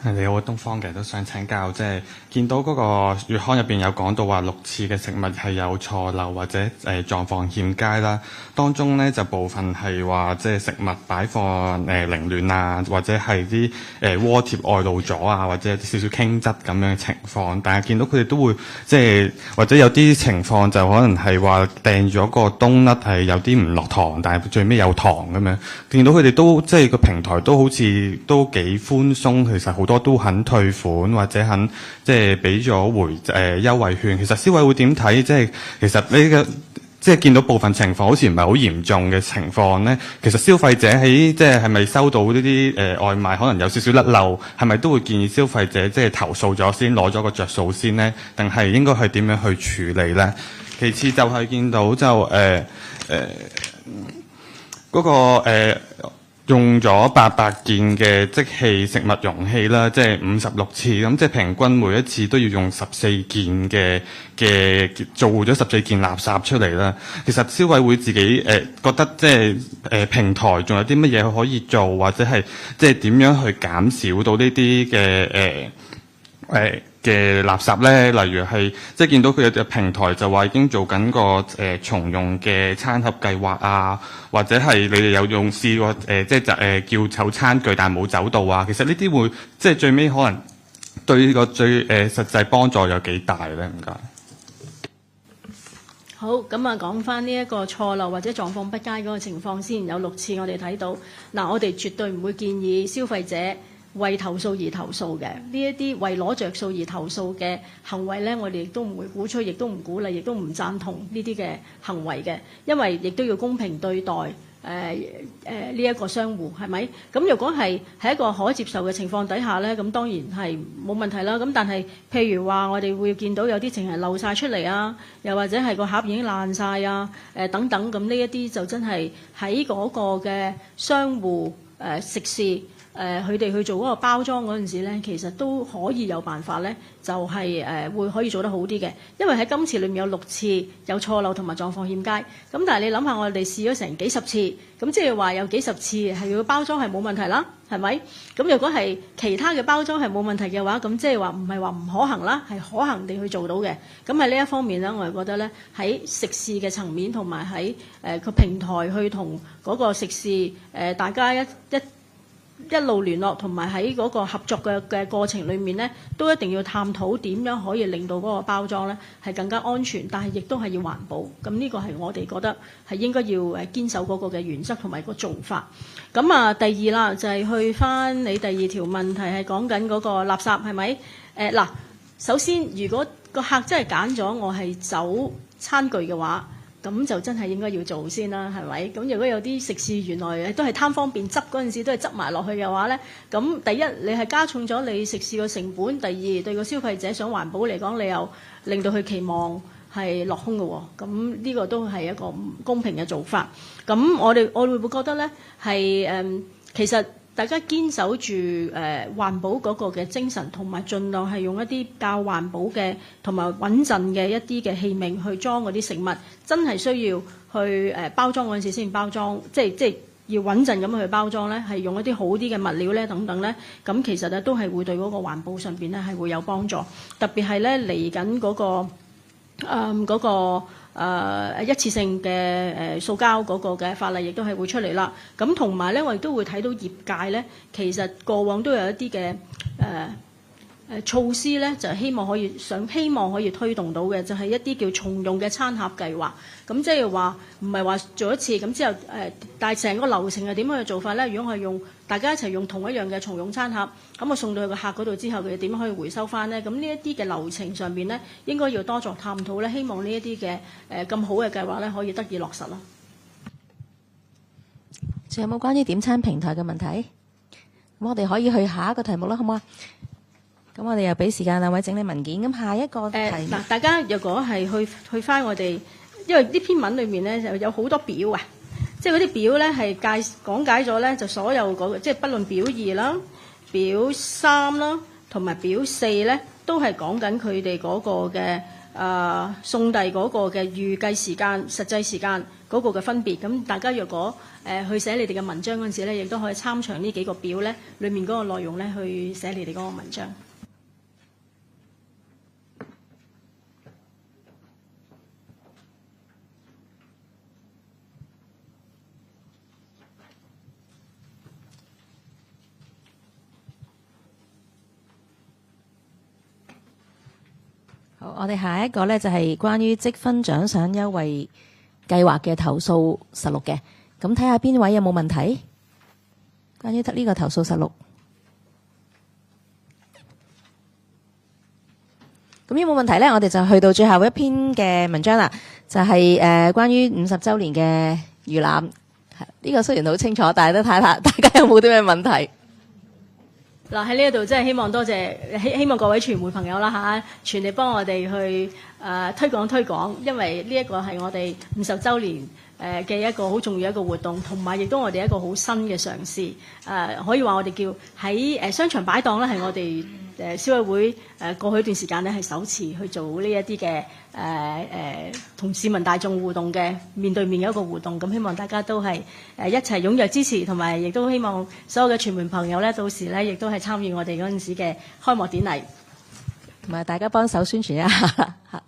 你好，東方嘅都想請教，即係見到嗰個月刊入邊有講到話6次嘅食物係有錯漏或者狀況欠佳啦，當中咧就部分係話即係食物擺放凌亂啊，或者係啲鍋貼外露咗啊，或者少少傾側咁樣嘅情況，但係見到佢哋都會即係或者有啲情況就可能係話訂咗個冬甩係有啲唔落糖，但係最尾有糖咁樣，見到佢哋都即係個平台都好似都幾寬鬆，其實好多都肯退款或者肯即係俾咗優惠券。其實消委會點睇？即係其實呢個即係見到部分情況好似唔係好嚴重嘅情況咧，其實消費者喺即係咪收到呢啲外賣可能有少少甩漏，係咪都會建議消費者即係投訴咗先攞咗個着數先咧？定係應該係點樣去處理咧？其次就係見到就嗰個用咗800件嘅即棄食物容器啦，即係56次，咁即係平均每一次都要用14件嘅做咗14件垃圾出嚟啦。其實消委會自己覺得即係平台仲有啲乜嘢可以做，或者係即係點樣去減少到呢啲嘅垃圾咧？例如係即係見到佢嘅平台就話已經做緊個重用嘅餐盒計劃啊，或者係你哋有試過即係叫走餐具但係冇走到啊。其實呢啲會即係最尾可能對呢個最實際幫助有幾大咧？唔該。
好，咁啊講翻呢一個錯漏或者狀況不佳嗰個情況先，有6次我哋睇到。嗱，我哋絕對唔會建議消費者為投訴而投訴嘅，呢一啲為攞着數而投訴嘅行為呢，我哋亦都唔會鼓吹，亦都唔鼓勵，亦都唔贊同呢啲嘅行為嘅，因為亦都要公平對待呢一個商戶，係咪？咁如果係一個可接受嘅情況底下呢，咁當然係冇問題啦。咁但係譬如話，我哋會見到有啲淨係漏晒出嚟啊，又或者係個盒已經爛晒啊，等等，咁呢一啲就真係喺嗰個嘅商戶食肆。佢哋去做嗰個包裝嗰陣時咧，其實都可以有辦法咧，就係會可以做得好啲嘅。因為喺今次裏面有6次有錯漏同埋狀況欠佳，咁但係你諗下，我哋試咗成幾十次，咁即係話有幾十次係要包裝係冇問題啦，係咪？咁如果係其他嘅包裝係冇問題嘅話，咁即係話唔係話唔可行啦，係可行地去做到嘅。咁喺呢一方面咧，我係覺得咧喺食肆嘅層面同埋喺個平台去同嗰個食肆大家一路聯絡，同埋喺嗰個合作嘅過程裏面呢，都一定要探討點樣可以令到嗰個包裝呢係更加安全，但係亦都係要環保。咁呢個係我哋覺得係應該要堅守嗰個嘅原則同埋個做法。咁啊，第二啦就係去翻你第二條問題係講緊嗰個垃圾係咪？嗱，首先如果個客真係揀咗我係走餐具嘅話，咁就真係應該要做先啦，係咪？咁如果有啲食肆原來都係貪方便執嗰陣時都係執埋落去嘅話呢，咁第一你係加重咗你食肆個成本，第二對個消費者想環保嚟講，你又令到佢期望係落空嘅喎。咁呢個都係一個唔公平嘅做法。咁我會覺得呢係其實大家堅守住環保嗰個嘅精神，同埋盡量係用一啲較環保嘅同埋穩陣嘅一啲嘅器皿去裝嗰啲食物，真係需要去包裝嗰陣時先包裝，即係要穩陣咁去包裝咧，係用一啲好啲嘅物料咧等等咧，咁其實咧都係會對嗰個環保上邊咧係會有幫助，特別係咧嚟緊嗰個一次性嘅塑膠嗰個嘅法例亦都係會出嚟啦。咁同埋咧，我亦都會睇到業界咧，其實過往都有一啲嘅措施咧，就希望可以推動到嘅，就係一啲叫重用嘅餐盒計劃。咁即係話唔係話做一次咁之後但係成個流程係點樣去做法咧？如果我係用大家一齊用同一樣嘅重用餐盒，咁我送到去個客嗰度之後，佢哋點樣可以回收翻咧？咁呢一啲嘅流程上邊咧，應該要多作探討咧。希望呢一啲嘅咁好嘅計劃咧，可以得以落實咯。
仲有冇關於點餐平台嘅問題？咁我哋可以去下一個題目啦，好唔好啊？咁我哋又俾時間兩位整理文件。咁下一個題目
大家若果係去翻我哋，因為呢篇文裏面咧就有好多表啊，即係嗰啲表咧係講解咗咧，就所有嗰個即係不論表2啦、表3啦同埋表4咧，都係講緊佢哋嗰個嘅送遞嗰個嘅預計時間、實際時間嗰個嘅分別。咁大家若果去寫你哋嘅文章嗰陣時咧，亦都可以參詳呢幾個表咧，裡面嗰個內容咧去寫你哋嗰個文章。
好，我哋下一個咧就係關於積分獎賞優惠計劃嘅投訴實錄嘅。咁睇下邊位有冇問題？關於呢個投訴實錄。咁有冇問題咧？我哋就去到最後一篇嘅文章啦，就係關於50週年嘅預覽。呢個雖然好清楚，但係都睇下大家有冇啲咩問題。
嗱，喺呢一度真係希望多謝希望各位傳媒朋友啦嚇，全力幫我哋去推廣，因為呢一個係我哋50週年嘅一個好重要一個活動，同埋亦都我哋一個好新嘅嘗試。可以話我哋叫喺商場擺檔咧，係我哋消委會過去一段時間咧係首次去做呢一啲嘅同市民大眾互動嘅面對面嘅一個活動。咁希望大家都係一齊踴躍支持，同埋亦都希望所有嘅傳媒朋友咧，到時咧亦都係參與我哋嗰陣時嘅開幕典禮，
同埋大家幫手宣傳一下啦嚇。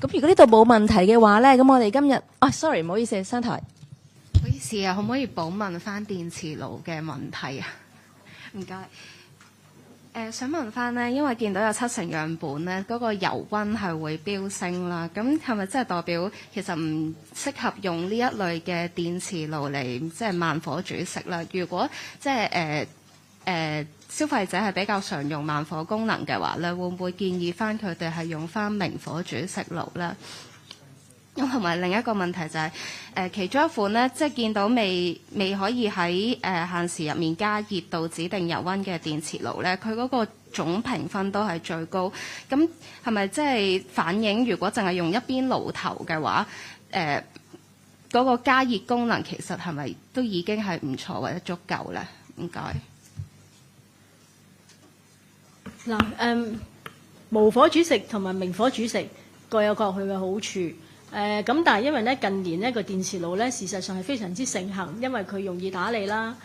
咁如果呢度冇問題嘅話咧，咁我哋今日sorry 唔好意思，商台。
唔好意思啊，可唔可以補問翻電磁爐嘅問題啊？唔該。想問翻呢，因為見到有70樣本呢，嗰個油溫係會飆升啦。咁係咪即係代表其實唔適合用呢一類嘅電磁爐嚟即係慢火煮食啦？如果即係消費者係比較常用慢火功能嘅話咧，會唔會建議翻佢哋係用翻明火煮食爐咧？咁同埋另一個問題就係其中一款咧，即係見到未可以喺限時入面加熱到指定油溫嘅電磁爐咧，佢嗰個總評分都係最高。咁係咪即係反映如果淨係用一邊爐頭嘅話，嗰個加熱功能其實係咪都已經係唔錯或者足夠咧？唔該。
嗱無火煮食同埋明火煮食各有各佢嘅好處。咁但係因為咧近年呢個電磁爐咧事實上係非常之盛行，因為佢容易打理啦，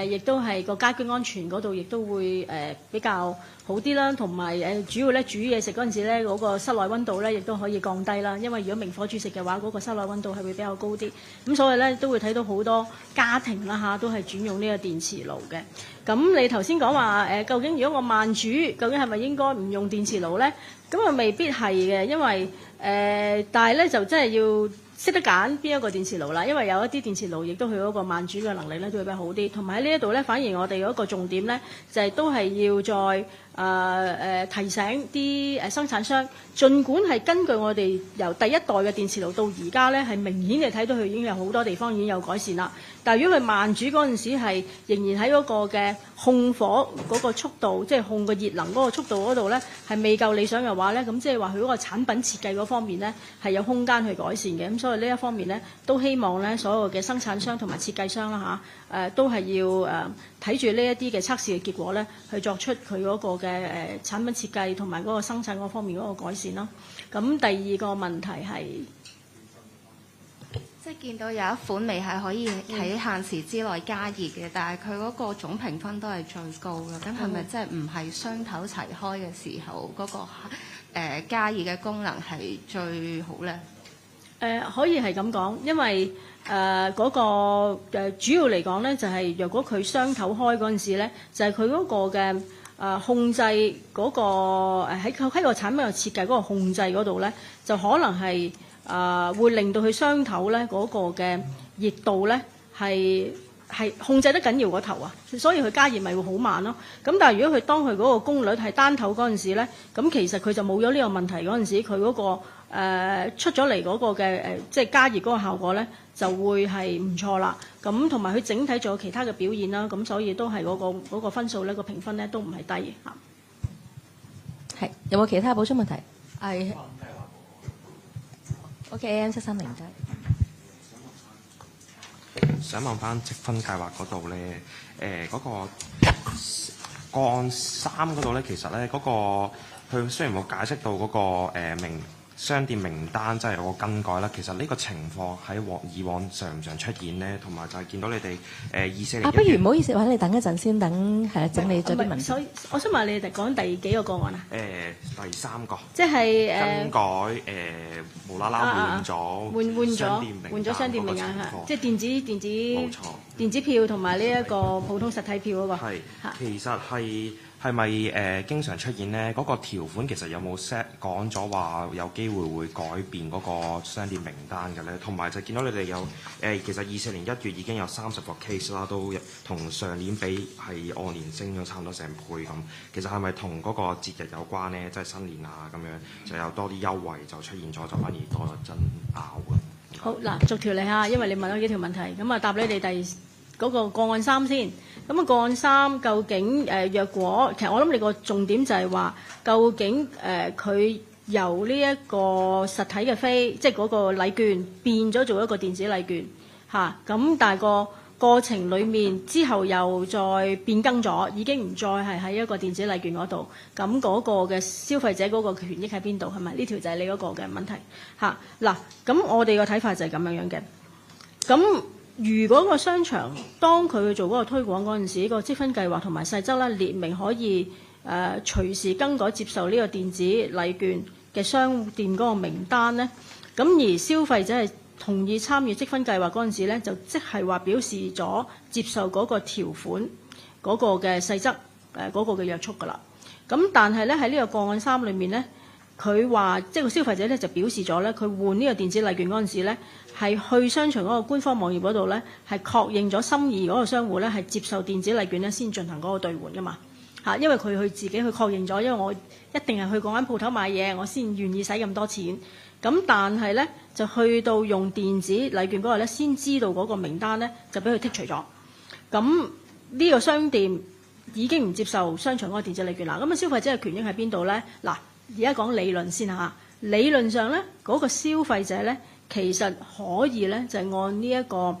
亦都係個家居安全嗰度亦都會比較好啲啦，同埋主要咧煮嘢食嗰陣時咧嗰個室內溫度咧亦都可以降低啦，因為如果明火煮食嘅話，嗰個室內溫度係會比較高啲，咁所以咧都會睇到好多家庭啦嚇都係轉用呢個電磁爐嘅。咁你頭先講話究竟如果我慢煮，究竟係咪應該唔用電磁爐咧？咁啊未必係嘅，因為但係咧就真係要識得揀邊一個電磁爐啦，因為有一啲電磁爐亦都佢嗰個慢煮嘅能力咧都會比較好啲，同埋喺呢一度咧反而我哋嗰個重點咧就係都係要再提醒啲生產商，儘管係根據我哋由第一代嘅電磁爐到而家咧係明顯地睇到佢已經有好多地方已經有改善啦，但係如果佢慢煮嗰陣時係仍然喺嗰個嘅控火嗰個速度，即係控個熱能嗰個速度嗰度咧係未夠理想嘅話咧，咁即係話佢嗰個產品設計嗰方面咧係有空間去改善嘅，咁所以呢一方面咧都希望咧所有嘅生產商同埋設計商啦嚇都係要睇住呢一啲嘅測試嘅結果咧去作出佢嗰個嘅產品設計同埋嗰個生產嗰方面嗰個改善啦。咁第二個問題係。
即係見到有一款味係可以喺限時之內加熱嘅，但係佢嗰個總評分都係最高嘅。咁係咪即係唔係雙頭齊開嘅時候嗰個加熱嘅功能係最好咧？
可以係咁講，因為嗰個主要嚟講咧，就係若果佢雙頭開嗰陣時咧，就係佢嗰個嘅控制嗰個喺個產品嘅設計嗰個控制嗰度咧，就可能係。會令到佢雙頭咧嗰個嘅熱度咧係控制得緊要嗰頭啊，所以佢加熱咪會好慢咯。咁但係如果佢當佢嗰個功率係單頭嗰陣時咧，咁其實佢就冇咗呢個問題嗰陣時，佢嗰個出咗嚟嗰個嘅即係加熱嗰個效果咧就會係唔錯啦。咁同埋佢整體仲有其他嘅表現啦，咁所以都係嗰個分數咧個評分咧都唔係低嚇。
係有冇其他補充問題？係。OK，AM 730啫。
想問翻積分計劃嗰度咧，嗰個個案3嗰度咧，其實咧嗰個佢雖然冇解釋到嗰個商店名單真係有個更改啦，其實呢個情況喺以往常唔常出現呢？同埋就係見到你哋24年
不如唔好意思，或者你等一陣先，等整理咗啲文。
所以我想問你哋講第幾個案啊？
第3個。
即係
更改無啦啦換咗
商店名單即係電子票同埋呢一個普通實體票嗰個。
係，其實係咪經常出現呢？嗰個條款其實有冇 set 講咗話有機會改變嗰個商店名單嘅咧？同埋就見到你哋有其實24年1月已經有30個 case 啦，都同上年比係按年升咗差唔多成倍咁。其實係咪同嗰個節日有關呢？即係新年啊咁樣就有多啲優惠就出現咗，就反而多咗爭拗嘅。
好嗱，逐條嚟下，因為你問咗幾條問題，咁啊答你哋嗰個個案3先。咁啊個案3究竟若果其實我諗你個重點就係話，究竟佢由呢一個實體嘅飛，即係嗰個禮券變咗做一個電子禮券嚇，咁但係個過程裡面之後又再變更咗，已經唔再係喺一個電子禮券嗰度，咁嗰個嘅消費者嗰個權益喺邊度？係咪呢條就係你嗰個嘅問題嚇？嗱，咁我哋個睇法就係咁樣嘅，咁。如果個商場當佢去做嗰個推廣嗰陣時，個積分計劃同埋細則咧列明可以隨時更改接受呢個電子禮券嘅商店嗰個名單咧，咁而消費者係同意參與積分計劃嗰陣時咧，就即係話表示咗接受嗰個條款嗰個嘅細則嗰個嘅約束㗎啦。咁但係咧喺呢個個案3裏面咧，佢話即係個消費者咧就表示咗咧，佢換呢個電子禮券嗰陣時咧，係去商場嗰個官方網頁嗰度咧，係確認咗心儀嗰個商戶咧係接受電子禮券咧先進行嗰個兌換㗎嘛嚇，因為佢去自己去確認咗，因為我一定係去嗰間鋪頭買嘢，我先願意使咁多錢。咁但係咧就去到用電子禮券嗰個咧，先知道嗰個名單咧就俾佢剔除咗。咁呢個商店已經唔接受商場嗰個電子禮券啦。咁啊消費者嘅權益喺邊度咧？嗱，而家講理論先嚇。理論上咧，嗰個消費者咧，其實可以咧就係按呢一個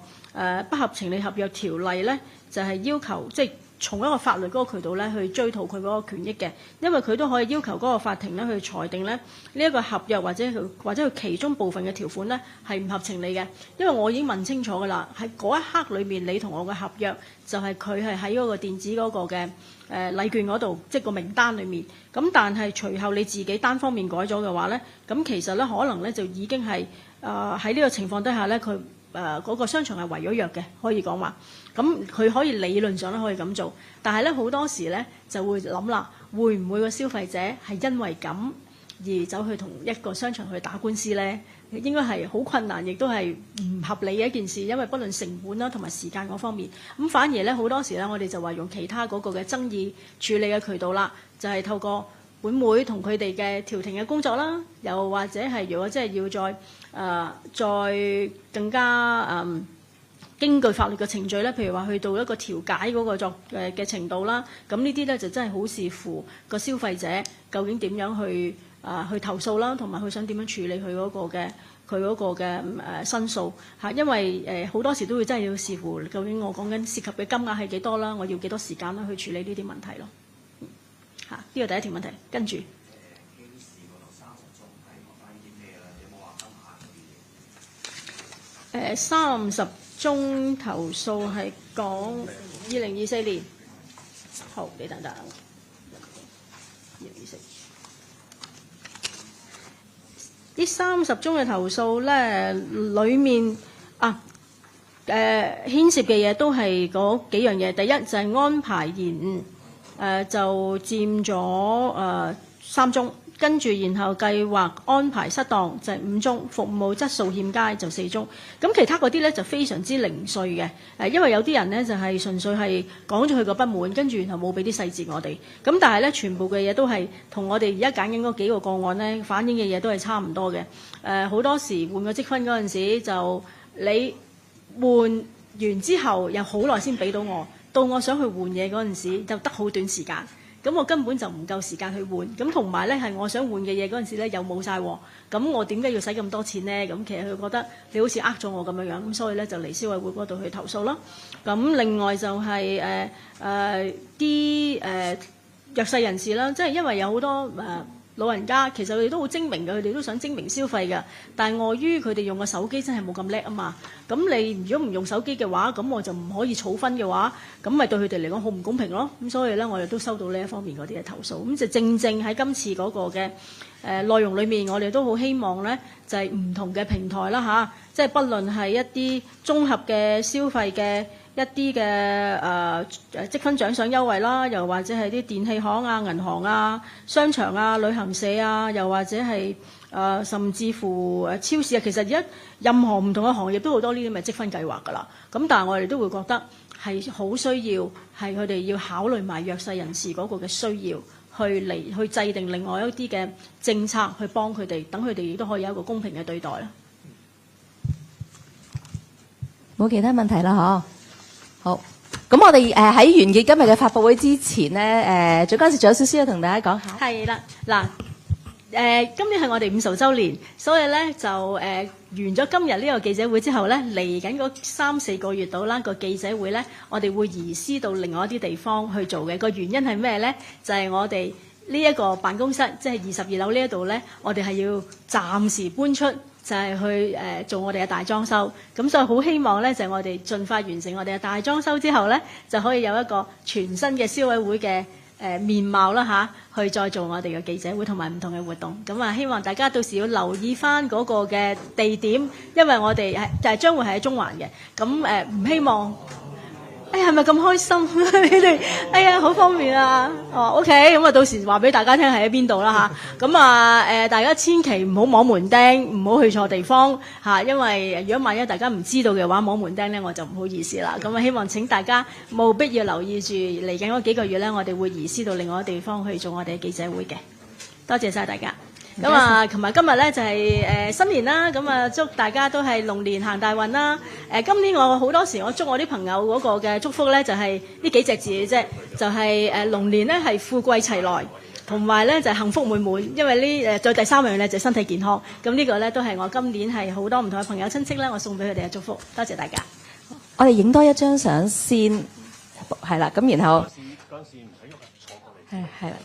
不合情理合約條例咧，就係要求即係從一個法律嗰個渠道咧去追討佢嗰個權益嘅，因為佢都可以要求嗰個法庭咧去裁定咧呢一個合約或者佢其中部分嘅條款咧係唔合情理嘅，因為我已經問清楚㗎啦，喺嗰一刻裏面你同我嘅合約就係佢係喺嗰個電子嗰個嘅禮券嗰度，即係個名單裏面。咁但係隨後你自己單方面改咗嘅話咧，咁其實咧可能咧就已經係喺呢個情況底下咧，佢嗰個商場係違咗約嘅，可以講話。咁佢可以理論上咧可以咁做，但係咧好多時咧就會諗啦，會唔會個消費者係因為咁而走去同一個商場去打官司咧？應該係好困難，亦都係唔合理嘅一件事，因為不論成本啦同埋時間嗰方面，咁反而咧好多時咧我哋就話用其他嗰個嘅爭議處理嘅渠道啦，就係透過本會同佢哋嘅調停嘅工作啦，又或者係如果真係要再更加根據法律嘅程序咧，譬如話去到一個調解嗰個嘅程度啦，咁呢啲咧就真係好視乎個消費者究竟點樣去投訴啦，同埋佢想點樣處理佢嗰個嘅申訴嚇，因為好多時都會真係要視乎究竟我講緊涉及嘅金額係幾多啦，我要幾多時間啦去處理呢啲問題咯嚇。呢個第一條問題，跟住。30宗投訴係講2024年，好，你等等，2024呢30宗嘅投訴咧，裡面牽涉嘅嘢都係嗰幾樣嘢。第一就係安排延誤，就佔咗3宗。跟住，然後計劃安排失當就係5宗，服務質素欠佳就4宗。咁其他嗰啲咧就非常之零碎嘅，因為有啲人咧就係純粹係講咗佢個不滿，跟住然後冇俾啲細節我哋。咁但係咧，全部嘅嘢都係同我哋而家揀緊嗰幾個個案咧反映嘅嘢都係差唔多嘅。好多時換個積分嗰陣時，就你換完之後又好耐先俾到我，到我想去換嘢嗰陣時，就得好短時間。咁我根本就唔夠時間去換，咁同埋咧係我想換嘅嘢嗰陣時咧又冇晒喎，咁我點解要使咁多錢咧？咁其實佢覺得你好似呃咗我咁樣樣，咁所以咧就嚟消委會嗰度去投訴啦。咁另外就係啲弱勢人士啦，即係因為有好多老人家其實佢哋都好精明嘅，佢哋都想精明消費嘅，但係礙於佢哋用個手機真係冇咁叻啊嘛。咁你如果唔用手機嘅話，咁我就唔可以儲分嘅話，咁咪對佢哋嚟講好唔公平咯。咁所以咧，我哋都收到呢一方面嗰啲嘅投訴。咁就正喺今次嗰個嘅內容裏面，我哋都好希望咧，就係唔同嘅平台啦嚇，即係不論係一啲綜合嘅消費嘅一啲嘅積分獎賞優惠啦，又或者係啲電器行啊、銀行啊、商場啊、旅行社啊，又或者係甚至乎超市啊，其實而家任何唔同嘅行業都好多呢啲咪積分計劃㗎啦。咁但係我哋都會覺得係好需要係佢哋要考慮埋弱勢人士嗰個嘅需要，去制定另外一啲嘅政策去幫佢哋，等佢哋亦都可以有一個公平嘅對待啦。
冇其他問題啦，嗬。好，咁我哋喺完結今日嘅發佈會之前呢，最嗰陣時仲有少少同大家講下。
係啦，嗱，今年係我哋50週年，所以咧就完咗今日呢個記者會之後咧，嚟緊嗰3-4個月到啦個記者會咧，我哋會移師到另外一啲地方去做嘅。個原因係咩咧？就係我哋呢一個辦公室，即係22樓呢一度咧，我哋係要暫時搬出。就係去做我哋嘅大裝修，咁所以好希望咧，就係我哋盡快完成我哋嘅大裝修之後咧，就可以有一個全新嘅消委會嘅面貌啦嚇，去再做我哋嘅記者會同埋唔同嘅活動。咁啊，希望大家到時要留意翻嗰個嘅地點，因為我哋就係將會係喺中環嘅。咁唔希望。係咪咁開心？你哋哎呀，好方便啊！哦 ，OK， 咁啊，到時話俾大家聽係喺邊度啦嚇。咁啊大家千祈唔好摸門釘，唔好去錯地方嚇，因為如果萬一大家唔知道嘅話，摸門釘咧我就唔好意思啦。咁啊，希望請大家務必要留意住嚟緊嗰幾個月咧，我哋會移師到另外一個地方去做我哋嘅記者會嘅。多謝晒大家。咁啊，同埋今日咧就係新年啦，咁啊祝大家都係龍年行大運啦。今年我好多時我祝我啲朋友嗰個嘅祝福咧就係呢幾隻字嘅啫，就係龍年咧係富貴齊來，同埋咧就係幸福滿滿。因為呢再第3樣咧就係身體健康。咁呢個咧都係我今年係好多唔同嘅朋友親戚咧，我送俾佢哋嘅祝福。多謝大家。
我哋影多一張相先，係啦，咁然後
嗰陣時唔使喐，坐過嚟。
係啦。